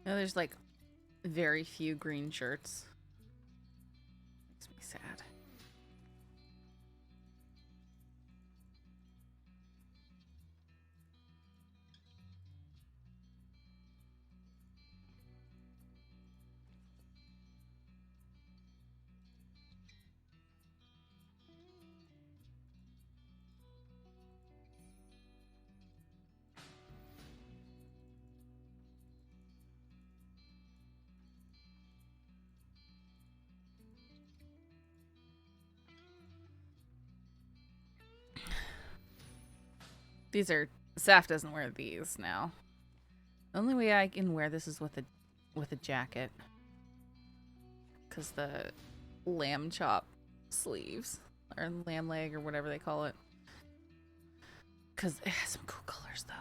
No, there's like very few green shirts. Makes me sad. These are... Saf doesn't wear these now. The only way I can wear this is with a jacket. Because the lamb chop sleeves. Or lamb leg or whatever they call it. Because it has some cool colors though.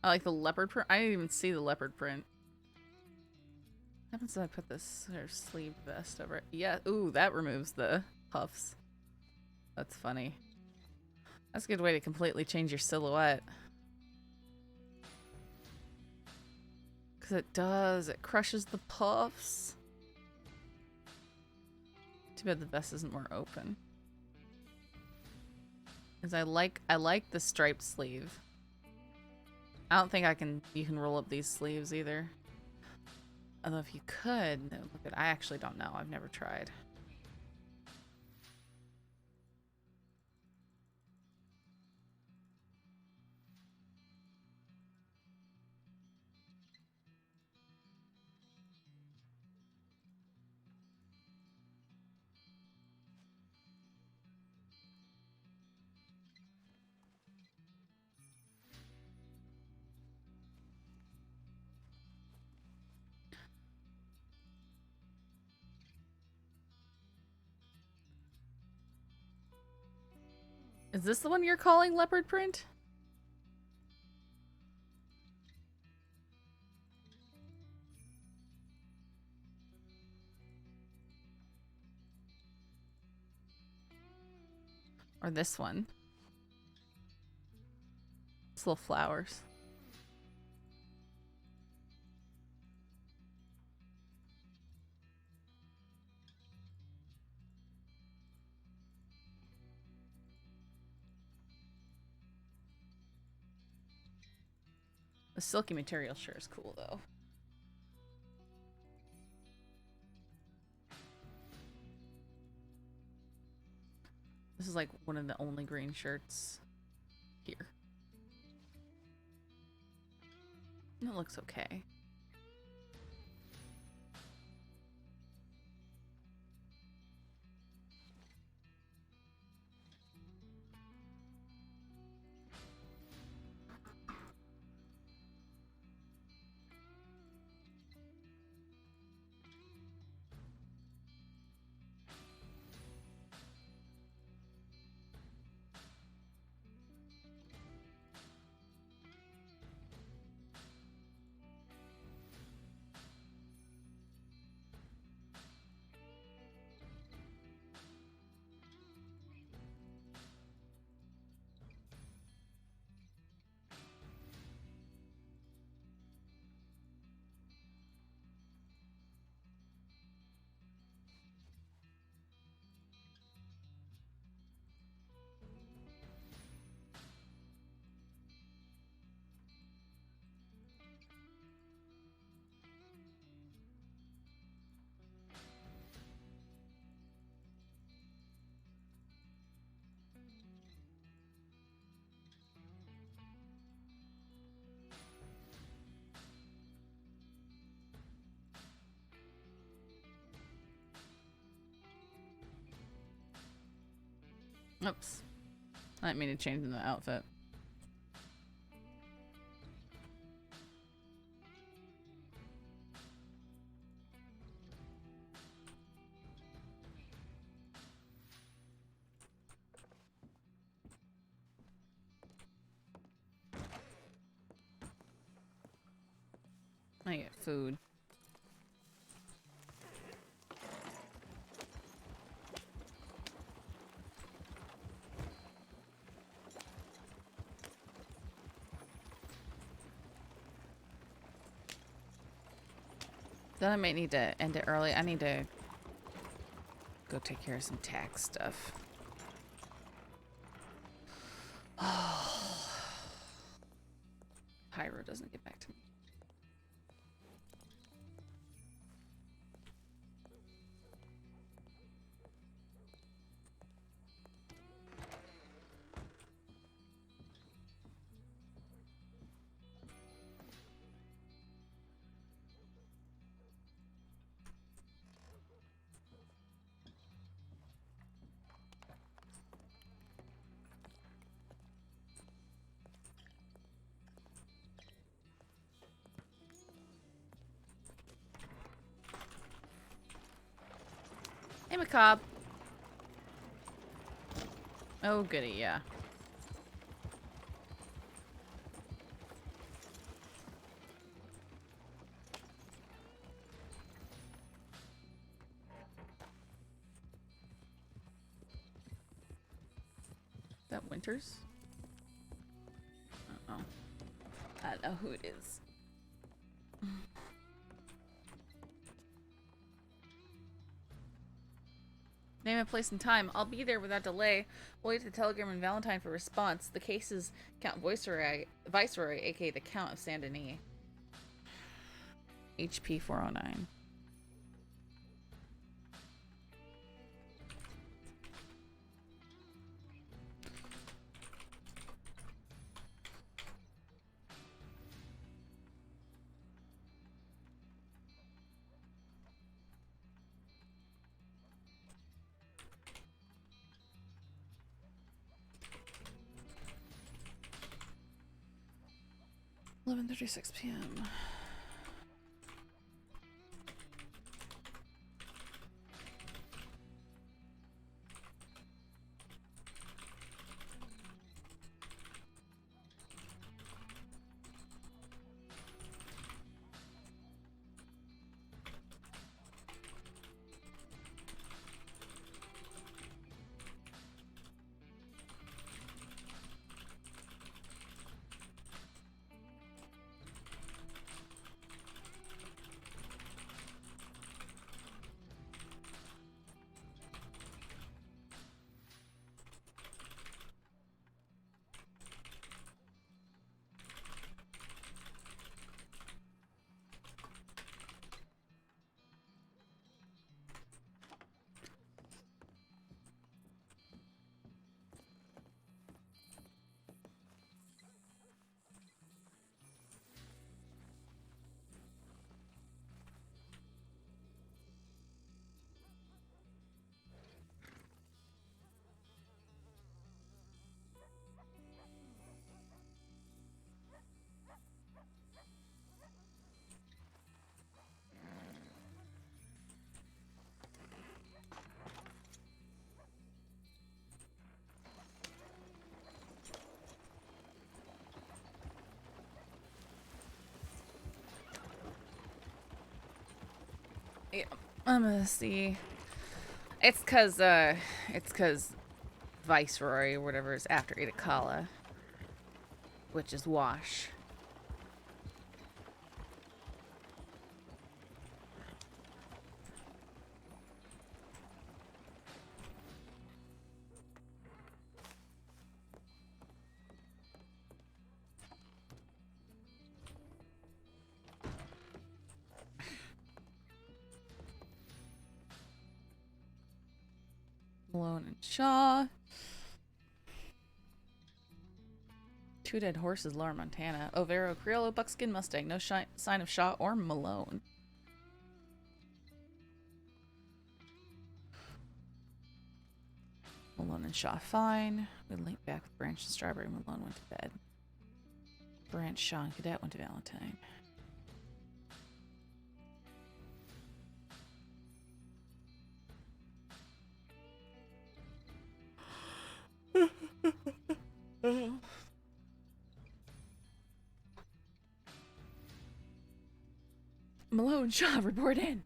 I like the leopard print. I didn't even see the leopard print. What happens if I put this sleeve vest over it? Yeah, ooh, that removes the puffs. That's funny. That's a good way to completely change your silhouette. Because it does. It crushes the puffs. Too bad the vest isn't more open. Because I like the striped sleeve. I don't think you can roll up these sleeves either. Although if you could, look at, I actually don't know. I've never tried. Is this the one you're calling leopard print? Or this one? It's little flowers. The silky material sure is cool though. This is like one of the only green shirts here. It looks okay. Oops. I didn't mean to change the outfit. I get food. Then I might need to end it early. I need to go take care of some tax stuff. Pyro doesn't get back to me. Hey, Macabre. Oh, goody, yeah. That Winters? Uh oh. I don't know who it is. Name a place and time. I'll be there without delay. Wait the Telegram and Valentine for response. The case is Count Viceroy, aka the Count of Saint Denis. HP 409. $11:36 p.m. Yeah, I'm gonna see. It's cause Viceroy or whatever is after Itakala, which is Wash. Malone and Shaw. 2 dead horses, Laura, Montana. Overo, Criollo, Buckskin, Mustang. No sign of Shaw or Malone. Malone and Shaw, fine. We linked back with Branch and Strawberry. Malone went to bed. Branch, Shaw, and Cadet went to Valentine. Malone, Shaw, report in.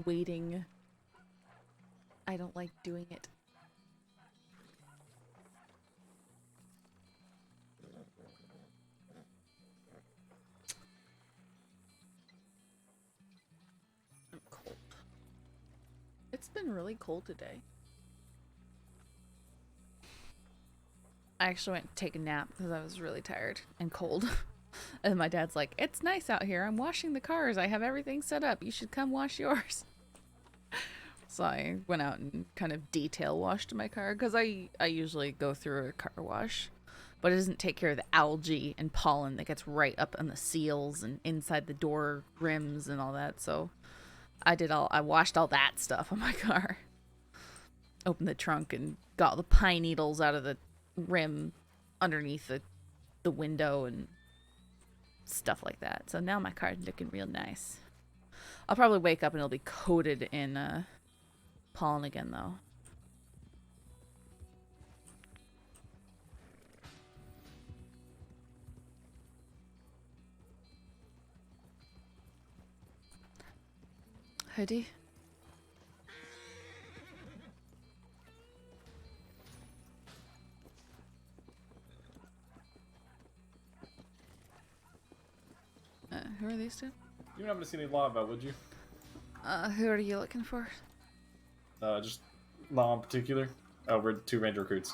waiting. I don't like doing it. I'm cold. It's been really cold today. I actually went to take a nap because I was really tired and cold. And my dad's like, "It's nice out here. I'm washing the cars. I have everything set up. You should come wash yours." So I went out and kind of detail washed my car because I usually go through a car wash, but it doesn't take care of the algae and pollen that gets right up on the seals and inside the door rims and all that. So I washed all that stuff on my car. Opened the trunk and got the pine needles out of the rim underneath the window and stuff like that. So now my car's looking real nice. I'll probably wake up and it'll be coated in pollen again though. Hoodie. Who are these two? You wouldn't happen to see any lava, would you? Who are you looking for? Just law in particular. We're 2 ranger recruits.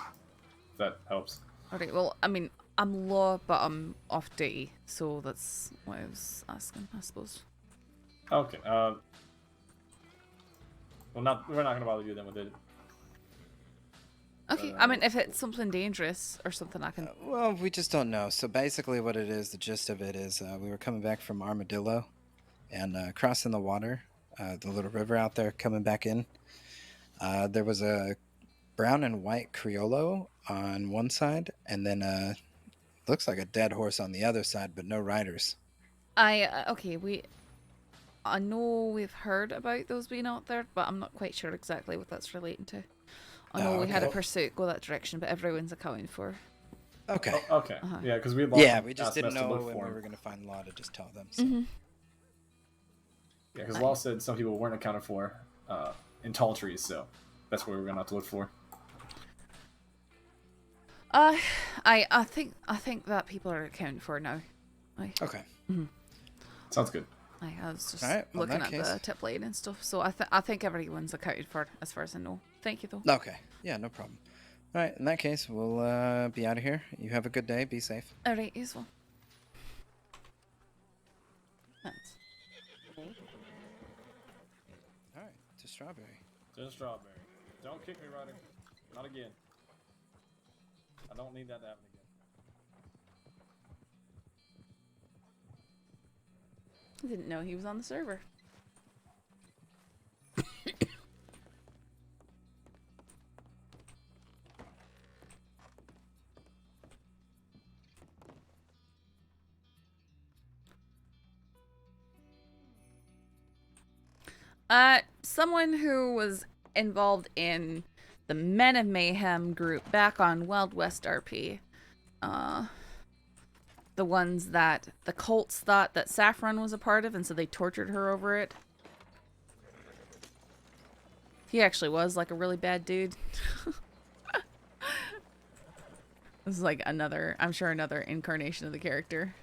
If that helps. Okay, well, I mean, I'm law, but I'm off duty, so that's why I was asking, I suppose. Okay. Well, we're not gonna bother you then with it. Okay, I mean, if it's something dangerous or something, I can. Well, we just don't know. So basically, what it is, the gist of it is, we were coming back from Armadillo, and crossing the water, the little river out there, coming back in. There was a brown and white Criollo on one side, and then looks like a dead horse on the other side, but no riders. Okay, I know we've heard about those being out there, but I'm not quite sure exactly what that's relating to. I know we had a pursuit go that direction, but everyone's accounted for. Okay. Oh, okay. Yeah, because we we just didn't know when we were going to find Law to just tell them. So. Mm-hmm. Yeah, because Law said some people weren't accounted for in tall trees, so that's what we're gonna have to look for. I think that people are accounted for now. Okay. Mm-hmm. Sounds good. I was just Alright, well, in looking that at case- the tip blade and stuff, so I think everyone's accounted for as far as I know. Thank you, though. Okay. Yeah, no problem. All right. In that case, we'll be out of here. You have a good day. Be safe. All right, you as well. Thanks. All right. To Strawberry. To strawberry. Don't kick me, Ryder. Not again. I don't need that to happen again. I didn't know he was on the server. Someone who was involved in the Men of Mayhem group back on Wild West RP. The ones that the cults thought that Saffron was a part of, and so they tortured her over it. He actually was like a really bad dude. This is like another, I'm sure another incarnation of the character.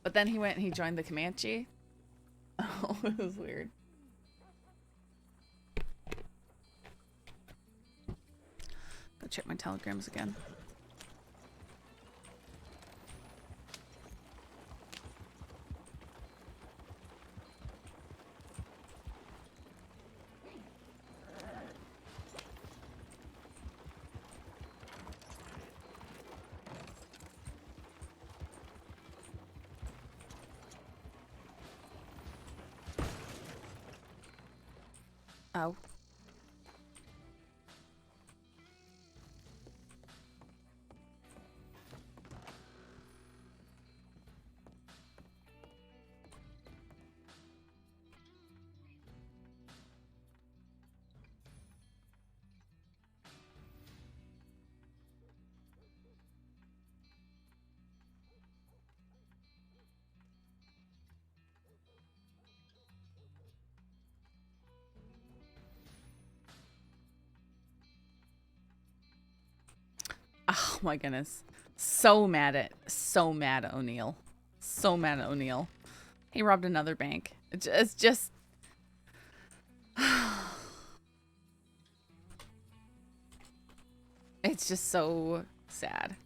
But then he went and he joined the Comanche. Oh, it was weird. Go check my telegrams again. Ow. Oh my goodness. So mad at O'Neill. So mad at O'Neill. He robbed another bank. It's just... It's just so sad.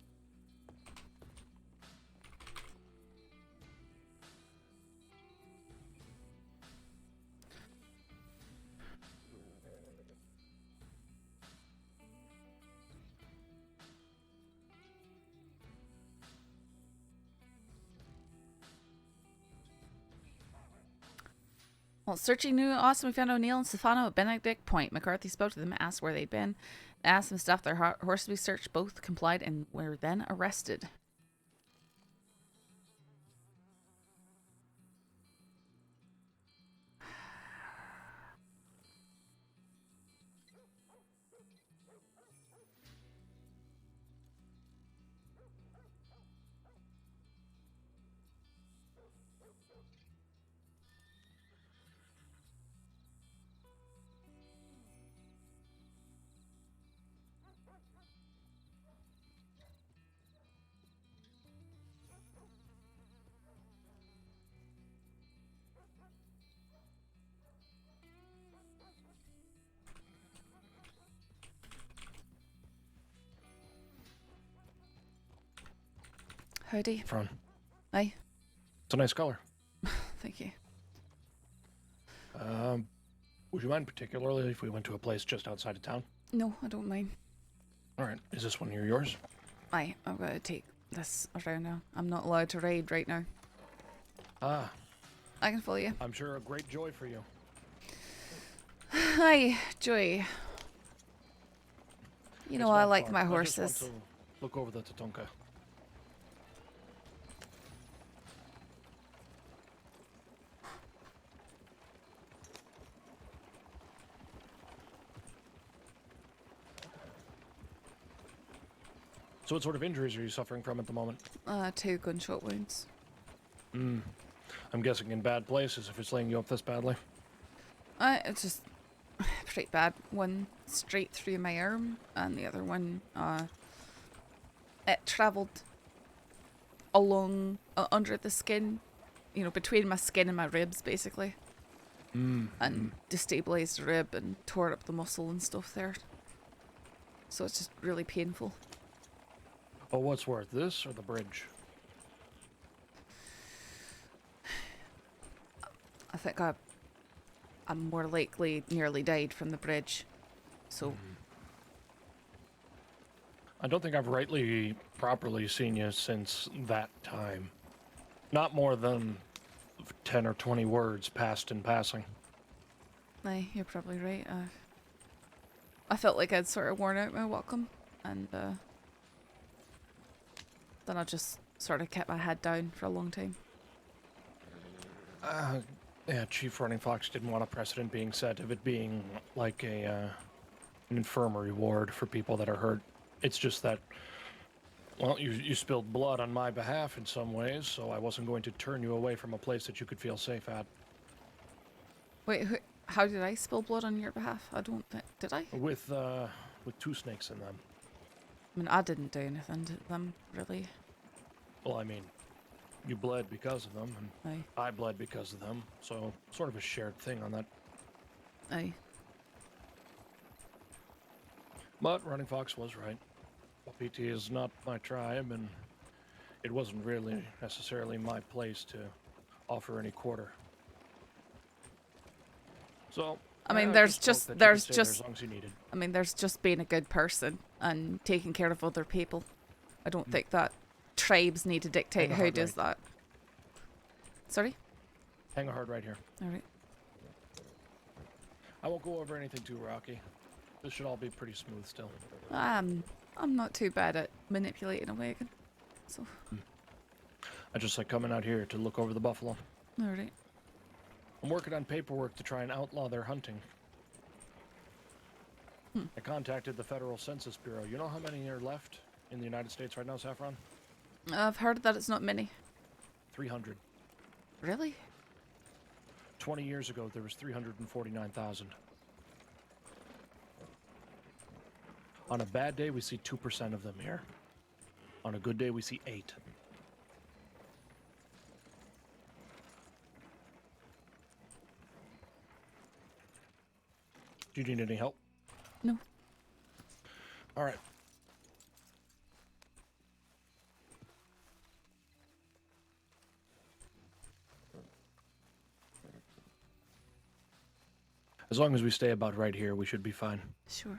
Well, searching New Austin, we found O'Neill and Stefano at Benedict Point. McCarthy spoke to them, asked where they'd been, asked them to stop their horses to be searched. Both complied and were then arrested. Howdy. Fron. Hi. It's a nice color. Thank you. Would you mind particularly if we went to a place just outside of town? No, I don't mind. All right. Is this one of yours? I'm going to take this around now. I'm not allowed to ride right now. Ah. I can follow you. I'm sure a great joy for you. Hi, Joy. You know, I like my I horses. just want to look over the Tatonka. So what sort of injuries are you suffering from at the moment? 2 gunshot wounds. I'm guessing in bad places if it's laying you up this badly. It's just pretty bad. One straight through my arm, and the other one, it travelled along under the skin, you know, between my skin and my ribs, basically. And destabilized the rib and tore up the muscle and stuff there. So it's just really painful. Oh, what's worse, this or the bridge? I think I'm more likely nearly died from the bridge. So I don't think I've rightly, properly seen you since that time. Not more than 10 or 20 words passed in passing. Aye, you're probably right. I felt like I'd sort of worn out my welcome, and then I just sort of kept my head down for a long time. Yeah, Chief Running Fox didn't want a precedent being set of it being like an infirmary ward for people that are hurt. It's just that, well, you spilled blood on my behalf in some ways, so I wasn't going to turn you away from a place that you could feel safe at. Wait, how did I spill blood on your behalf? I don't think... Did I? With 2 snakes in them. I mean, I didn't do anything to them, really. Well, I mean, you bled because of them, and Aye. I bled because of them, so sort of a shared thing on that. Aye. But Running Fox was right. PT is not my tribe, and it wasn't really necessarily my place to offer any quarter. So, I mean, I there's just just spoke that you could there's stay there just as long as you needed. I mean, there's just being a good person and taking care of other people. I don't think that tribes need to dictate Hang a who hard does right. that. Sorry? Hang a hard right here. Alright. I won't go over anything too rocky. This should all be pretty smooth still. I'm not too bad at manipulating a wagon. So, I just like coming out here to look over the buffalo. alright. I'm working on paperwork to try and outlaw their hunting. I contacted the Federal Census Bureau. You know how many are left in the United States right now, Saffron? I've heard that it's not many. 300. Really? 20 years ago, there was 349,000. On a bad day, we see 2% of them here. On a good day, we see 8. Do you need any help? No. All right. As long as we stay about right here, we should be fine. Sure.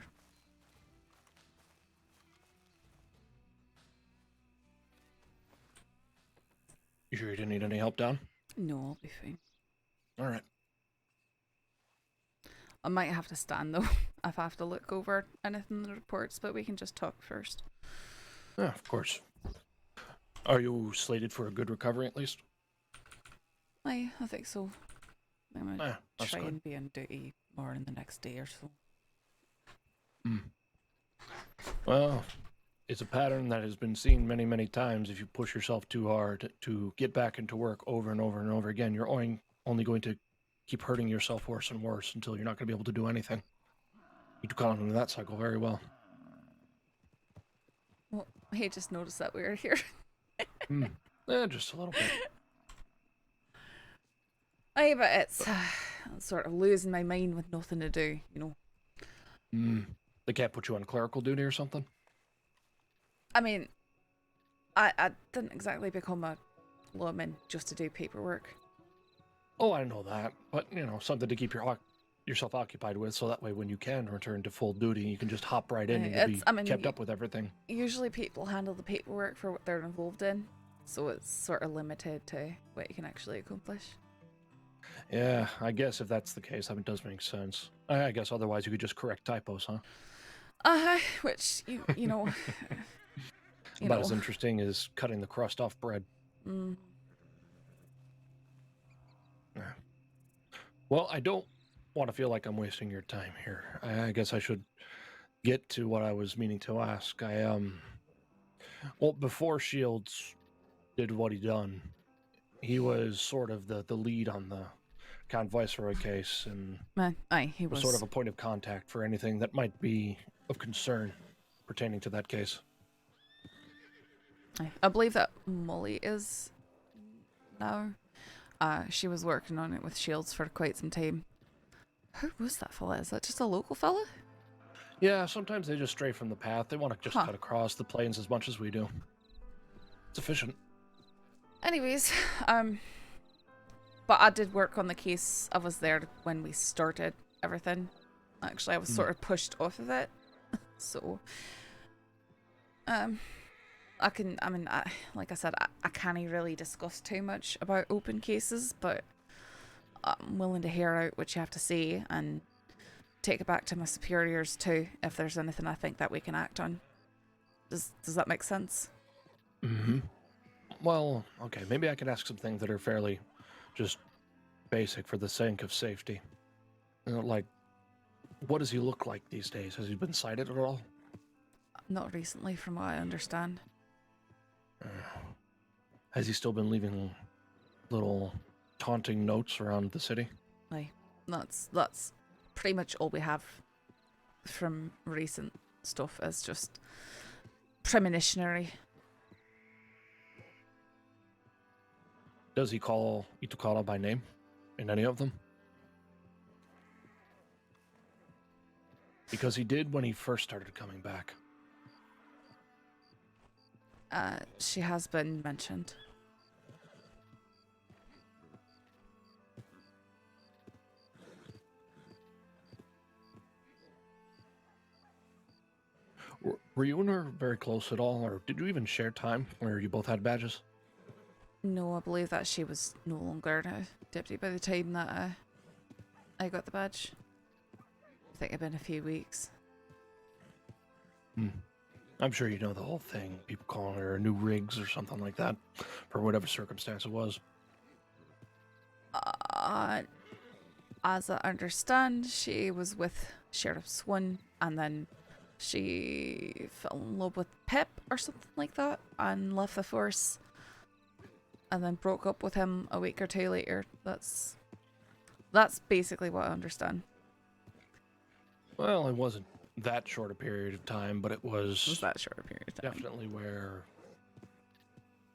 You sure you didn't need any help down? No, I'll be fine. All right. I might have to stand though if I have to look over anything in the reports, but we can just talk first. Yeah, of course. Are you slated for a good recovery at least? I think so. I'm gonna that's try good. and be on duty more in the next day or so. Well, it's a pattern that has been seen many, many times. If you push yourself too hard to get back into work over and over and over again, you're only going to keep hurting yourself worse and worse until you're not going to be able to do anything. You took on into that cycle very well. Well, I just noticed that we were here. Just a little bit. Aye, but it's sort of losing my mind with nothing to do, you know. They can't put you on clerical duty or something? I mean, I didn't exactly become a lawman just to do paperwork. Oh, I know that, but you know, something to keep yourself occupied with, so that way when you can return to full duty, you can just hop right in and be kept up with everything. Usually people handle the paperwork for what they're involved in, so it's sort of limited to what you can actually accomplish. Yeah, I guess if that's the case, that does make sense. I guess otherwise you could just correct typos, huh? Which, you know... About as interesting as cutting the crust off bread. Yeah. Well, I don't want to feel like I'm wasting your time here. I guess I should get to what I was meaning to ask. Well, before Shields did what he done, he was sort of the lead on the Count Viceroy case, and he was sort of a point of contact for anything that might be of concern pertaining to that case. I believe that Molly is now. She was working on it with Shields for quite some time. Who was that fella? Is that just a local fella? Yeah, sometimes they just stray from the path. They want to just cut across the plains as much as we do. It's efficient. Anyways, but I did work on the case. I was there when we started everything. Actually, I was sort of pushed off of it. So, like I said, I can't really discuss too much about open cases, but I'm willing to hear out what you have to say and take it back to my superiors too if there's anything I think that we can act on. Does that make sense? Well, okay, maybe I can ask some things that are fairly just basic for the sake of safety. You know, like, what does he look like these days? Has he been sighted at all? Not recently, from what I understand. Has he still been leaving little taunting notes around the city? Aye, that's pretty much all we have from recent stuff. Is just premonitionary. Does he call Itukara by name in any of them? Because he did when he first started coming back. She has been mentioned. Were you and her very close at all, or did you even share time where you both had badges? No, I believe that she was no longer a deputy by the time that I got the badge. I think it'd been a few weeks. I'm sure you know the whole thing. People calling her new rigs or something like that, for whatever circumstance it was. As I understand, she was with Sheriff Swin, and then she fell in love with Pip or something like that, and left the force, and then broke up with him a week or two later. That's basically what I understand. Well, it wasn't that short a period of time, but it was that short a period of time. Definitely where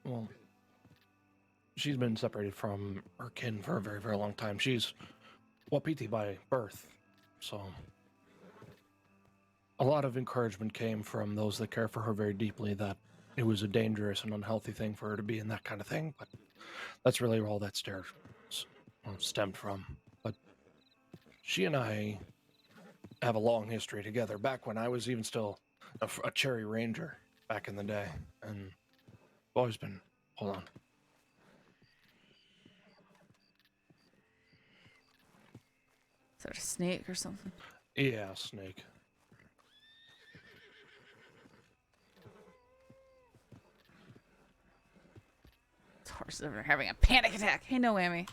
well, she's been separated from her kin for a very, very long time. She's Wapiti by birth, so a lot of encouragement came from those that care for her very deeply that it was a dangerous and unhealthy thing for her to be in that kind of thing, but that's really all that stemmed from. But she and I have a long history together, back when I was even still a Cherry Ranger back in the day, and I've always been, hold on. Is there a snake or something? Yeah, snake. This horse is over there having a panic attack. Hey, no whammy.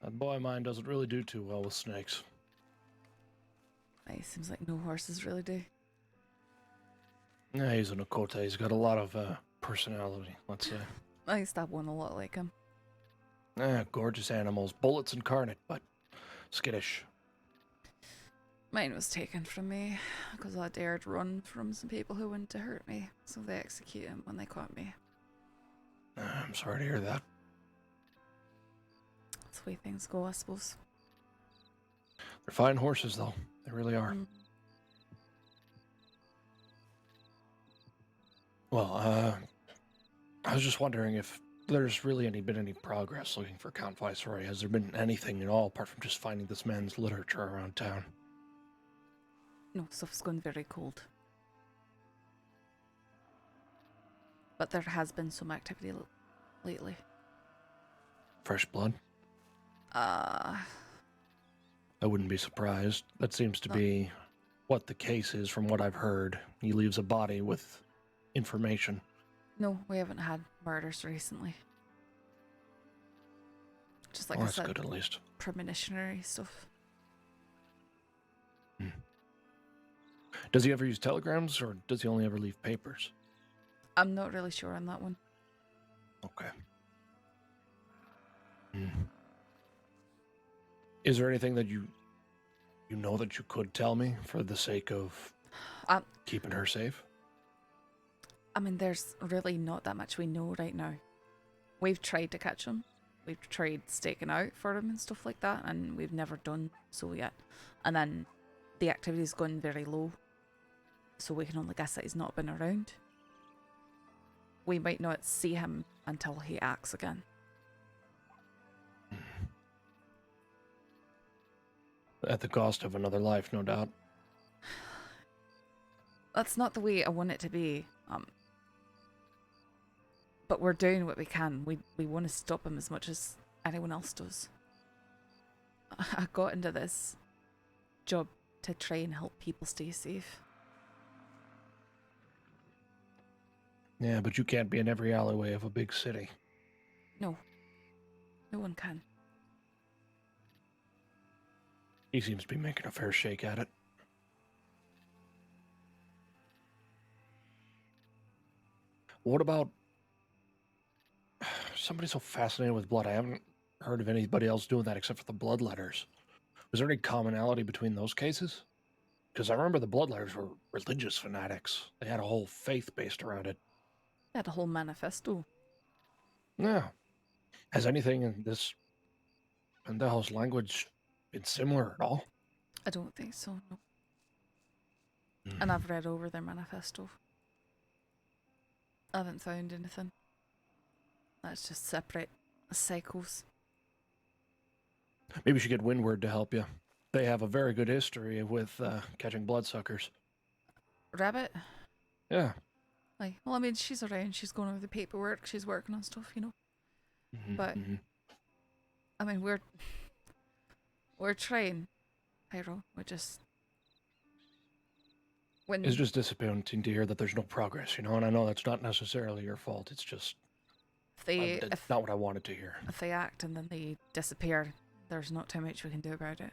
That boy of mine doesn't really do too well with snakes. It seems like no horses really do. Yeah, he's an Okota. He's got a lot of personality, let's say. I used to have one a lot like him. Gorgeous animals, bullets incarnate, but skittish. Mine was taken from me because I dared run from some people who wanted to hurt me, so they executed him when they caught me. I'm sorry to hear that. That's the way things go, I suppose. They're fine horses, though. They really are. Well, I was just wondering if there's really been any progress looking for Count Viceroy. Has there been anything at all apart from just finding this man's literature around town? No, stuff's gone very cold. But there has been some activity lately. Fresh blood? I wouldn't be surprised. That seems to be what the case is from what I've heard. He leaves a body with information. No, we haven't had murders recently. Just like I that's said, good at least. Premonitionary stuff. Does he ever use telegrams, or does he only ever leave papers? I'm not really sure on that one. Okay. Is there anything that you know that you could tell me for the sake of keeping her safe? I mean, there's really not that much we know right now. We've tried to catch him. We've tried staking out for him and stuff like that, and we've never done so yet. And then the activity's gone very low, so we can only guess that he's not been around. We might not see him until he acts again. At the cost of another life, no doubt. That's not the way I want it to be. But we're doing what we can. We want to stop him as much as anyone else does. I got into this job to try and help people stay safe. Yeah, but you can't be in every alleyway of a big city. No. No one can. He seems to be making a fair shake at it. What about somebody so fascinated with blood? I haven't heard of anybody else doing that except for the bloodletters. Was there any commonality between those cases? Because I remember the bloodletters were religious fanatics. They had a whole faith based around it. They had a whole manifesto. Yeah. Has anything in this Pendejo's language been similar at all? I don't think so, no. And I've read over their manifesto. I haven't found anything. That's just separate cycles. Maybe we should get Windward to help you. They have a very good history with catching bloodsuckers. Rabbit? Yeah. Like, well, I mean, she's around. She's going over the paperwork. She's working on stuff, you know. But I mean, we're trying, Pyro. We're just It's just disappointing to hear that there's no progress, you know. And I know that's not necessarily your fault. It's just That's not what I wanted to hear. If they act and then they disappear, there's not too much we can do about it.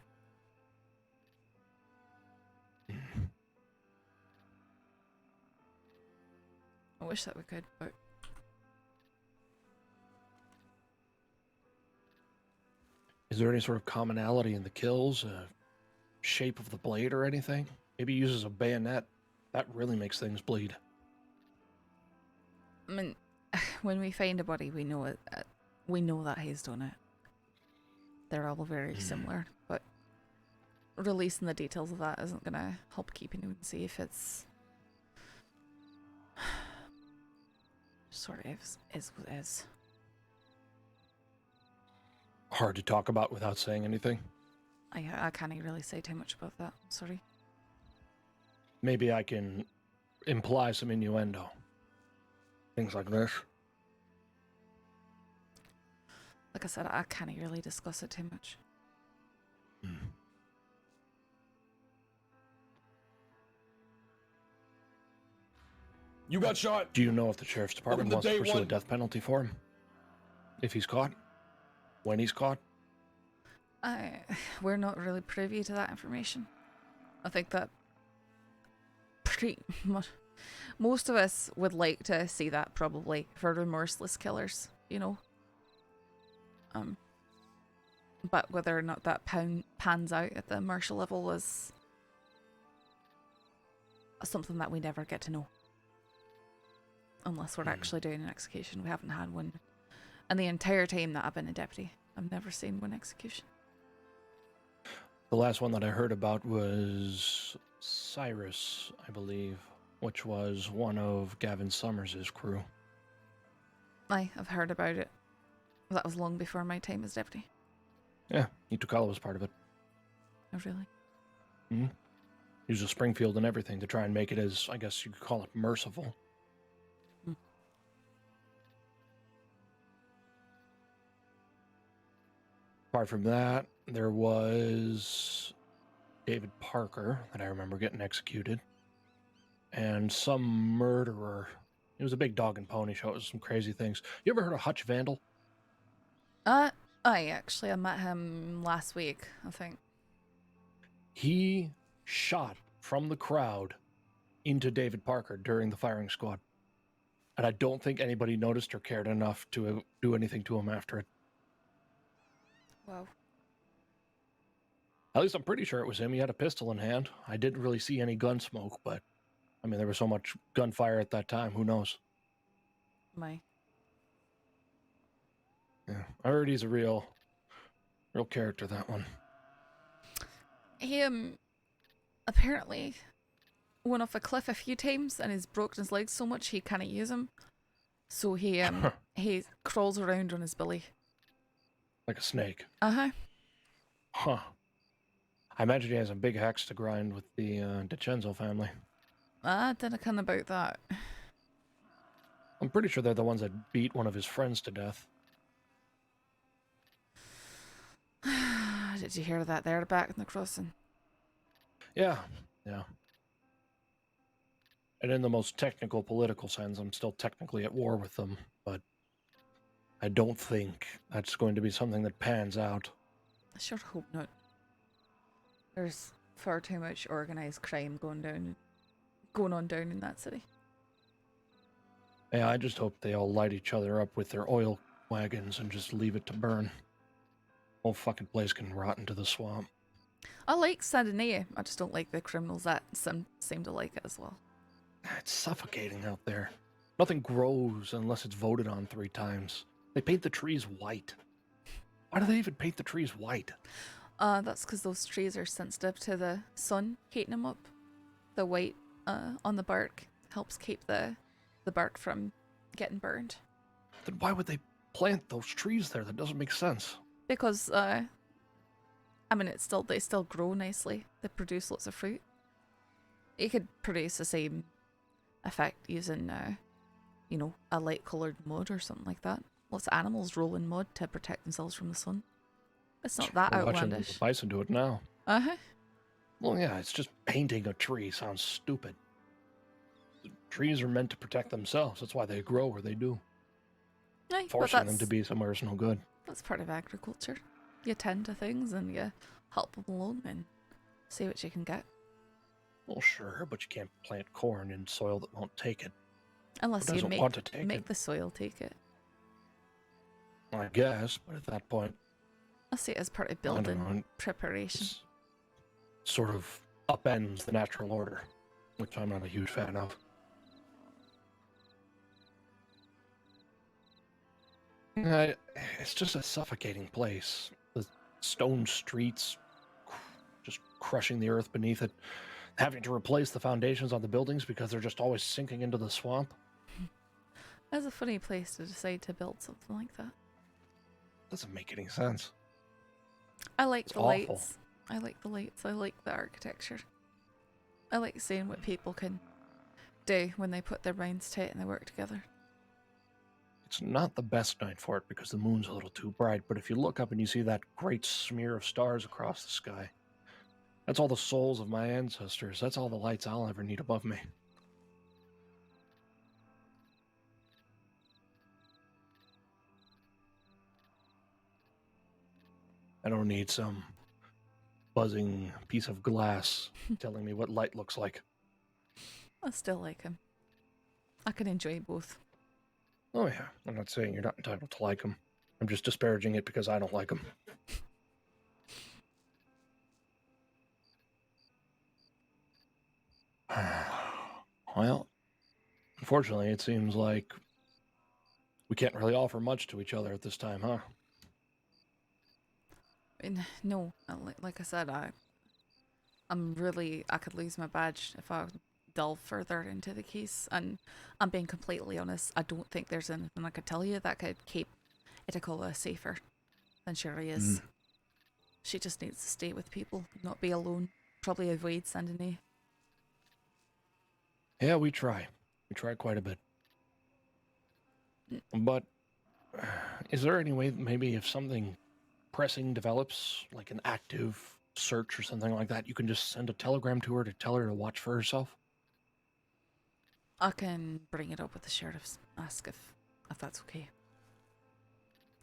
I wish that we could, but Is there any sort of commonality in the kills? Shape of the blade or anything? Maybe he uses a bayonet. That really makes things bleed. I mean, when we find a body, we know it. We know that he's done it. They're all very similar, but releasing the details of that isn't gonna help keeping you and see if it's sort of is what it is. Hard to talk about without saying anything. I can't really say too much about that. Sorry. Maybe I can imply some innuendo. Things like this. Like I said, I can't really discuss it too much. You got shot. Do you know if the sheriff's department Welcome to wants to day pursue a one. death penalty for him? If he's caught? When he's caught? We're not really privy to that information. I think that pretty much most of us would like to see that probably for remorseless killers, you know. But whether or not that pans out at the martial level is something that we never get to know. Unless we're actually doing an execution. We haven't had one. And the entire time that I've been a deputy, I've never seen one execution. The last one that I heard about was Cyrus, I believe, which was one of Gavin Summers' crew. I've heard about it. That was long before my time as deputy. Yeah, Itukala was part of it. Oh, really? Mm-hmm. Used a Springfield and everything to try and make it as, I guess you could call it, merciful. Apart from that, there was David Parker that I remember getting executed. And some murderer. It was a big dog and pony show. It was some crazy things. You ever heard of Hutch Vandal? I met him last week, I think. He shot from the crowd into David Parker during the firing squad. And I don't think anybody noticed or cared enough to do anything to him after it. Wow. At least I'm pretty sure it was him. He had a pistol in hand. I didn't really see any gun smoke, but I mean, there was so much gunfire at that time. Who knows? My. Yeah, I heard he's a real character, that one. He apparently went off a cliff a few times and he's broken his legs so much he can't use them. So he he crawls around on his belly. Like a snake. Uh-huh. Huh. I imagine he has a big axe to grind with the DiCenzo family. I don't know about that. I'm pretty sure they're the ones that beat one of his friends to death. Did you hear that there back in the crossing? Yeah. And in the most technical political sense, I'm still technically at war with them, but I don't think that's going to be something that pans out. I sure hope not. There's far too much organized crime going on down in that city. Yeah, I just hope they all light each other up with their oil wagons and just leave it to burn. Whole fucking place can rot into the swamp. I like Sardinia. I just don't like the criminals that seem to like it as well. It's suffocating out there. Nothing grows unless it's voted on 3 times. They paint the trees white. Why do they even paint the trees white? That's because those trees are sensitive to the sun heating them up. The white on the bark helps keep the bark from getting burned. Then why would they plant those trees there? That doesn't make sense. Because I mean, they still grow nicely. They produce lots of fruit. You could produce the same effect using a light coloured mud or something like that. Lots of animals roll in mud to protect themselves from the sun. It's not that We're watching outlandish. the bison do it now. Uh-huh. Well, yeah, it's just painting a tree sounds stupid. The trees are meant to protect themselves. That's why they grow where they do. Aye, but Forcing them that's- to be somewhere is no good. That's part of agriculture. You tend to things and you help them along and see what you can get. Well, sure, but you can't plant corn in soil that won't take it. Unless Who you doesn't want to take make it? the soil take it. I guess, but at that point, I see it as part of I don't building know, preparation. sort of upends the natural order, which I'm not a huge fan of. It's just a suffocating place. The stone streets just crushing the earth beneath it. Having to replace the foundations on the buildings because they're just always sinking into the swamp. That's a funny place to decide to build something like that. Doesn't make any sense. I like It's the awful. lights. I like the lights. I like the architecture. I like seeing what people can do when they put their minds to it and they work together. It's not the best night for it because the moon's a little too bright, but if you look up and you see that great smear of stars across the sky, that's all the souls of my ancestors. That's all the lights I'll ever need above me. I don't need some buzzing piece of glass telling me what light looks like. I still like him. I can enjoy both. Oh yeah, I'm not saying you're not entitled to like them. I'm just disparaging it because I don't like them. Well, unfortunately, it seems like we can't really offer much to each other at this time, huh? No, like I said, I could lose my badge if I delve further into the case, and I'm being completely honest, I don't think there's anything I could tell you that could keep Itacola safer than she already is. She just needs to stay with people, not be alone, probably avoid Saint-Denis. Yeah, we try. We try quite a bit. But is there any way that maybe if something pressing develops, like an active search or something like that, you can just send a telegram to her to tell her to watch for herself? I can bring it up with the sheriffs, ask if that's okay.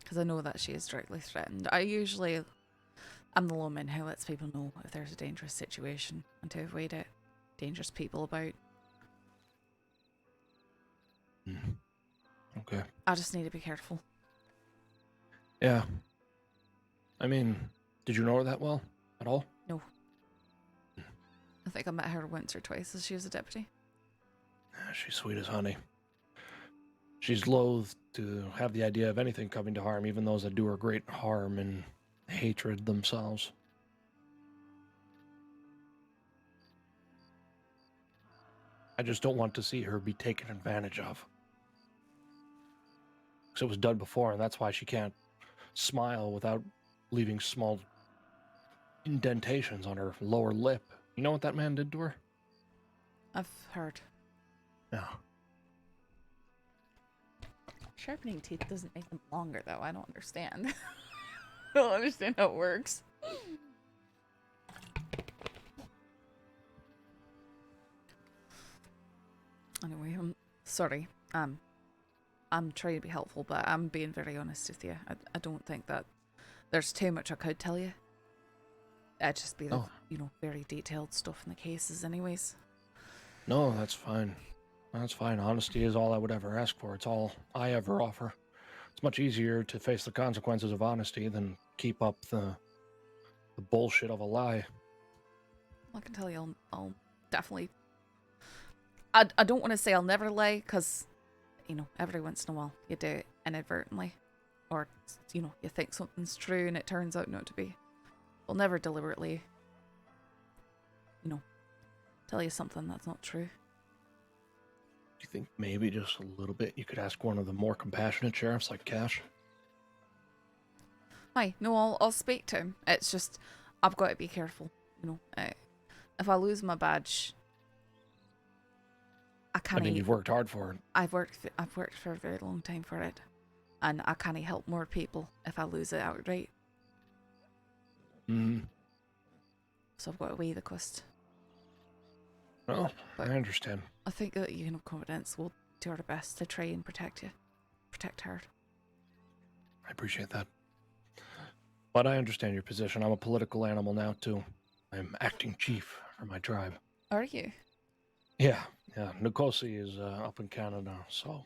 Because I know that she is directly threatened. I'm the woman who lets people know if there's a dangerous situation and to avoid it. Dangerous people about. Okay. I just need to be careful. Yeah. I mean, did you know her that well at all? No. I think I met her once or twice as she was a deputy. She's sweet as honey. She's loath to have the idea of anything coming to harm, even those that do her great harm and hatred themselves. I just don't want to see her be taken advantage of. Because it was done before, and that's why she can't smile without leaving small indentations on her lower lip. You know what that man did to her? I've heard. Yeah. Sharpening teeth doesn't make them longer, though. I don't understand. I don't understand how it works. Anyway, I'm sorry. I'm trying to be helpful, but I'm being very honest with you. I don't think that there's too much I could tell you. It'd just be the, very detailed stuff in the cases anyways. No, that's fine. That's fine. Honesty is all I would ever ask for. It's all I ever offer. It's much easier to face the consequences of honesty than keep up the bullshit of a lie. I can tell you I'll definitely... I don't want to say I'll never lie, because, every once in a while you do it inadvertently. Or, you think something's true and it turns out not to be. I'll never deliberately, tell you something that's not true. Do you think maybe just a little bit you could ask one of the more compassionate sheriffs like Cash? Hi, no, I'll speak to him. It's just, I've got to be careful, if I lose my badge, I can't... I mean, you've worked hard for it. I've worked for a very long time for it, and I can't help more people if I lose it outright. So I've got to weigh the cost. Oh, I understand. I think that you can have confidence. We'll do our best to try and protect you. Protect her. appreciate that. But I understand your position. I'm a political animal now, too. I'm acting chief for my tribe. Are you? Yeah. Nkosi is up in Canada, so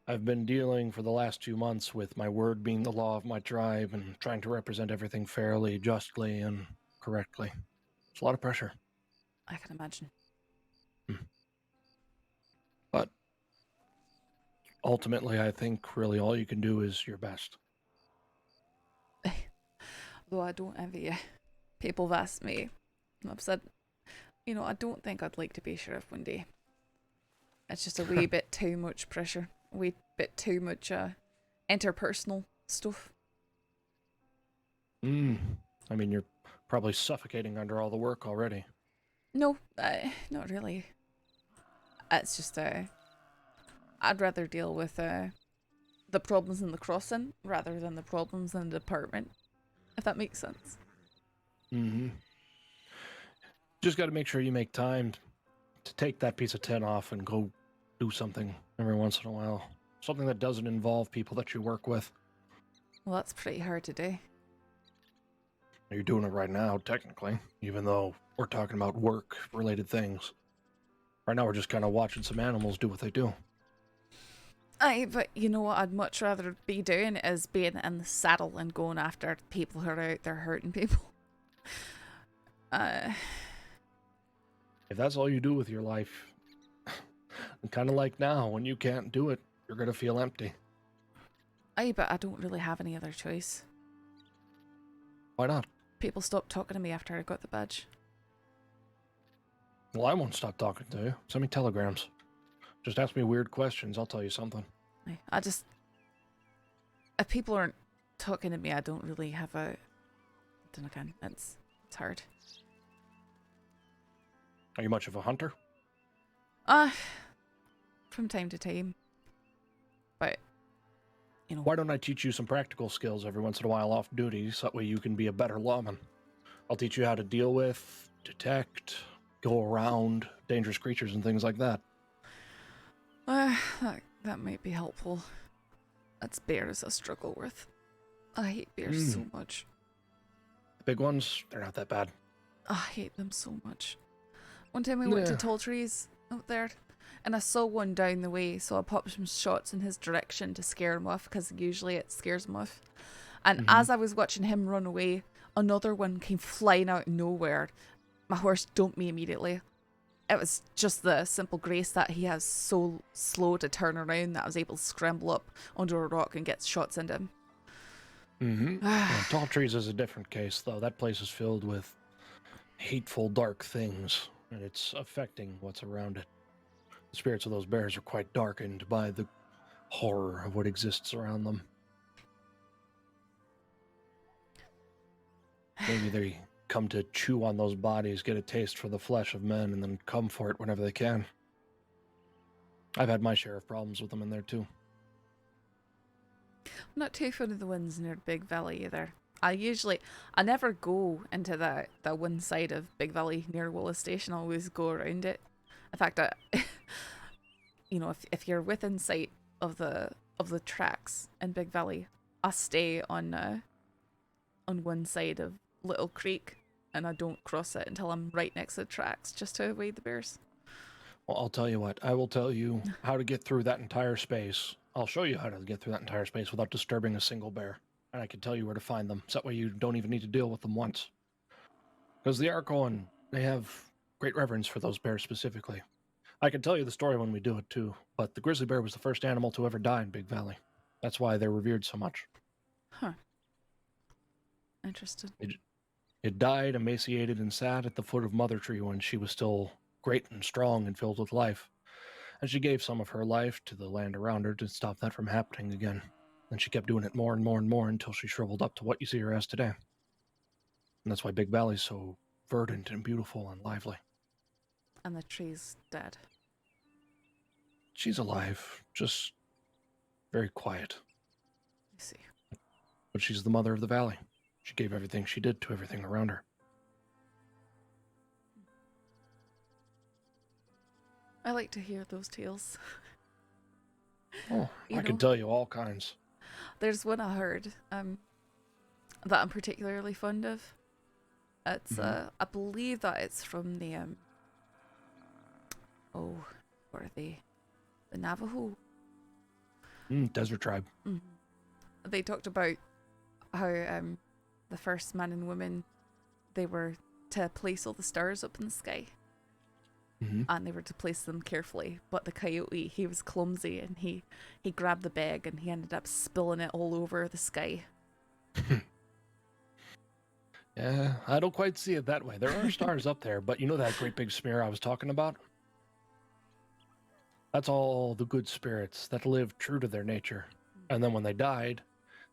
I've been dealing for the last 2 months with my word being the law of my tribe and trying to represent everything fairly, justly, and correctly. It's a lot of pressure. I can imagine. But ultimately, I think really all you can do is your best. Though I don't envy you. People have asked me, and I've said, I don't think I'd like to be sheriff one day. It's just a wee bit too much pressure. A wee bit too much interpersonal stuff. I mean, you're probably suffocating under all the work already. No, not really. It's just, I'd rather deal with the problems in the crossing rather than the problems in the department, if that makes sense. Just got to make sure you make time to take that piece of tin off and go do something every once in a while. Something that doesn't involve people that you work with. Well, that's pretty hard to do. You're doing it right now, technically, even though we're talking about work-related things. Right now, we're just kind of watching some animals do what they do. Aye, but you know what I'd much rather be doing is being in the saddle and going after people who are out there hurting people. If that's all you do with your life, kind of like now, when you can't do it, you're going to feel empty. Aye, but I don't really have any other choice. Why not? People stopped talking to me after I got the badge. Well, I won't stop talking to you. Send me telegrams. Just ask me weird questions. I'll tell you something. If people aren't talking to me, I don't really have a... Then again, it's hard. Are you much of a hunter? From time to time. But, Why don't I teach you some practical skills every once in a while off duty, so that way you can be a better lawman? I'll teach you how to deal with, detect, go around dangerous creatures and things like that. That might be helpful. That's bears I struggle with. I hate bears so much. The big ones, they're not that bad. I hate them so much. One time I went to Tall Trees out there, and I saw one down the way, so I popped some shots in his direction to scare him off, because usually it scares him off. And as I was watching him run away, another one came flying out of nowhere. My horse dumped me immediately. It was just the simple grace that he has so slow to turn around that I was able to scramble up under a rock and get shots into him. Tall Trees is a different case, though. That place is filled with hateful, dark things, and it's affecting what's around it. The spirits of those bears are quite darkened by the horror of what exists around them. Maybe they come to chew on those bodies, get a taste for the flesh of men, and then come for it whenever they can. I've had my share of problems with them in there, too. I'm not too fond of the ones near Big Valley either. I never go into that one side of Big Valley near Willis Station. I always go around it. In fact, if you're within sight of the tracks in Big Valley, I stay on one side of Little Creek, and I don't cross it until I'm right next to the tracks, just to avoid the bears. Well, I'll tell you what. I will tell you how to get through that entire space. I'll show you how to get through that entire space without disturbing a single bear. And I can tell you where to find them, so that way you don't even need to deal with them once. Because the Arcoan, they have great reverence for those bears specifically. I can tell you the story when we do it too, but the grizzly bear was the first animal to ever die in Big Valley. That's why they're revered so much. Huh. Interesting. It died emaciated and sat at the foot of Mother Tree when she was still great and strong and filled with life. And she gave some of her life to the land around her to stop that from happening again. And she kept doing it more and more and more until she shriveled up to what you see her as today. And that's why Big Valley's so verdant and beautiful and lively. And the tree's dead. She's alive, just very quiet. I see. But she's the mother of the valley. She gave everything she did to everything around her. I like to hear those tales. Oh, I can tell you all kinds. There's one I heard that I'm particularly fond of. It's I believe that it's from the what are they? The Navajo. Desert tribe. They talked about how the first man and woman, they were to place all the stars up in the sky. And they were to place them carefully, but the coyote, he was clumsy, and he grabbed the bag and he ended up spilling it all over the sky. Yeah, I don't quite see it that way. There are stars up there, but you know that great big smear I was talking about? That's all the good spirits that lived true to their nature. And then when they died,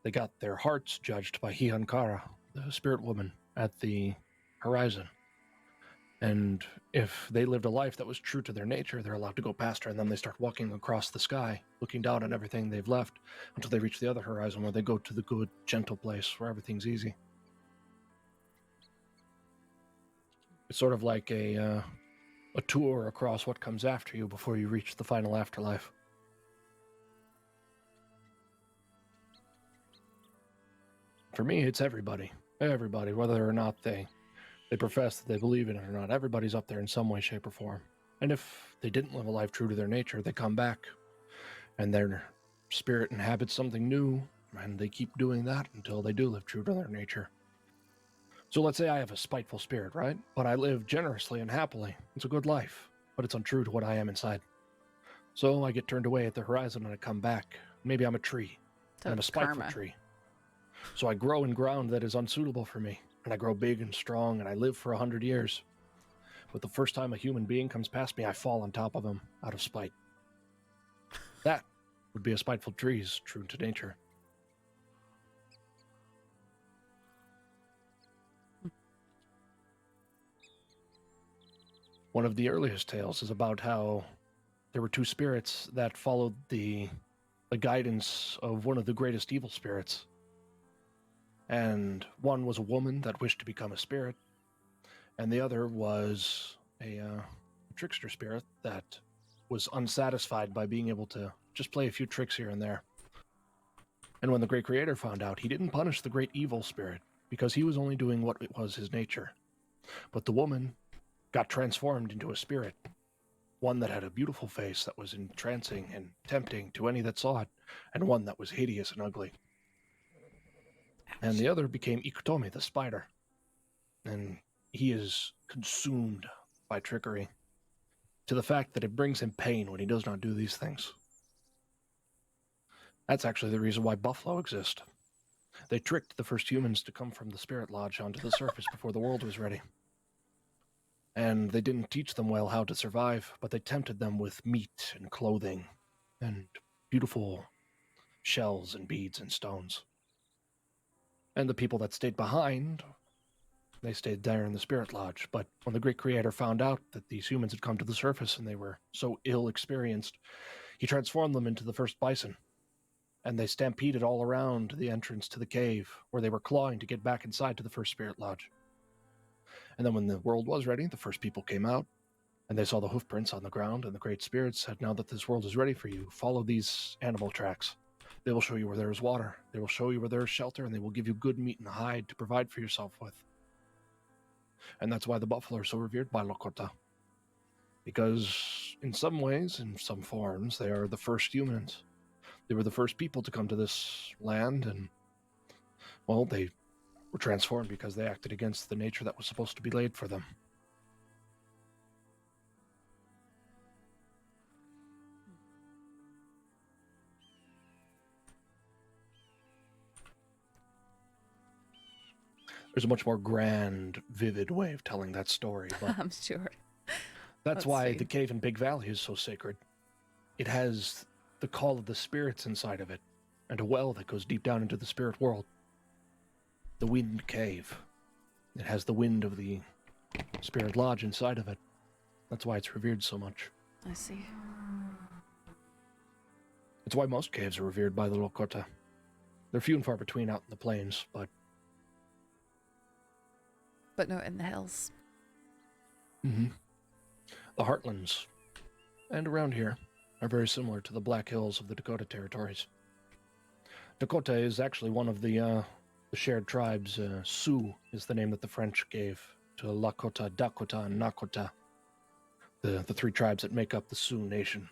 they got their hearts judged by Hiankara, the spirit woman, at the horizon. And if they lived a life that was true to their nature, they're allowed to go past her, and then they start walking across the sky, looking down on everything they've left, until they reach the other horizon, where they go to the good, gentle place where everything's easy. It's sort of like a tour across what comes after you before you reach the final afterlife. For me, it's everybody. Everybody, whether or not they profess that they believe in it or not. Everybody's up there in some way, shape, or form. And if they didn't live a life true to their nature, they come back, and their spirit inhabits something new, and they keep doing that until they do live true to their nature. So let's say I have a spiteful spirit, right? But I live generously and happily. It's a good life, but it's untrue to what I am inside. So I get turned away at the horizon and I come back. Maybe I'm a tree. So I'm a it's spiteful karma. tree. So I grow in ground that is unsuitable for me. And I grow big and strong, and I live for 100 years. But the first time a human being comes past me, I fall on top of him out of spite. That would be a spiteful tree's true to nature. One of the earliest tales is about how there were two spirits that followed the guidance of one of the greatest evil spirits. And one was a woman that wished to become a spirit, and the other was a trickster spirit that was unsatisfied by being able to just play a few tricks here and there. And when the great creator found out, he didn't punish the great evil spirit, because he was only doing what it was his nature. But the woman got transformed into a spirit, one that had a beautiful face that was entrancing and tempting to any that saw it, and one that was hideous and ugly. And the other became Ikutomi, the spider. And he is consumed by trickery, to the fact that it brings him pain when he does not do these things. That's actually the reason why buffalo exist. They tricked the first humans to come from the spirit lodge onto the surface before the world was ready. And they didn't teach them well how to survive, but they tempted them with meat and clothing and beautiful shells and beads and stones. And the people that stayed behind, they stayed there in the spirit lodge. But when the great creator found out that these humans had come to the surface and they were so ill-experienced, he transformed them into the first bison. And they stampeded all around the entrance to the cave, where they were clawing to get back inside to the first spirit lodge. And then when the world was ready, the first people came out, and they saw the hoof prints on the ground, and the great spirit said, "Now that this world is ready for you, follow these animal tracks. They will show you where there is water. They will show you where there is shelter, and they will give you good meat and hide to provide for yourself with." And that's why the buffalo are so revered by Lakota. Because in some ways, in some forms, they are the first humans. They were the first people to come to this land, and, well, they were transformed because they acted against the nature that was supposed to be laid for them. There's a much more grand, vivid way of telling that story, but I'm sure. that's Let's why see. the cave in Big Valley is so sacred. It has the call of the spirits inside of it, and a well that goes deep down into the spirit world. The Wind Cave. It has the wind of the spirit lodge inside of it. That's why it's revered so much. I see. It's why most caves are revered by the Lakota. They're few and far between out in the plains, but not in the hills. the heartlands, and around here, are very similar to the Black Hills of the Dakota Territories. Dakota is actually one of the shared tribes. Sioux is the name that the French gave to Lakota, Dakota, and Nakota, the three tribes that make up the Sioux Nation.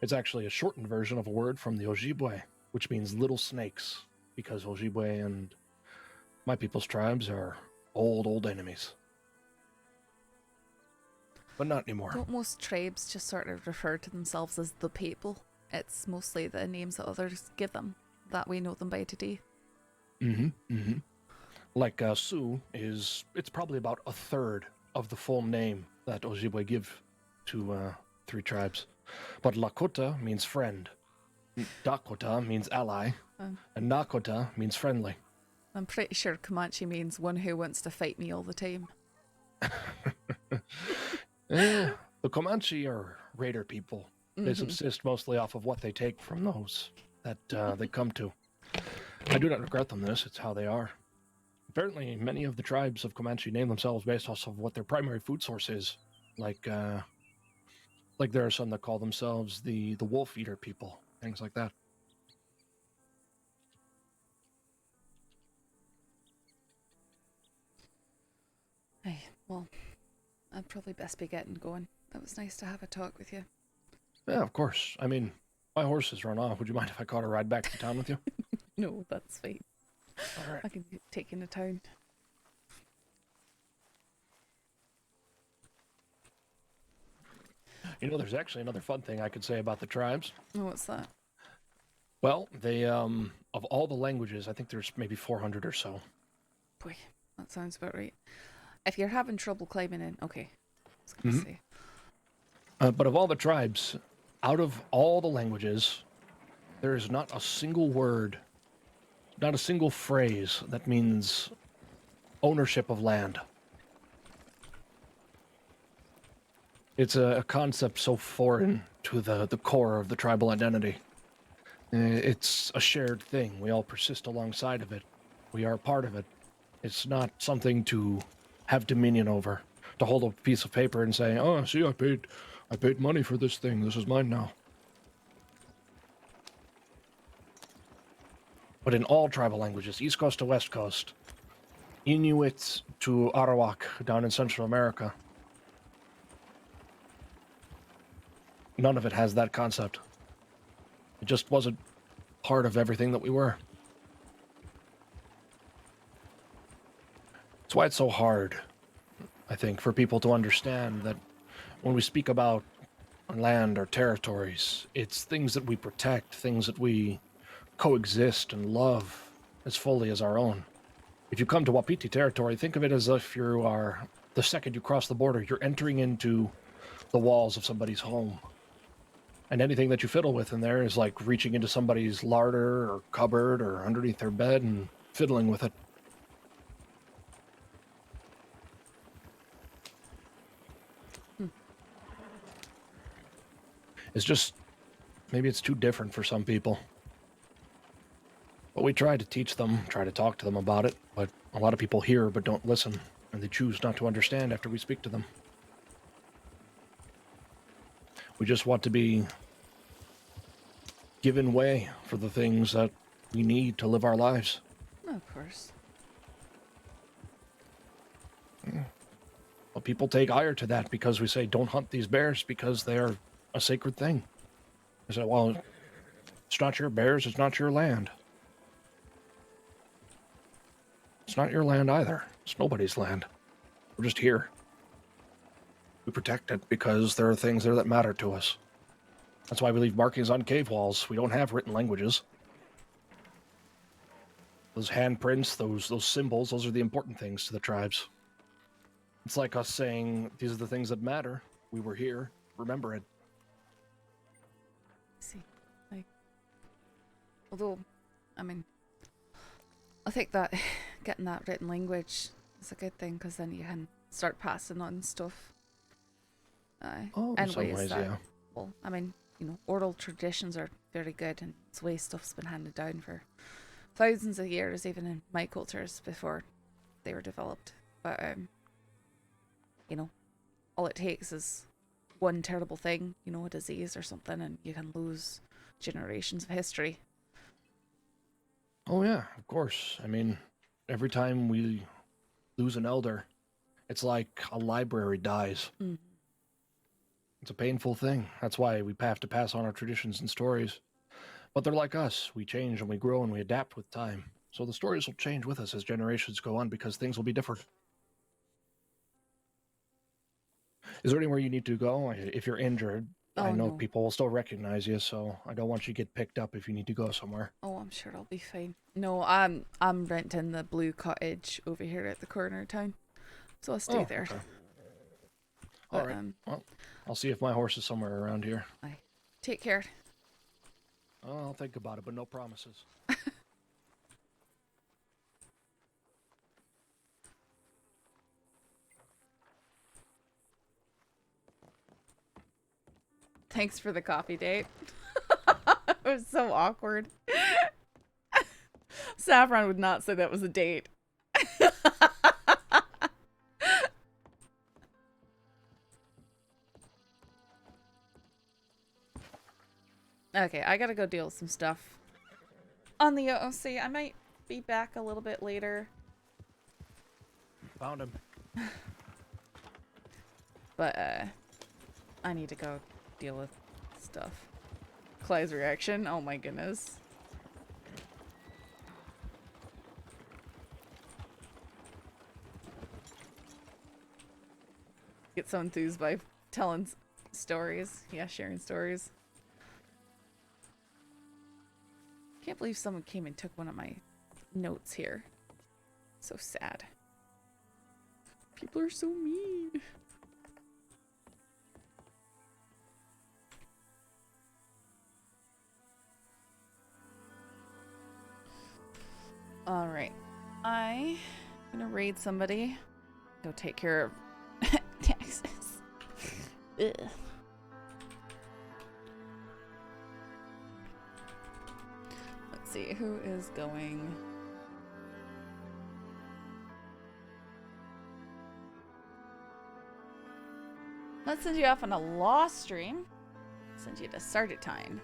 It's actually a shortened version of a word from the Ojibwe, which means little snakes, because Ojibwe and my people's tribes are old enemies. But not anymore. Don't most tribes just sort of refer to themselves as the people? It's mostly the names that others give them that we know them by today. Like Sioux it's probably about a third of the full name that Ojibwe give to three tribes. But Lakota means friend, Dakota means ally, and Nakota means friendly. I'm pretty sure Comanche means one who wants to fight me all the time. The Comanche are raider people. They subsist mostly off of what they take from those that they come to. I do not regret them this, it's how they are. Apparently, many of the tribes of Comanche name themselves based off of what their primary food source is. Like there are some that call themselves the wolf eater people, things like that. Hey, well, I'd probably best be getting going. It was nice to have a talk with you. Yeah, of course. I mean, my horse has run off. Would you mind if I caught a ride back to town with you? No, that's fine. All right. I can take you to town. You know, there's actually another fun thing I could say about the tribes. Oh, what's that? Well, they, of all the languages, I think there's maybe 400 or so. Boy, that sounds about right. If you're having trouble climbing in, okay. I was gonna say. But of all the tribes, out of all the languages, there is not a single word, not a single phrase that means ownership of land. It's a concept so foreign to the core of the tribal identity. It's a shared thing. We all persist alongside of it. We are a part of it. It's not something to have dominion over, to hold a piece of paper and say, oh, see, I paid money for this thing. This is mine now. But in all tribal languages, East Coast to West Coast, Inuit to Arawak down in Central America, none of it has that concept. It just wasn't part of everything that we were. That's why it's so hard, I think, for people to understand that when we speak about land or territories, it's things that we protect, things that we coexist and love as fully as our own. If you come to Wapiti territory, think of it as if you are, the second you cross the border, you're entering into the walls of somebody's home. And anything that you fiddle with in there is like reaching into somebody's larder or cupboard or underneath their bed and fiddling with it. It's just, maybe it's too different for some people. But we try to teach them, try to talk to them about it, but a lot of people hear but don't listen, and they choose not to understand after we speak to them. We just want to be given way for the things that we need to live our lives. Of course. Well, people take ire to that because we say don't hunt these bears because they are a sacred thing. I say, well, it's not your bears, it's not your land. It's not your land either. It's nobody's land. We're just here. We protect it because there are things there that matter to us. That's why we leave markings on cave walls. We don't have written languages. Those handprints, those symbols, those are the important things to the tribes. It's like us saying, these are the things that matter. We were here. Remember it. See, although, I mean, I think that getting that written language is a good thing because then you can start passing on stuff. In some ways, yeah. Well, I mean, you know, oral traditions are very good, and it's the way stuff's been handed down for thousands of years, even in my cultures before they were developed. But you know, all it takes is one terrible thing, you know, a disease or something, and you can lose generations of history. Oh yeah, of course. I mean, every time we lose an elder, it's like a library dies. Mm. It's a painful thing. That's why we have to pass on our traditions and stories. But they're like us. We change and we grow and we adapt with time. So the stories will change with us as generations go on because things will be different. Is there anywhere you need to go? If you're injured, I know no. people will still recognize you, so I don't want you to get picked up if you need to go somewhere. Oh, I'm sure I'll be fine. No, I'm renting the blue cottage over here at the corner of town, so I'll stay there. Okay. But, All right. Well, I'll see if my horse is somewhere around here. Aye. Take care. Oh, I'll think about it, but no promises. Thanks for the coffee date. It was so awkward. Saffron would not say that was a date. Okay, I gotta go deal with some stuff on the OOC. I might be back a little bit later. Found him. But, I need to go deal with stuff. Clyde's reaction, oh my goodness. Get so enthused by telling stories. Yeah, sharing stories. Can't believe someone came and took one of my notes here. So sad. People are so mean. Alright. I'm gonna raid somebody. Go take care of taxes. Ugh. Let's see, who is going? Let's send you off on a law stream. Send you to Sartatine.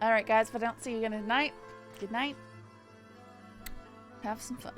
Alright guys, if I don't see you again tonight, good night. Have some fun.